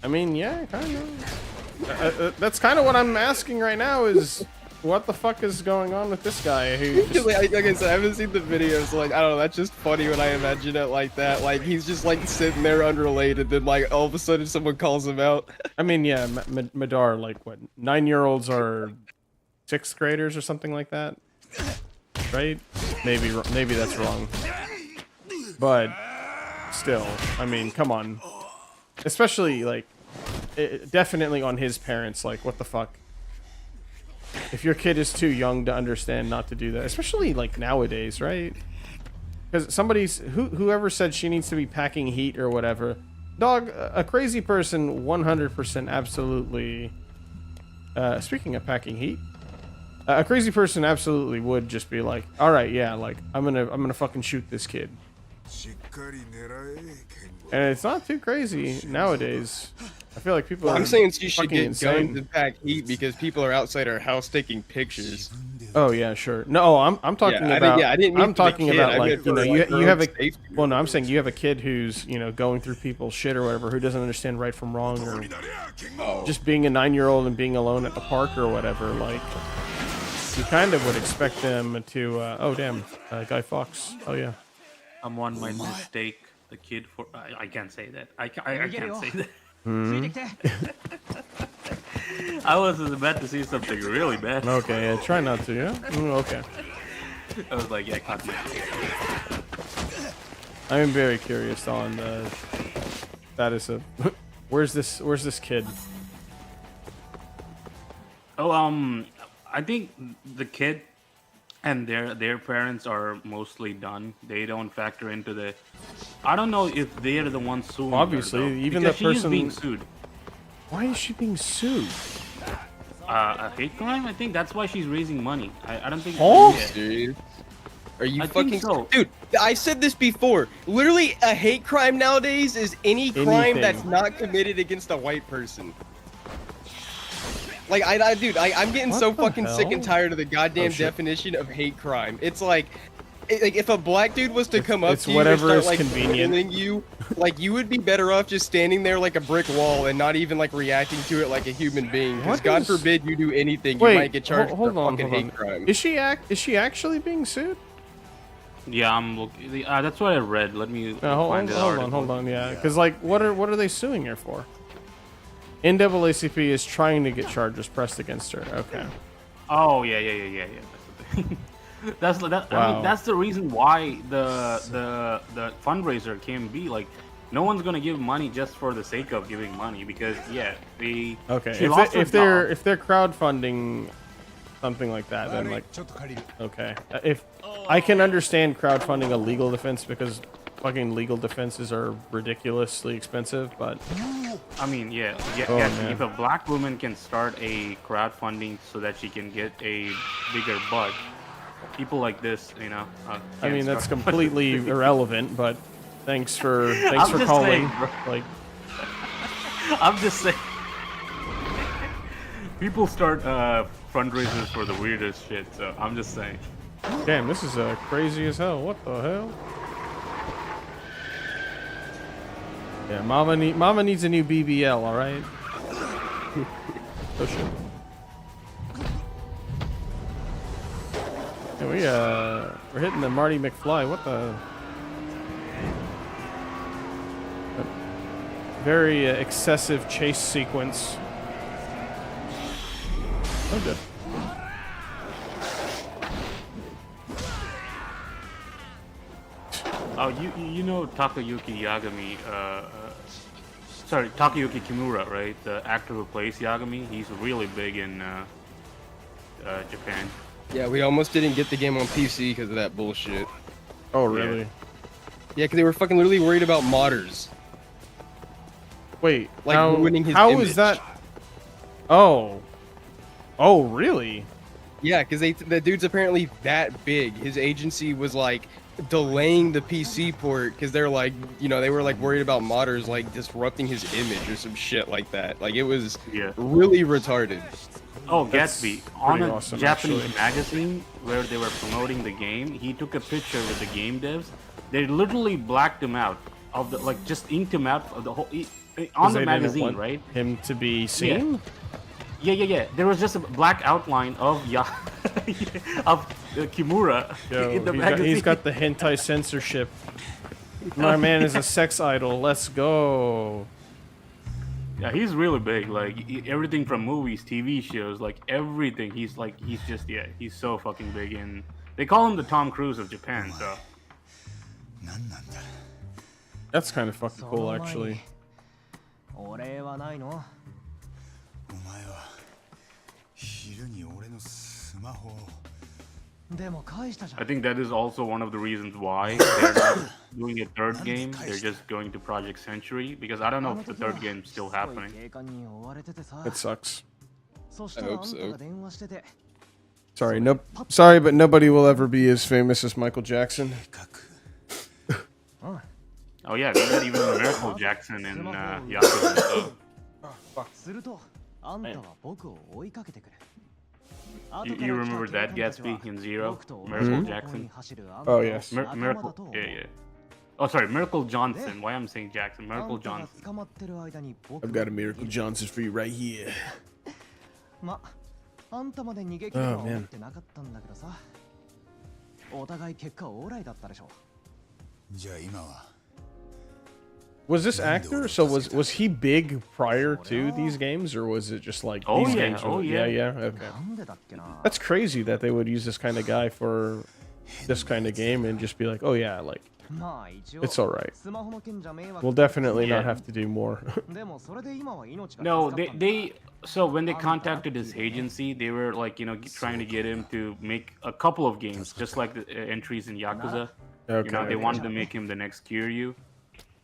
yeah, kind of. That's kind of what I'm asking right now is, what the fuck is going on with this guy? Who just... like I said, I haven't seen the videos. So, like, I don't know. That's just funny when I imagine it like that. Like he's just like sitting there unrelated, then like all of a sudden someone calls him out. I mean, yeah, Madar, like what? 9-year-olds are 6th graders or something like that, right? Maybe that's wrong, but still, I mean, come on. Especially like, definitely on his parents. Like, what the fuck? If your kid is too young to understand not to do that, especially like nowadays, right? Because whoever said she needs to be packing heat or whatever, dog, a crazy person 100% absolutely. Speaking of packing heat, a crazy person absolutely would just be like, all right, yeah, like I'm gonna fucking shoot this kid. And it's not too crazy nowadays. I feel like people. I'm saying she should get guns and pack heat because people are outside her house taking pictures. Oh yeah, sure. No, I'm talking about. I'm talking about like, you know, you have a. Well, no, I'm saying you have a kid who's, you know, going through people's shit or whatever, who doesn't understand right from wrong, or just being a 9-year-old and being alone at the park or whatever. Like, you kind of would expect them to. Oh damn, Guy Fawkes. Oh yeah. Someone might mistake the kid for. I can't say that. I can't say that. I was about to see something really bad. Okay, yeah, try not to, yeah? Okay. I was like, yeah, cut me. I'm very curious on the status of where's this kid? Oh, I think the kid and their parents are mostly done. They don't factor into the. I don't know if they're the ones suing. Obviously, her, even the person she's being sued. Why is she being sued? A hate crime? I think that's why she's raising money. I don't think. Dude. Are you I fucking so. Dude, I said this before. Literally, a hate crime nowadays is any crime that's not committed against a white person. Like, dude, I'm getting so fucking sick and tired of the goddamn definition of hate crime. It's like if a black dude was to come up to you and start, like, killing you, like, you would be better off just standing there like a brick wall and not even, like, reacting to it like a human being. Because God forbid you do anything, you might get charged for fucking hate crime. Is she actually being sued? Yeah, I'm looking. That's what I read. Let me find it. Hold on, yeah. Because, like, what are they suing her for? NAACP is trying to get charges pressed against her. Okay. Oh yeah. That's the thing. Wow. I mean, that's the reason why the fundraiser can be like, no one's gonna give money just for the sake of giving money because they. Okay. If they're crowdfunding something like that, then like, okay. If I can understand crowdfunding a legal defense because fucking legal defenses are ridiculously expensive, but I mean, if a black woman can start a crowdfunding so that she can get a bigger butt, people like this, you know. I mean, that's completely irrelevant, but Thanks for calling. Saying, like, I'm just saying. People start fundraisers for the weirdest shit, so I'm just saying. Damn, this is crazy as hell. What the hell? Yeah, Mama needs a new BBL. All right. Oh shit. Yeah, we're hitting the Marty McFly. What the? Very excessive chase sequence. Oh, good. Oh, you know Takayuki Yagami, sorry, Takayuki Kimura, right? The actor who plays Yagami. He's really big in Japan. Yeah, we almost didn't get the game on PC because of that bullshit. Oh, really? Yeah, because they were fucking literally worried about modders. Wait, like ruining his how image. Is that? Oh. Oh, really? Yeah, because the dude's apparently that big. His agency was like delaying the PC port because they're like, you know, they were like worried about modders like disrupting his image or some shit like that. Like it was really retarded. Oh, Gatsby. On a awesome, Japanese magazine where they were promoting the game, he took a picture with the game devs. They literally blacked him out of the, like, just inked him out of the whole on the magazine, right? Him to be seen. Yeah. There was just a black outline of Kimura in the magazine. He's got the hentai censorship. My man is a sex idol. Let's go. Yeah, he's really big. Like everything from movies, TV shows, like everything. He's just he's so fucking big. And they call him the Tom Cruise of Japan. So that's kind of fucking cool, actually. I think that is also one of the reasons why they're not doing a third game. They're just going to Project Century because I don't know if the third game's still happening. It sucks. I hope so. Sorry, but nobody will ever be as famous as Michael Jackson. Oh yeah, they got even Miracle Jackson in Yakuza. You remember that Gatsby in Zero? Miracle Jackson? Oh, yes. Miracle, yeah. Oh, sorry, Miracle Johnson. Why am I saying Jackson? Miracle Johnson. I've got a Miracle Johnson for you right here. Oh, man. Was this actor? So was he big prior to these games, or was it just like these games? Yeah. Okay. That's crazy that they would use this kind of guy for this kind of game and just be like, oh yeah, like it's all right. We'll definitely not have to do more. No, they. So when they contacted his agency, they were like, you know, trying to get him to make a couple of games, just like the entries in Yakuza. Okay. You know, they wanted to make him the next Kiryu.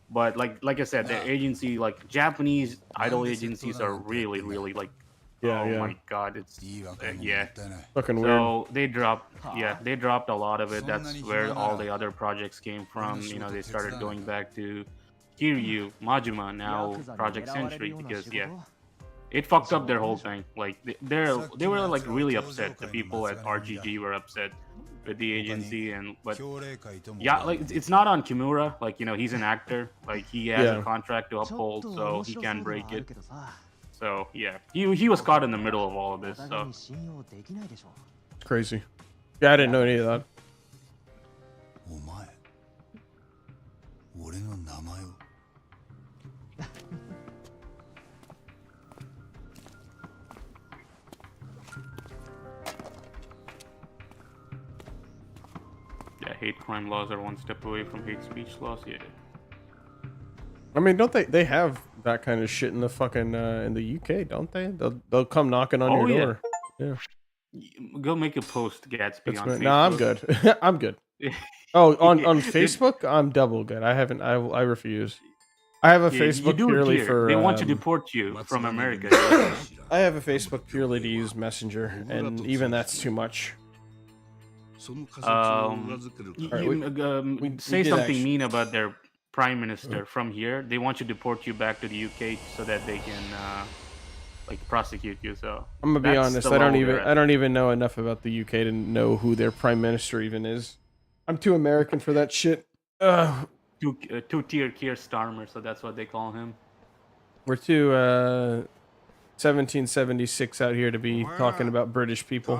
But like I said, the agency, like Japanese idol agencies, are really like, my god, it's fucking weird. So they dropped a lot of it. That's where all the other projects came from. You know, they started going back to Kiryu, Majima, now Project Century, because it fucked up their whole thing. Like they were like really upset. The people at RGG were upset with the agency, but like it's not on Kimura. Like, you know, he's an actor. Like he has a contract to uphold, so he can't break it. So yeah, he was caught in the middle of all of this. So it's crazy. Yeah, I didn't know any of that. Yeah, hate crime laws are one step away from hate speech laws. Yeah. I mean, don't they have that kind of shit in the fucking in the UK? Don't they? They'll come knocking on your door. Yeah. Go make a post, Gatsby, on Facebook. No, I'm good. I'm good. Oh, on Facebook, I'm double good. I haven't. I refuse. I have a Facebook purely for. They want to deport you from America. I have a Facebook purely to use Messenger, and even that's too much. Say something mean about their prime minister from here, they want to deport you back to the UK so that they can like prosecute you. So I'm gonna be honest. I don't even know enough about the UK to know who their prime minister even is. I'm too American for that shit. Two-tier Keir Starmer, so that's what they call him. We're too 1776 out here to be talking about British people.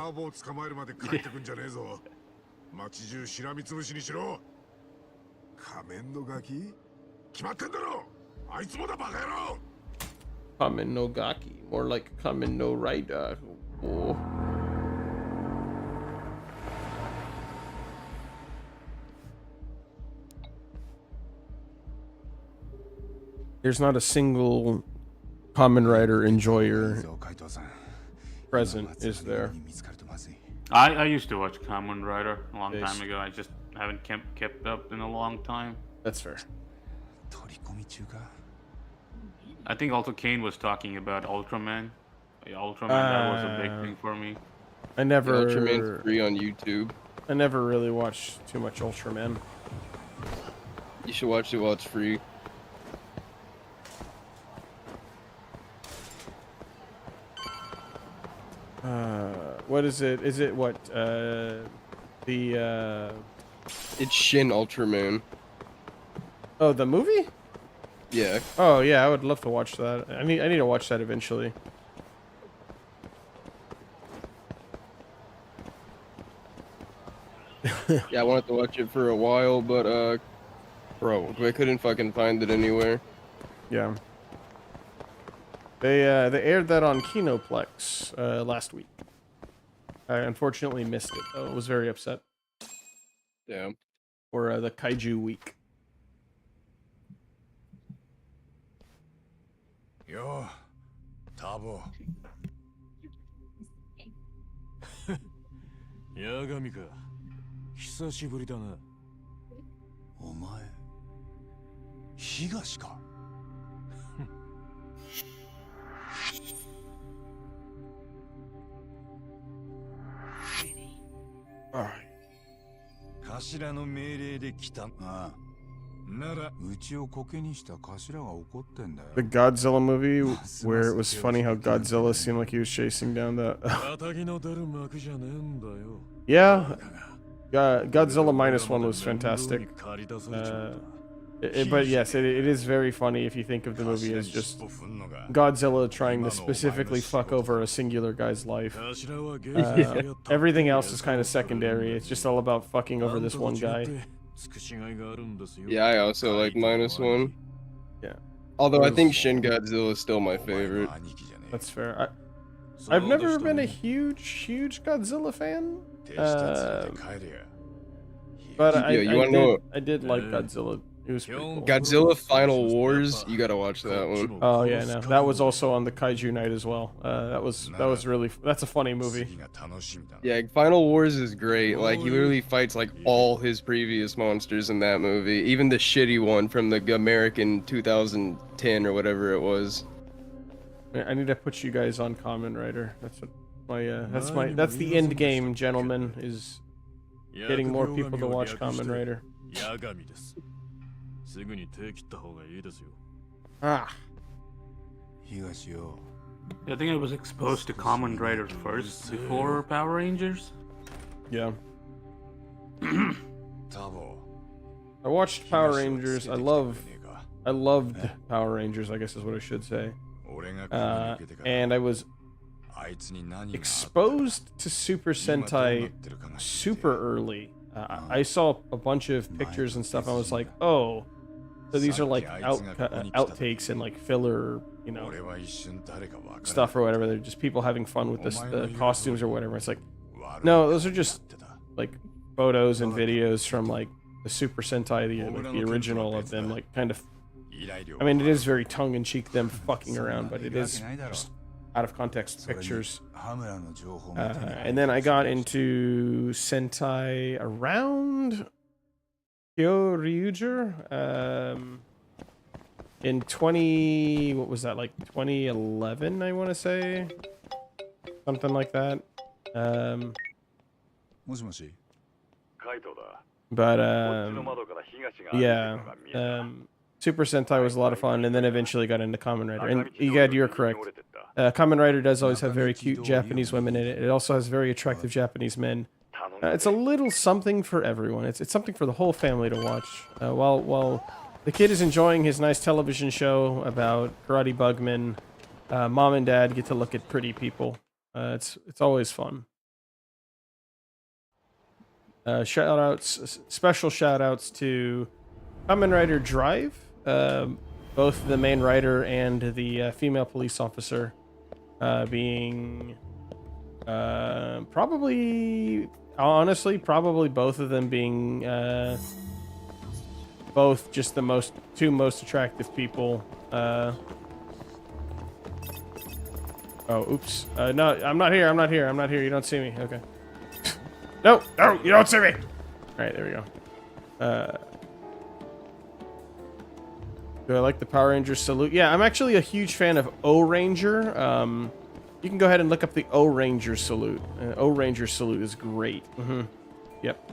Kamen no Gaki, more like Kamen no Rider. Oh. There's not a single Kamen Rider enjoyer present, is there? I used to watch Kamen Rider a long time ago. I just haven't kept up in a long time. That's fair. I think also Kane was talking about Ultraman. Ultraman, that was a big thing for me. I never. Ultraman's free on YouTube. I never really watched too much Ultraman. You should watch it while it's free. What is it? Is it what? It's Shin Ultraman. Oh, the movie? Yeah. Oh yeah, I would love to watch that. I need to watch that eventually. Yeah, I wanted to watch it for a while, but bro, I couldn't fucking find it anywhere. Yeah. They aired that on Kinoplex last week. I unfortunately missed it though. I was very upset. Yeah. For the Kaiju week. Yo, Tabo. 八神か。久しぶりだな。お前、東か。頭の命令で来た。ああ。なら、うちをコケにした頭が怒ってんだよ。The Godzilla movie, where it was funny how Godzilla seemed like he was chasing down the. Yeah, Godzilla -1 was fantastic. But yes, it is very funny if you think of the movie as just Godzilla trying to specifically fuck over a singular guy's life. Everything else is kind of secondary. It's just all about fucking over this one guy. Yeah, I also like -1. Yeah. Although I think Shin Godzilla is still my favorite. That's fair. I've never been a huge Godzilla fan. But I did like Godzilla. It was pretty cool. Godzilla Final Wars, you gotta watch that one. Oh yeah, no, that was also on the Kaiju night as well. That's a funny movie. Yeah, Final Wars is great. Like he literally fights like all his previous monsters in that movie, even the shitty one from the American 2010 or whatever it was. I need to put you guys on Kamen Rider. That's what that's the end game, gentlemen, is getting more people to watch Kamen Rider. Ah. I think I was exposed to Kamen Rider first before Power Rangers. Yeah. I watched Power Rangers. I loved Power Rangers, I guess is what I should say. And I was exposed to Super Sentai super early. I saw a bunch of pictures and stuff. I was like, oh, so these are like outtakes and like filler, you know, stuff or whatever. They're just people having fun with the costumes or whatever. It's like, no, those are just like photos and videos from like the Super Sentai, the original of them, like kind of. I mean, it is very tongue-in-cheek them fucking around, but it is just out of context pictures. And then I got into Sentai around Kyoryuger in 2011, I want to say, something like that. But yeah, Super Sentai was a lot of fun, and then eventually got into Kamen Rider. And Egad, you're correct. Kamen Rider does always have very cute Japanese women in it. It also has very attractive Japanese men. It's a little something for everyone. It's something for the whole family to watch. While the kid is enjoying his nice television show about karate bugmen, mom and dad get to look at pretty people. It's always fun. Special shout outs to Kamen Rider Drive, both the main writer and the female police officer being probably both of them being both just the two most attractive people. Oh, oops. No, I'm not here. You don't see me. Okay. No, you don't see me. All right, there we go. Do I like the Power Rangers salute? Yeah, I'm actually a huge fan of O-Ranger. You can go ahead and look up the O-Ranger salute. O-Ranger salute is great. Yep.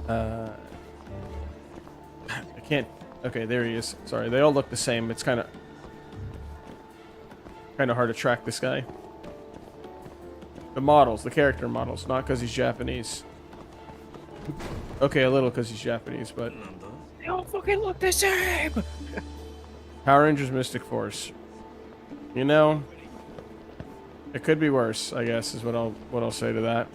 I can't... Okay, there he is. Sorry, they all look the same. It's kind of hard to track this guy. The character models, not because he's Japanese. Okay, a little because he's Japanese, but... They all fucking look the same! Power Rangers Mystic Force. You know, it could be worse, I guess, is what I'll say to that.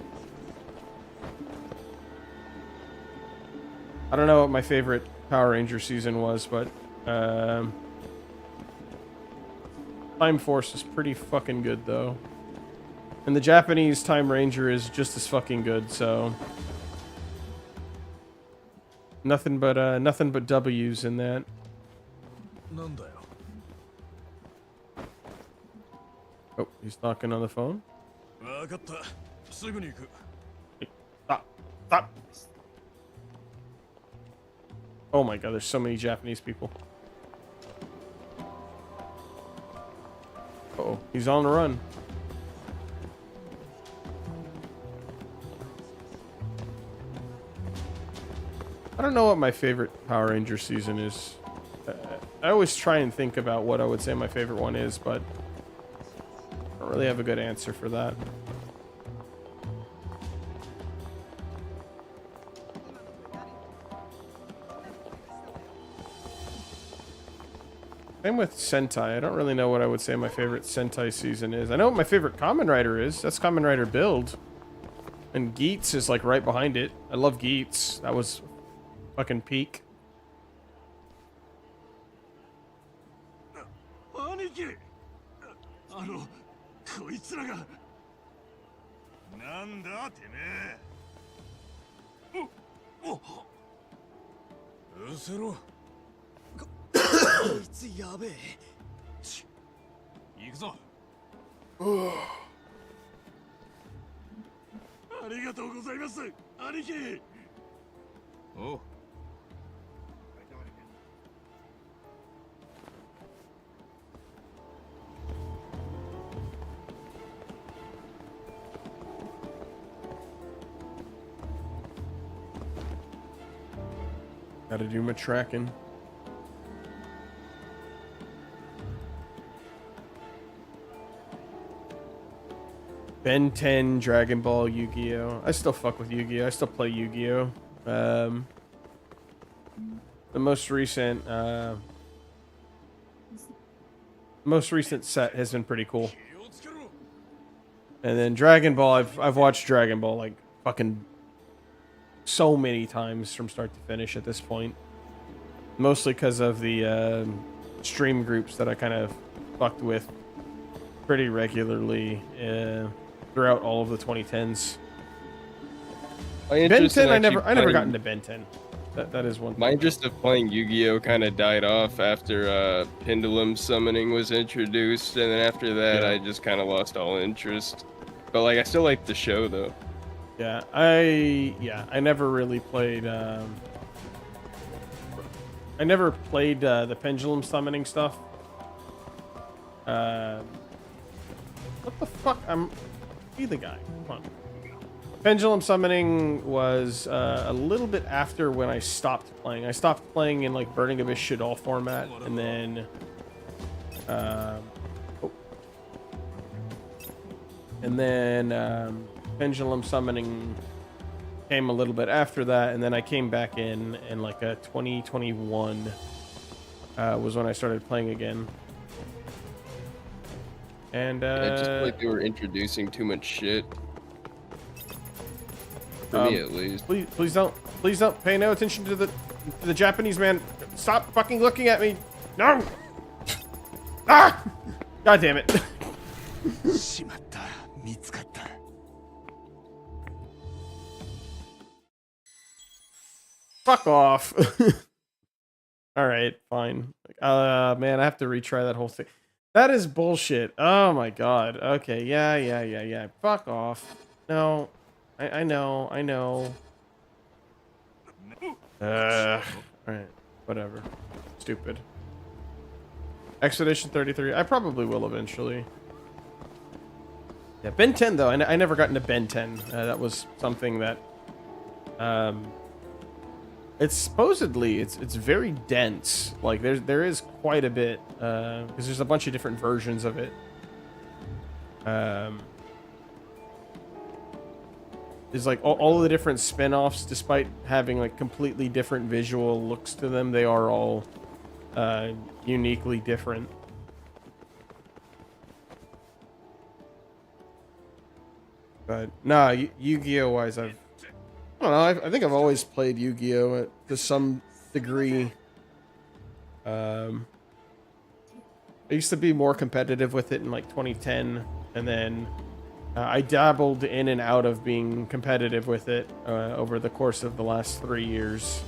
I don't know what my favorite Power Ranger season was, but Time Force is pretty fucking good, though. And the Japanese Time Ranger is just as fucking good, so... Nothing but W's in that. Oh, he's talking on the phone. Hey, stop. Oh my god, there's so many Japanese people. Uh-oh, he's on the run. I don't know what my favorite Power Ranger season is. I always try and think about what I would say my favorite one is, but I don't really have a good answer for that. Same with Sentai. I don't really know what I would say my favorite Sentai season is. I know what my favorite Kamen Rider is. That's Kamen Rider Build. And Geats is like right behind it. I love Geats. That was fucking peak. Oh. Gotta do my tracking. Ben 10, Dragon Ball, Yu-Gi-Oh! I still fuck with Yu-Gi-Oh! I still play Yu-Gi-Oh! The most recent set has been pretty cool. And then Dragon Ball, I've watched Dragon Ball like fucking so many times from start to finish at this point. Mostly because of the stream groups that I kind of fucked with pretty regularly throughout all of the 2010s. Ben 10, I never got into Ben 10. That is one thing. My interest of playing Yu-Gi-Oh! Kind of died off after Pendulum Summoning was introduced, and then after that, I just kind of lost all interest. But like, I still like the show though. Yeah, I never really played. I never played the Pendulum Summoning stuff. What the fuck? Be the guy. Come on. Pendulum Summoning was a little bit after when I stopped playing. I stopped playing in like Burning Abyss Shaddoll format, and then Pendulum Summoning came a little bit after that, and then I came back in like a 2021 was when I started playing again. And I just feel like they were introducing too much shit. For me, at least. Please don't pay no attention to the Japanese man. Stop fucking looking at me. No. Ah! God damn it. Fuck off. All right, fine. Man, I have to retry that whole thing. That is bullshit. Oh my god. Okay, yeah. Fuck off. No. I know. Alright. Whatever. Stupid. Expedition 33. I probably will eventually. Yeah, Ben 10 though. I never got into Ben 10. That was something that it's supposedly it's very dense. Like there is quite a bit because there's a bunch of different versions of it. Is like all of the different spin-offs, despite having like completely different visual looks to them, they are all uniquely different. But nah, Yu-Gi-Oh wise, I don't know. I think I've always played Yu-Gi-Oh to some degree. I used to be more competitive with it in like 2010, and then I dabbled in and out of being competitive with it over the course of the last 3 years.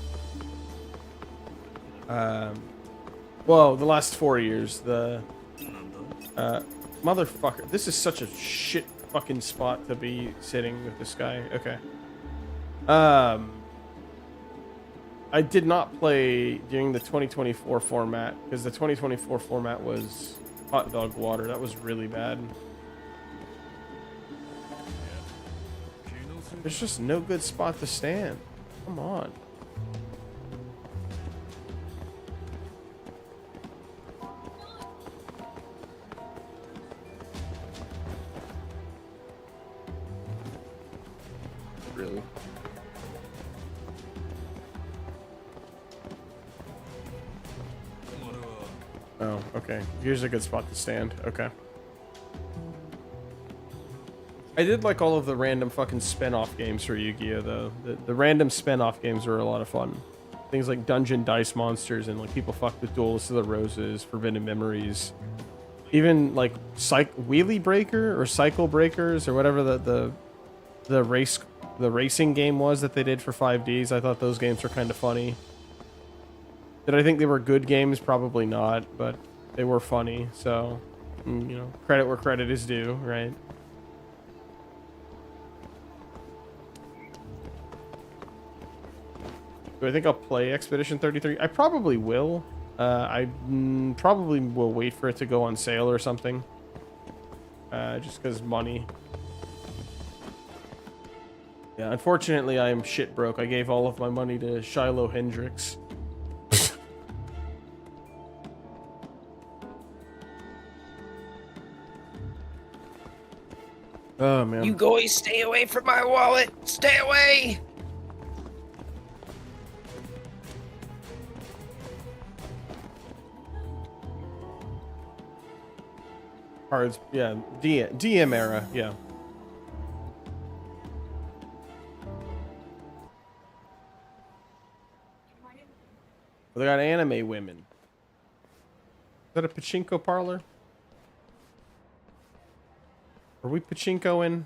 Well, the last 4 years. The motherfucker. This is such a shit fucking spot to be sitting with this guy. Okay. I did not play during the 2024 format because the 2024 format was hot dog water. That was really bad. There's just no good spot to stand. Come on. Really? Oh, okay. Here's a good spot to stand. Okay. I did like all of the random fucking spin-off games for Yu-Gi-Oh though. The random spin-off games were a lot of fun. Things like Dungeon Dice Monsters and like People Fuck with Duelists of the Roses, Forbidden Memories. Even like Wheelie Breaker or Cycle Breakers or whatever the racing game was that they did for 5Ds. I thought those games were kind of funny. Did I think they were good games? Probably not, but they were funny. So, you know, credit where credit is due, right? Do I think I'll play Expedition 33? I probably will. I probably will wait for it to go on sale or something. Just because money. Yeah, unfortunately, I am shit broke. I gave all of my money to Shiloh Hendricks. Oh, man. You guys stay away from my wallet. Stay away. Cards, yeah. DM era, yeah. They got anime women. Is that a pachinko parlor? Are we pachinkoing?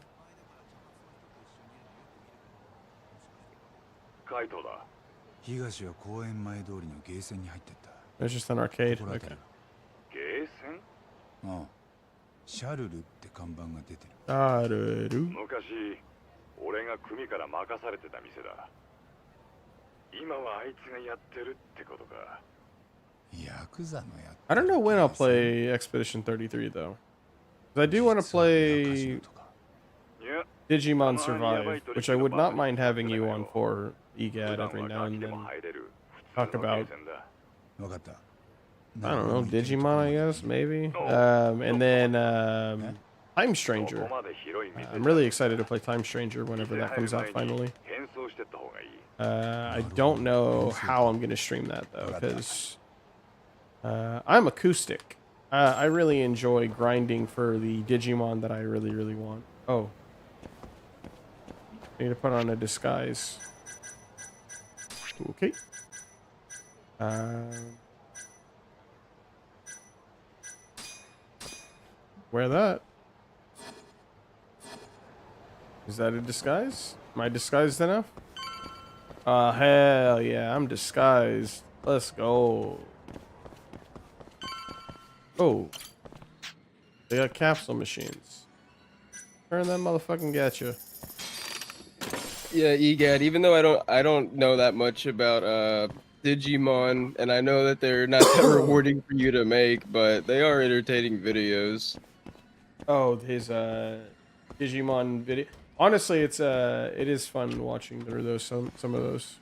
It's just an arcade. Okay. シャルルって看板が出てる。シャルル。昔、俺が組から任されてた店だ。今はあいつがやってるってことか。ヤクザのや。I don't know when I'll play Expedition 33 though. I do want to play. いや、Digimon Survive, which I would not mind having you on for, EGAD, every now and then. Talk about, I don't know, Digimon, I guess, maybe. And then Time Stranger. I'm really excited to play Time Stranger whenever that comes out finally. I don't know how I'm going to stream that, though, because I'm acoustic. I really enjoy grinding for the Digimon that I really, really want. Oh. I need to put on a disguise. Okay. Wear that. Is that a disguise? Am I disguised enough? Hell yeah, I'm disguised. Let's go. Oh. They got capsule machines. Turn that motherfucking gacha. Yeah, EGAD, even though I don't know that much about Digimon, and I know that they're not that rewarding for you to make, but they are entertaining videos. Oh, his Digimon video. Honestly, it is fun watching through those some of those.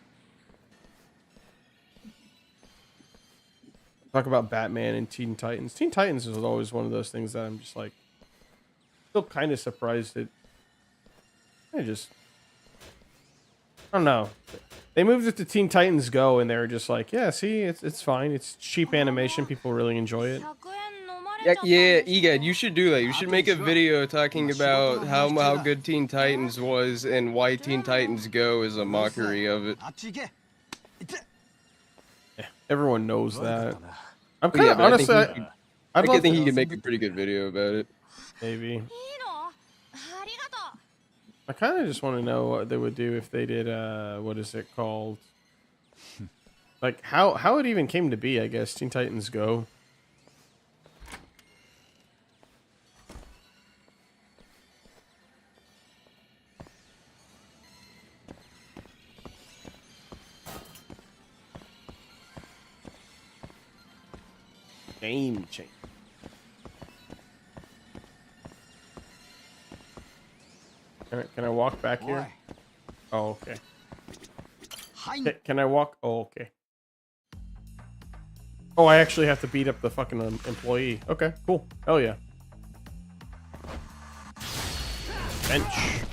Talk about Batman and Teen Titans. Teen Titans is always one of those things that I'm just like still kind of surprised at. I don't know. They moved it to Teen Titans Go, and they were just like, yeah, see, it's fine. It's cheap animation. People really enjoy it. Yeah, EGAD, you should do that. You should make a video talking about how good Teen Titans was and why Teen Titans Go is a mockery of it. Yeah, everyone knows that. I'm kind of honestly, I think he could make a pretty good video about it. Maybe. I kind of just want to know what they would do if they did, what is it called? Like, how it even came to be, I guess, Teen Titans Go. Game change. Can I walk back here? Oh, okay. Can I walk? Oh, okay. Oh, I actually have to beat up the fucking employee. Okay, cool. Hell yeah. Bench.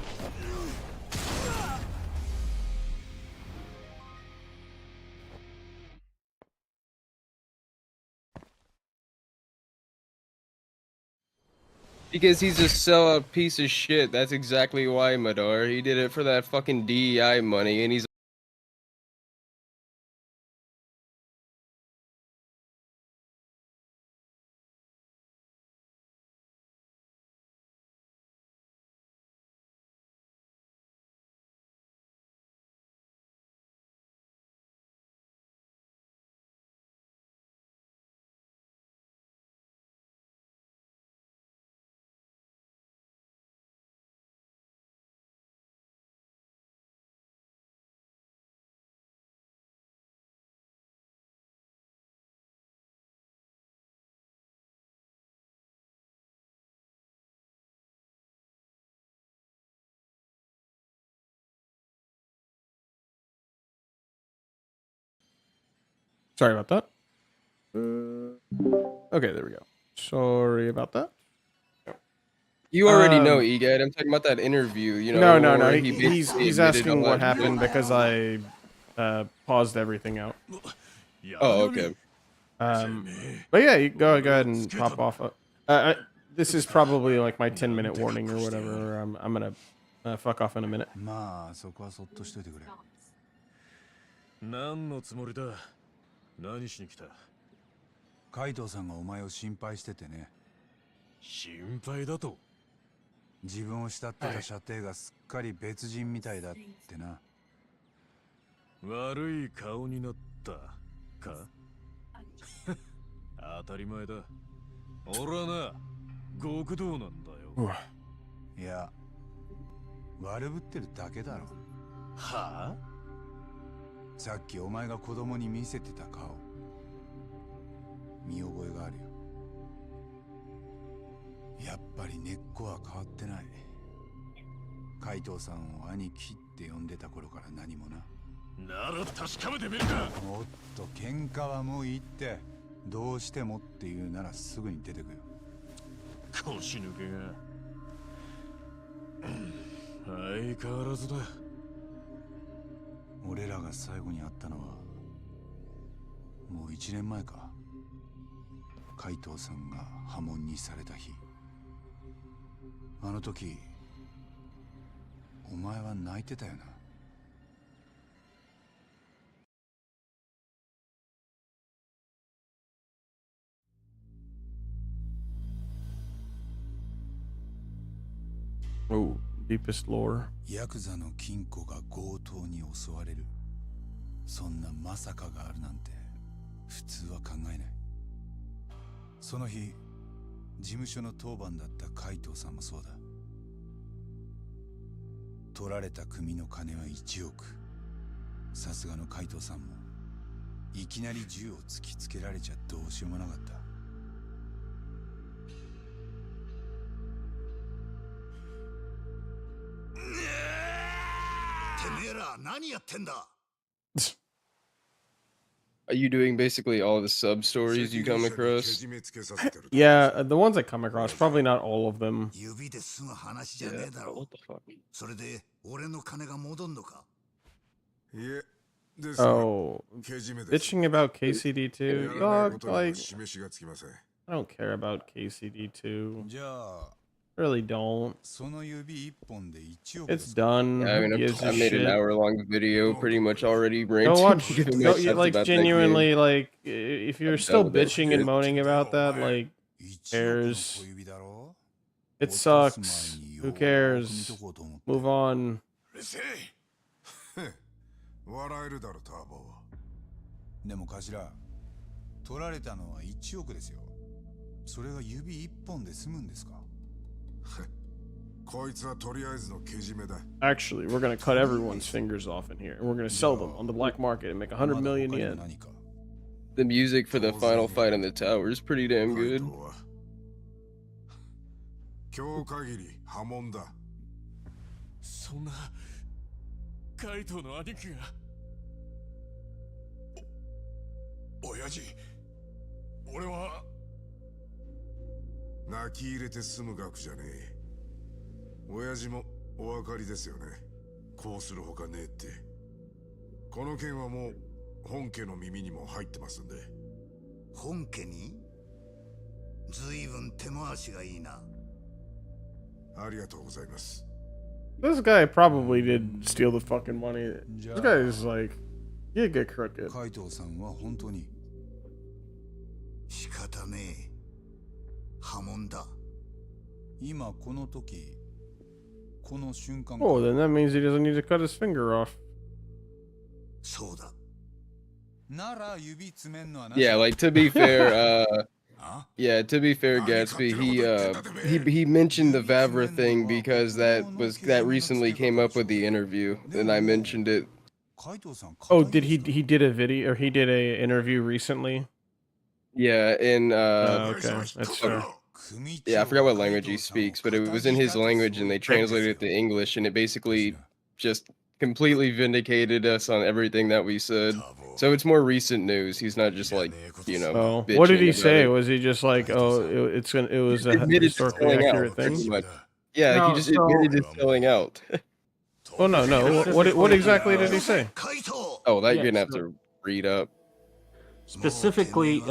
Because he's a piece of shit. That's exactly why, Madar. He did it for that fucking DEI money, and he's Sorry about that. Okay, there we go. Sorry about that. You already know, EGAD. I'm talking about that interview. You know. No. He's asking what happened because I paused everything out. Oh, okay. But yeah, you go ahead and pop off. This is probably like my 10-minute warning or whatever. I'm gonna fuck off in a minute. まあそこはそっとしといてくれ。何のつもりだ。何しに来た。海藤さんがお前を心配しててね。心配だと。自分を慕ってた射程がすっかり別人みたいだってな。悪い顔になったか。当たり前だ。俺はな、極道なんだよ。いや、悪ぶってるだけだろ。はあ？さっきお前が子供に見せてた顔、見覚えがあるよ。やっぱり根っこは変わってない。海藤さんを兄貴って呼んでた頃から何もな。なら確かめてみるか。もっと喧嘩はもういいって。どうしてもって言うならすぐに出てくよ。腰抜けが相変わらずだ。俺らが最後に会ったのはもう1年前か。海藤さんが破門にされた日。あの時お前は泣いてたよな。Oh, deepest lore. ヤクザの金庫が強盗に襲われる。そんなまさかがあるなんて普通は考えない。その日事務所の当番だった海藤さんもそうだ。取られた組の金は1億。さすがの海藤さんもいきなり銃を突きつけられちゃどうしようもなかった。てめえら何やってんだ。 Are you doing basically all the sub stories you come across? Yeah, the ones I come across, probably not all of them. Yeah, what the fuck? Oh, bitching about KCD2? Dog, like, I don't care about KCD2. Really don't. It's done. Yeah, I mean, I made an hour-long video pretty much already. Go watch. Like, genuinely, like, if you're still bitching and moaning about that, like, who cares? It sucks. Who cares? Move on. 笑えるだろターボ。でも頭、取られたのは1億ですよ。それが指1本で済むんですか？こいつはとりあえずのけじめだ。 Actually, we're gonna cut everyone's fingers off in here, and we're gonna sell them on the black market and make 100 million yen. The music for the final fight on the tower is pretty damn good. 今日限り破門だ。そんなカイトの兄貴が。親父、俺は泣き入れて済む額じゃねえ。親父もお分かりですよね。こうするほかねえって。この件はもう本家の耳にも入ってますんで。本家に？ずいぶん手回しがいいな。ありがとうございます。 This guy probably did steal the fucking money. This guy is like, he get crooked. 海藤さんは本当に仕方ねえ。破門だ。今この時、この瞬間。 Oh, then that means he doesn't need to cut his finger off. そうだ。なら指詰めんのはな。 Yeah, like to be fair, yeah, to be fair, Gatsby, he mentioned the Vavra thing because that recently came up with the interview, and I mentioned it. Oh, did he did a video or he did a interview recently? Yeah, in okay, that's fair. Yeah, I forgot what language he speaks, but it was in his language and they translated it to English, and it basically just completely vindicated us on everything that we said. So it's more recent news. He's not just like, you know. Oh, what did he say? Was he just like, oh, it was a historically accurate thing? Yeah, no, he just admitted to selling out. Oh no. What exactly did he say? Oh, that you're gonna have to read up. Specifically,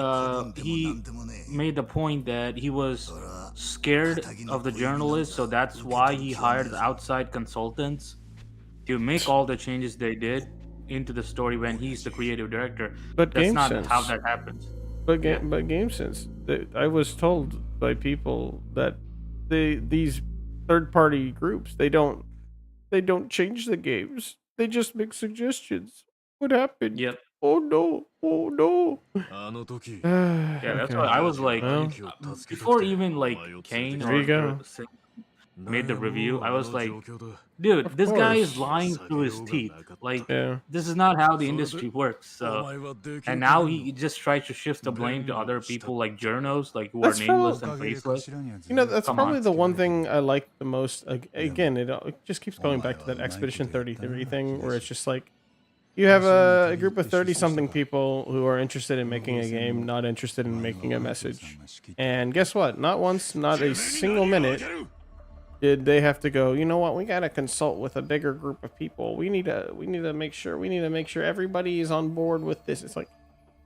he made the point that he was scared of the journalists, so that's why he hired outside consultants to make all the changes they did into the story when he's the creative director. But that's not GameSense. how that happens. But GameSense, I was told by people that these third-party groups they don't change the games. They just make suggestions. What happened? Yep. Oh no! Oh no! Yeah, that's why I was like, before even like Kane there you go. made the review, I was like, dude, this guy is lying through his teeth. Like, this is not how the industry works. So, and now he just tries to shift the blame to other people, like journos, like who are nameless and faceless. You know, that's probably the one thing I like the most. Again, it just keeps going back to that Expedition 33 thing, where it's just like, you have a group of 30-something people who are interested in making a game, not interested in making a message. And guess what? Not once, not a single minute did they have to go, you know what, we gotta consult with a bigger group of people. We need to make sure everybody is on board with this. It's like,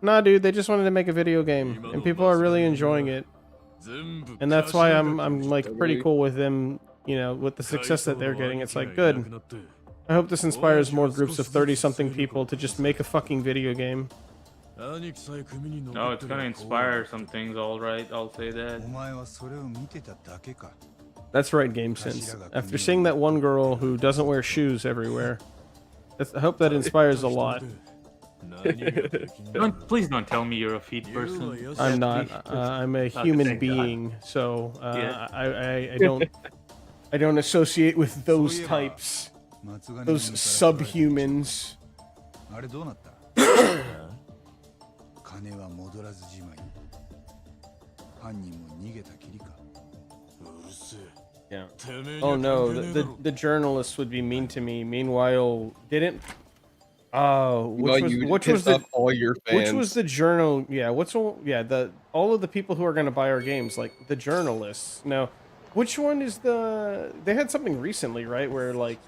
nah, dude, they just wanted to make a video game, and people are really enjoying it. And that's why I'm like pretty cool with them, you know, with the success that they're getting. It's like, good. I hope this inspires more groups of 30-something people to just make a fucking video game. No, it's gonna inspire some things, alright, I'll say that. That's right, GameSense. After seeing that one girl who doesn't wear shoes everywhere, I hope that inspires a lot. Please don't tell me you're a feet person. I'm not. I'm a human being, so I don't associate with those types. Those subhumans. Yeah. Oh no, the journalists would be mean to me. Meanwhile, didn't. Which was the journal? Yeah. All of the people who are going to buy our games, like the journalists. Now, which one is the? They had something recently, right? Where like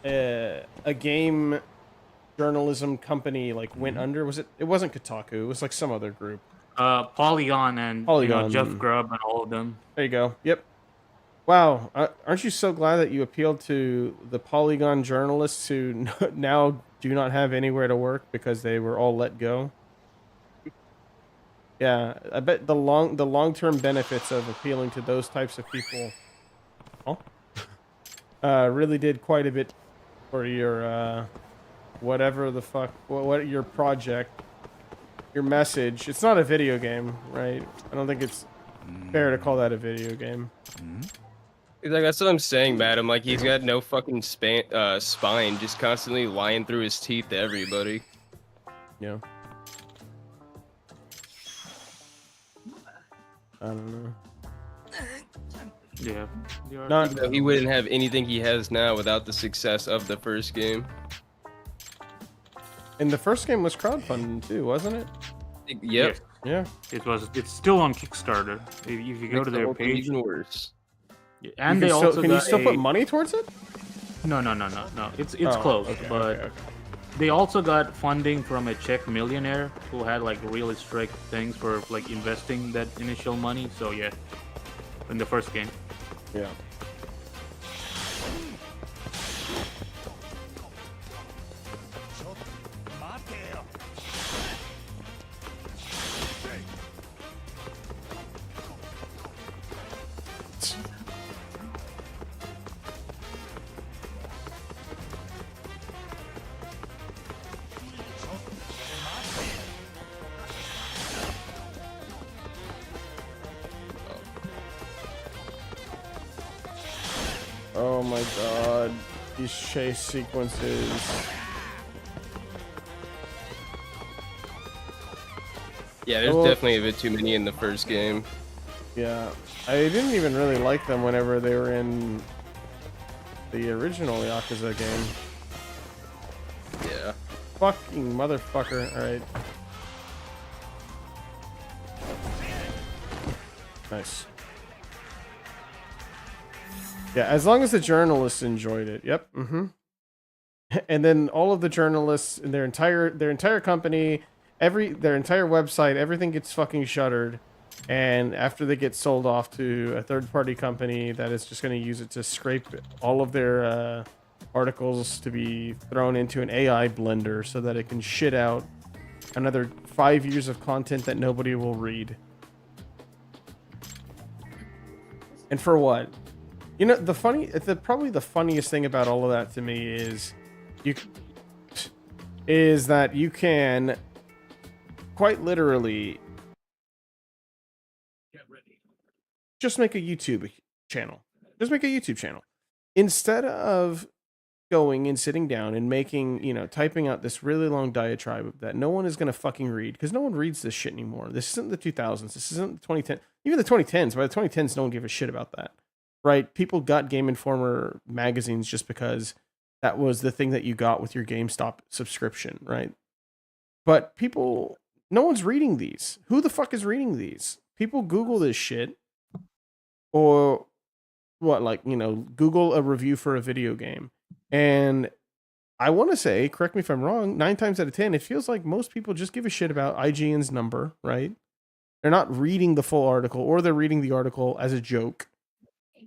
a game journalism company like went under. Was it? It wasn't Kotaku. It was like some other group. Polygon and You know, Jeff Grubb and all of them. There you go. Yep. Wow, aren't you so glad that you appealed to the Polygon journalists who now do not have anywhere to work because they were all let go? Yeah, I bet the long-term benefits of appealing to those types of people really did quite a bit for your whatever the fuck, what your project, your message. It's not a video game, right? I don't think it's fair to call that a video game. Like, that's what I'm saying, madam. Like, he's got no fucking spine, just constantly lying through his teeth to everybody. Yeah. I don't know. Yeah. He wouldn't have anything he has now without the success of the first game. And the first game was crowdfunding too, wasn't it? Yep. Yeah. It was. It's still on Kickstarter. If you go to their page. Even worse. And they also can you still put money towards it? No. It's closed, but they also got funding from a Czech millionaire who had like really strict things for like investing that initial money. So yeah, in the first game. Yeah. Oh my god, these chase sequences. Yeah, there's definitely a bit too many in the first game. Yeah, I didn't even really like them whenever they were in the original Yakuza game. Yeah. Fucking motherfucker, alright. Nice. Yeah, as long as the journalists enjoyed it. Yep. And then all of the journalists and their entire company, their entire website, everything gets fucking shuttered. And after they get sold off to a third-party company that is just going to use it to scrape all of their articles to be thrown into an AI blender so that it can shit out another 5 years of content that nobody will read. And for what? You know, probably the funniest thing about all of that to me is that you can quite literally just make a YouTube channel. Just make a YouTube channel. Instead of going and sitting down and making, typing out this really long diatribe that no one is going to fucking read, because no one reads this shit anymore. This isn't the 2000s. This isn't the 2010s. Even the 2010s. By the 2010s, no one gave a shit about that. Right? People got Game Informer magazines just because that was the thing that you got with your GameStop subscription, right? But no one's reading these. Who the fuck is reading these? People Google this shit, or Google a review for a video game. And I want to say, correct me if I'm wrong, 9 times out of 10, it feels like most people just give a shit about IGN's number, right? They're not reading the full article, or they're reading the article as a joke.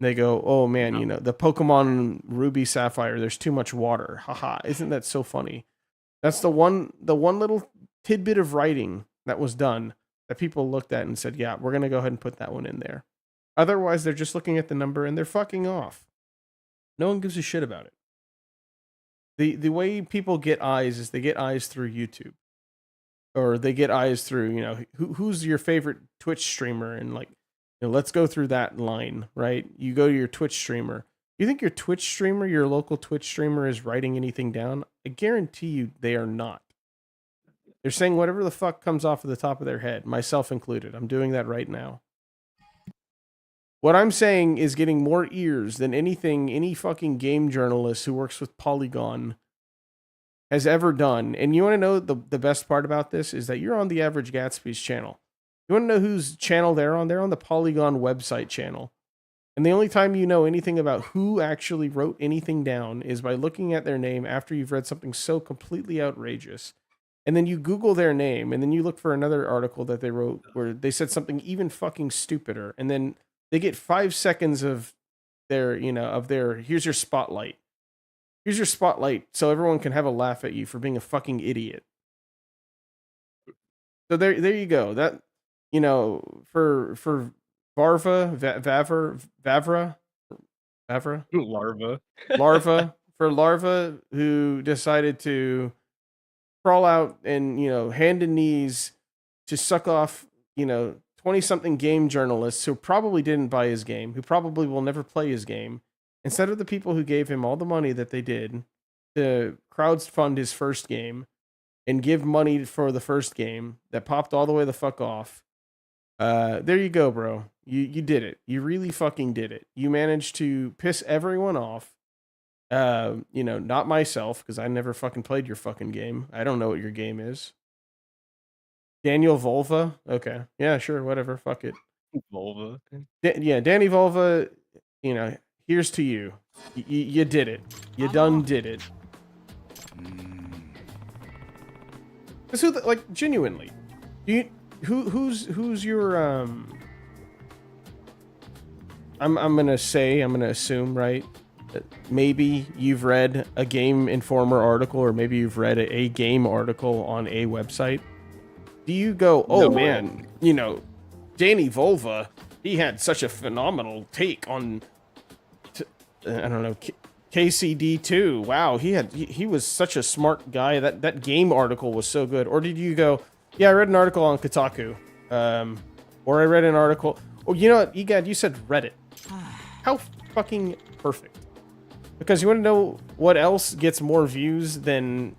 They go, oh man, the Pokemon Ruby Sapphire, there's too much water. Haha, isn't that so funny? That's the one little tidbit of writing that was done that people looked at and said, yeah, we're going to go ahead and put that one in there. Otherwise, they're just looking at the number and they're fucking off. No one gives a shit about it. The way people get eyes is they get eyes through YouTube. Or they get eyes through, who's your favorite Twitch streamer? And let's go through that line, right? You go to your Twitch streamer. You think your Twitch streamer, your local Twitch streamer, is writing anything down? I guarantee you they are not. They're saying whatever the fuck comes off of the top of their head, myself included. I'm doing that right now. What I'm saying is getting more ears than any fucking game journalist who works with Polygon has ever done. And you want to know the best part about this is that you're on the Average Gatsby's channel. You want to know whose channel they're on? They're on the Polygon website channel. And the only time you know anything about who actually wrote anything down is by looking at their name after you've read something so completely outrageous. And then you Google their name, and then you look for another article that they wrote where they said something even fucking stupider. And then they get 5 seconds of their, here's your spotlight. Here's your spotlight so everyone can have a laugh at you for being a fucking idiot. So there you go. That, for Vavra, for Larva, who decided to crawl out and, hand and knees to suck off, 20-something game journalists who probably didn't buy his game, who probably will never play his game, instead of the people who gave him all the money that they did to crowdfund his first game and give money for the first game that popped all the way the fuck off. There you go, bro. You did it. You really fucking did it. You managed to piss everyone off. Not myself, because I never fucking played your fucking game. I don't know what your game is. Daniel Volva? Okay. Yeah, sure, whatever. Fuck it. Volva. Danny Volva, here's to you. You did it. You done did it. So, genuinely, who's your I'm gonna assume, right, that maybe you've read a Game Informer article, or maybe you've read a game article on a website. Do you go, oh no, man, Danny Volva, he had such a phenomenal take on I don't know, KCD2. Wow, he was such a smart guy. That game article was so good. Or did you go, yeah, I read an article on Kotaku, or I read an article. Oh, you know what, Egad, you said Reddit. How fucking perfect. Because you want to know what else gets more views than,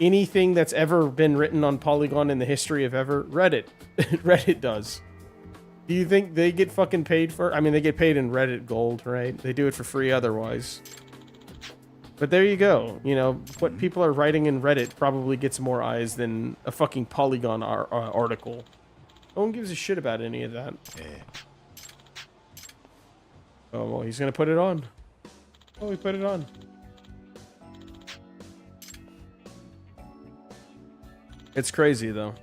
anything that's ever been written on Polygon in the history of ever? Reddit. Reddit does. Do you think they get fucking paid for? I mean, they get paid in Reddit gold, right? They do it for free otherwise. But there you go. What people are writing in Reddit probably gets more eyes than a fucking Polygon article. No one gives a shit about any of that. Oh, well, he's gonna put it on. Oh, he put it on. It's crazy, though.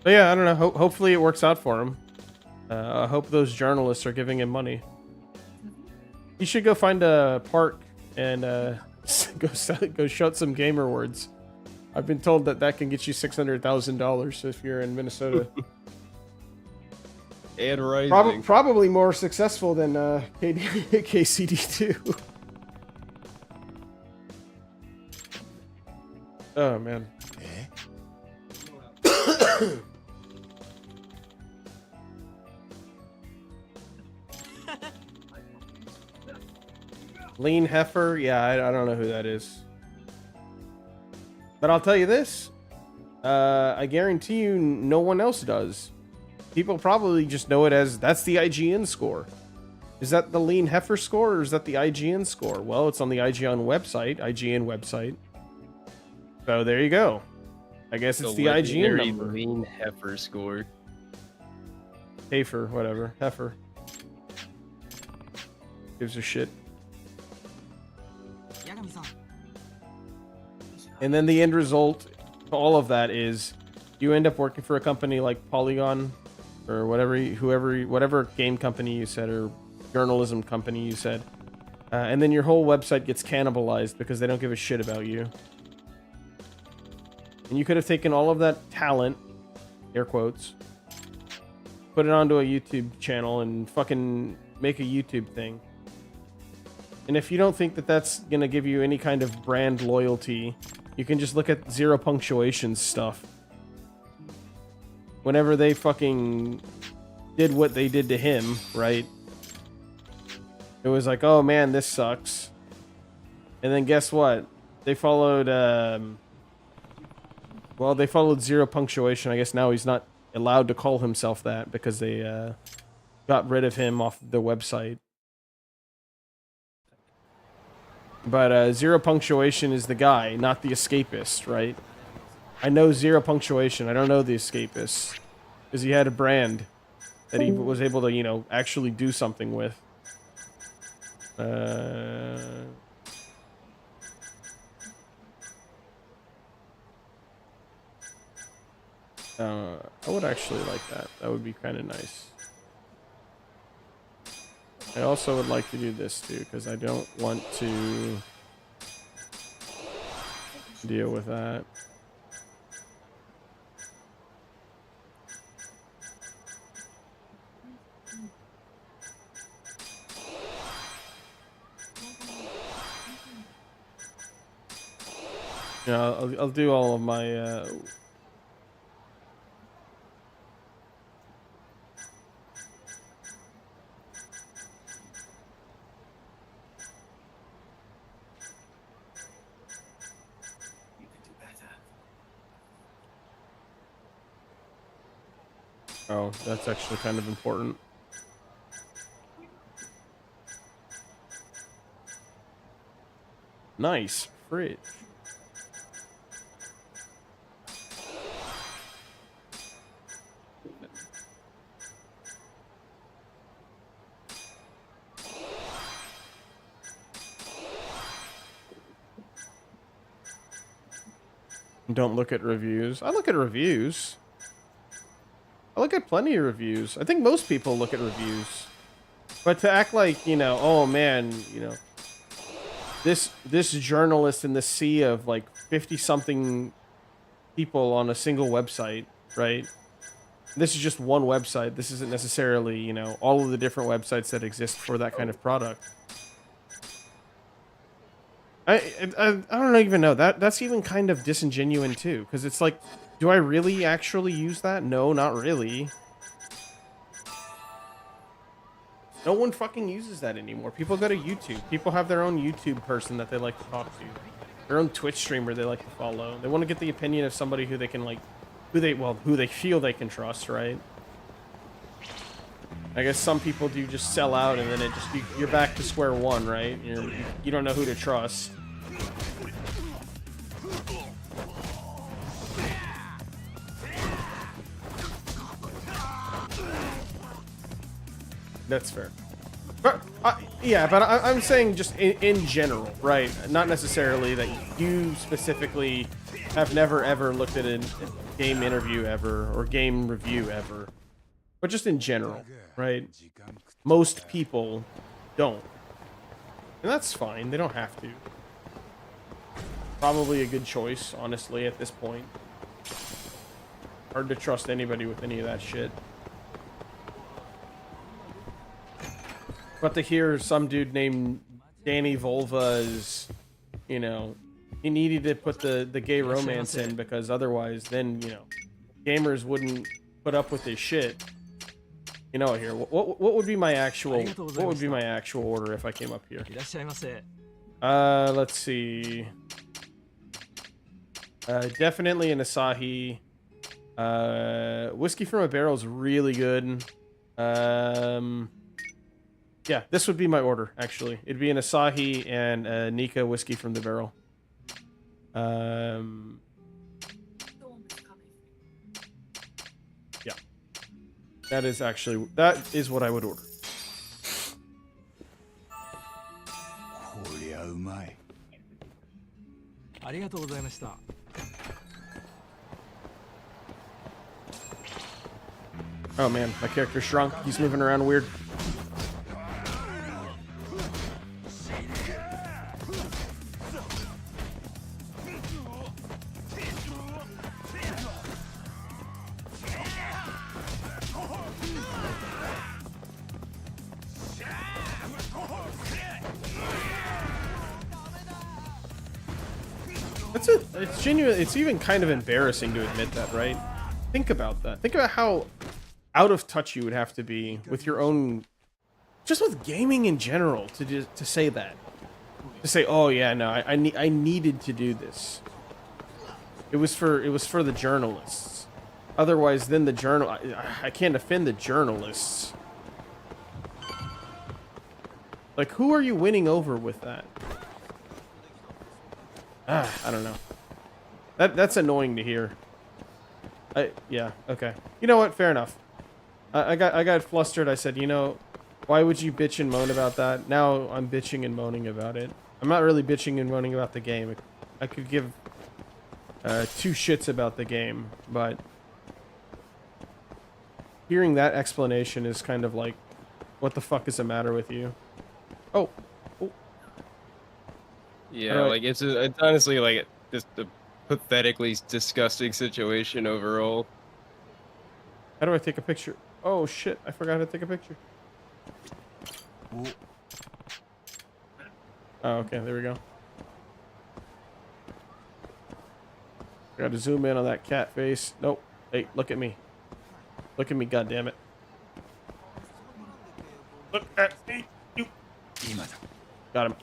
But yeah, I don't know. Hopefully it works out for him. I hope those journalists are giving him money. You should go find a park and go shout some gamer words. I've been told that can get you $600,000 if you're in Minnesota. And rising. Probably more successful than KCD2. Oh man. Lean Heifer? Yeah, I don't know who that is. But I'll tell you this. I guarantee you no one else does. People probably just know it as, that's the IGN score. Is that the Lean Heifer score, or is that the IGN score? Well, it's on the IGN website. So there you go. I guess it's the IGN number. Lean Heifer score. Heifer, whatever. Heifer. Gives a shit. And then the end result to all of that is you end up working for a company like Polygon or whatever game company you said, or journalism company you said. And then your whole website gets cannibalized because they don't give a shit about you. And you could have taken all of that talent, air quotes, put it onto a YouTube channel and fucking make a YouTube thing. And if you don't think that that's going to give you any kind of brand loyalty, you can just look at Zero Punctuation's stuff. Whenever they fucking did what they did to him, right? It was like, oh man, this sucks. And then guess what? They followed, well, they followed Zero Punctuation. I guess now he's not allowed to call himself that because they got rid of him off the website. But Zero Punctuation is the guy, not the escapist, right? I know Zero Punctuation. I don't know the escapist. Because he had a brand that he was able to, you know, actually do something with. I would actually like that. That would be kind of nice. I also would like to do this too, because I don't want to deal with that. Yeah, I'll do all of my Oh, that's actually kind of important. Nice fridge. Don't look at reviews. I look at reviews. I look at plenty of reviews. I think most people look at reviews. But to act like, you know, oh man, you know, this journalist in the sea of like 50-something people on a single website, right? This is just one website. This isn't necessarily, you know, all of the different websites that exist for that kind of product. I don't even know. That's even kind of disingenuous too, because it's like, do I really actually use that? No, not really. No one fucking uses that anymore. People go to YouTube. People have their own YouTube person that they like to talk to. Their own Twitch streamer they like to follow. They want to get the opinion of somebody who they can like, who they feel they can trust, right? I guess some people do just sell out and then you're back to square one, right? You don't know who to trust. That's fair. But, yeah, but I'm saying just in general, right? Not necessarily that you specifically have never ever looked at a game interview ever or game review ever. But just in general, right? Most people don't. And that's fine. They don't have to. Probably a good choice, honestly, at this point. Hard to trust anybody with any of that shit. But to hear some dude named Danny Volva's, you know, he needed to put the gay romance in because otherwise then, you know, gamers wouldn't put up with his shit. You know here. What would be my actual order if I came up here? Let's see. Definitely an Asahi. Whiskey from a barrel is really good. Yeah, this would be my order, actually. It'd be an Asahi and Nika whiskey from the barrel. Yeah. That is what I would order. Oh man, my character shrunk. He's moving around weird. It's genuine. It's even kind of embarrassing to admit that, right? Think about that. Think about how out of touch you would have to be with your own, just with gaming in general, to say that. To say, oh yeah, no, I needed to do this. It was for the journalists. Otherwise, then I can't offend the journalists. Like, who are you winning over with that? I don't know. That's annoying to hear. Yeah, okay. You know what? Fair enough. I got flustered. I said, you know, why would you bitch and moan about that? Now I'm bitching and moaning about it. I'm not really bitching and moaning about the game. I could give two shits about the game, but hearing that explanation is kind of like, what the fuck is the matter with you? Oh. Yeah, like it's honestly like just a pathetically disgusting situation overall. How do I take a picture? Oh shit, I forgot to take a picture. Oh, okay, there we go. Got to zoom in on that cat face. Nope. Hey, look at me. Look at me, goddammit. Look at me. You. Got him.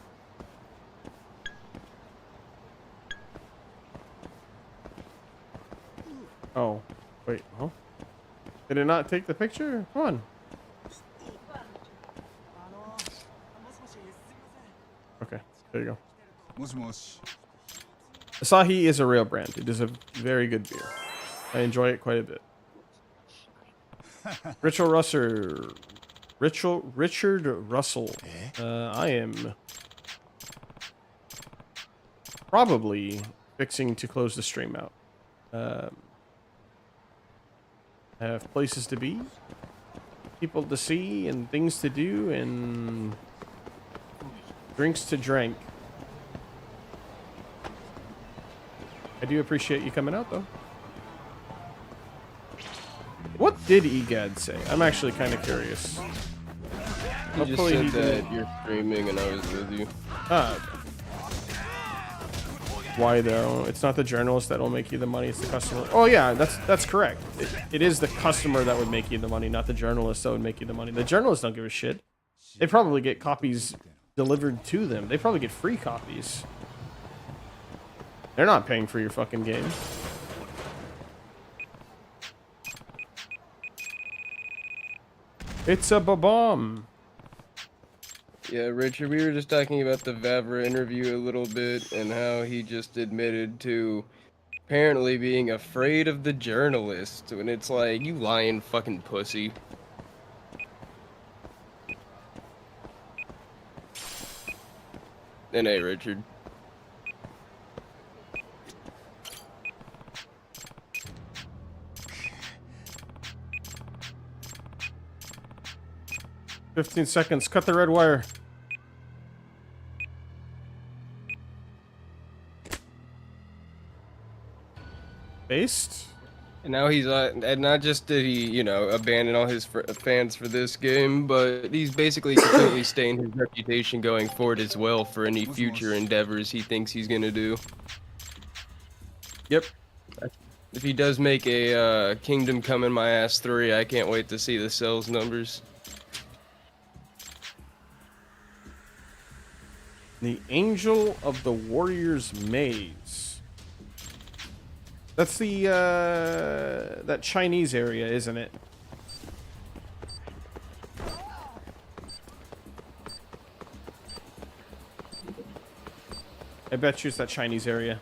Oh, wait, huh? Did it not take the picture? Come on. Okay, there you go. Asahi is a real brand. It is a very good beer. I enjoy it quite a bit. Richard Russell. I am probably fixing to close the stream out. I have places to be, people to see, and things to do, and drinks to drink. I do appreciate you coming out, though. What did EGAD say? I'm actually kind of curious. He just said that you're streaming and I was with you. Ah, okay. Why though? It's not the journalist that will make you the money, it's the customer. Oh yeah, that's correct. It is the customer that would make you the money, not the journalist that would make you the money. The journalists don't give a shit. They probably get copies delivered to them. They probably get free copies. They're not paying for your fucking game. It's a bomb. Yeah, Richard, we were just talking about the Vavra interview a little bit and how he just admitted to apparently being afraid of the journalist when it's like, you lying fucking pussy. And hey, Richard. "15 seconds. Cut the red wire." Based? And now he's and not just did he, you know, abandon all his fans for this game, but he's basically completely stained his reputation going forward as well for any future endeavors he thinks he's gonna do. Yep. If he does make a Kingdom Come in My Ass 3, I can't wait to see the sales numbers. The Angel of the Warrior's Maze. That's the that Chinese area, isn't it? I bet you it's that Chinese area.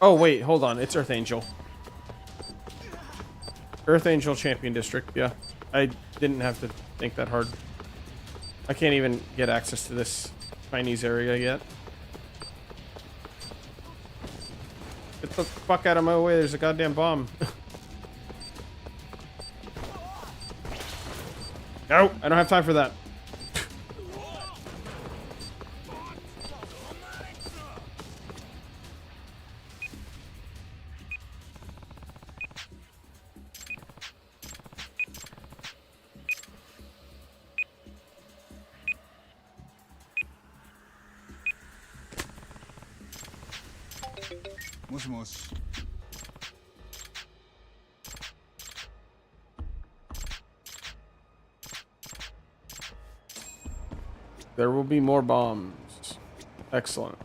Oh, wait, hold on. It's Earth Angel. Earth Angel Champion District, yeah. I didn't have to think that hard. I can't even get access to this Chinese area yet. Get the fuck out of my way, there's a goddamn bomb. No, I don't have time for that. There will be more bombs. Excellent.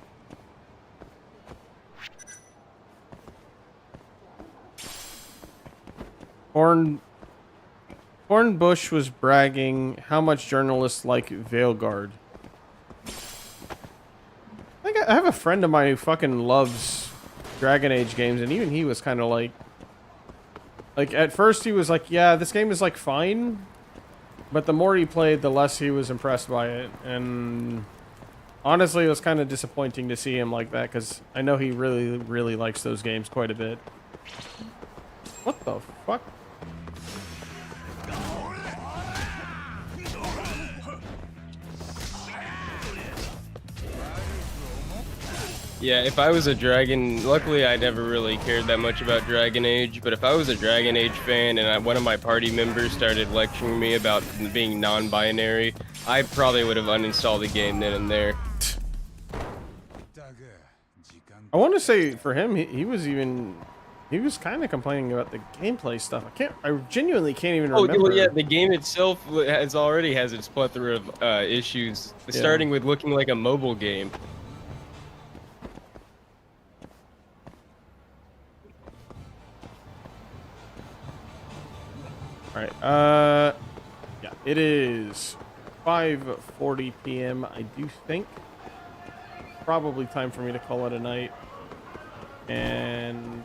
Hornbush was bragging how much journalists like Veilguard. I have a friend of mine who fucking loves Dragon Age games, and even he was kind of like at first he was like, yeah, this game is like fine, but the more he played, the less he was impressed by it, and honestly, it was kind of disappointing to see him like that, because I know he really, really likes those games quite a bit. What the fuck? Yeah, if I was a Dragon... Luckily, I never really cared that much about Dragon Age, but if I was a Dragon Age fan and one of my party members started lecturing me about being non-binary, I probably would have uninstalled the game then and there. I want to say, for him, he was kind of complaining about the gameplay stuff. I genuinely can't even remember. Oh, well, yeah, the game itself already has its plethora of issues, starting with looking like a mobile game. Alright, yeah, it is 5:40 p.m. I do think. Probably time for me to call it a night. And,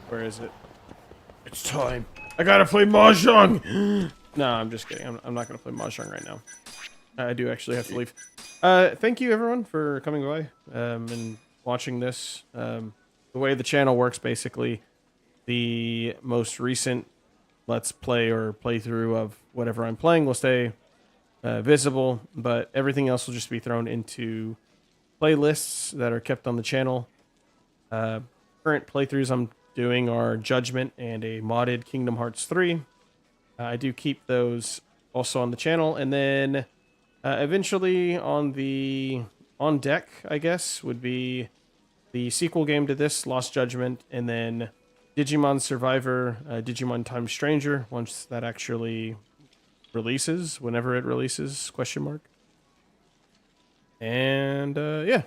where is it? It's time. I gotta play Mahjong! No, I'm just kidding. I'm not gonna play Mahjong right now. I do actually have to leave. Thank you everyone for coming by, and watching this. The way the channel works, basically, the most recent Let's Play or playthrough of whatever I'm playing will stay visible, but everything else will just be thrown into playlists that are kept on the channel. Current playthroughs I'm doing are Judgment and a modded Kingdom Hearts 3. I do keep those also on the channel, and then eventually on deck, I guess, would be the sequel game to this, Lost Judgment, and then Digimon Survivor, Digimon Time Stranger, once that actually releases, whenever it releases, question mark. And, yeah.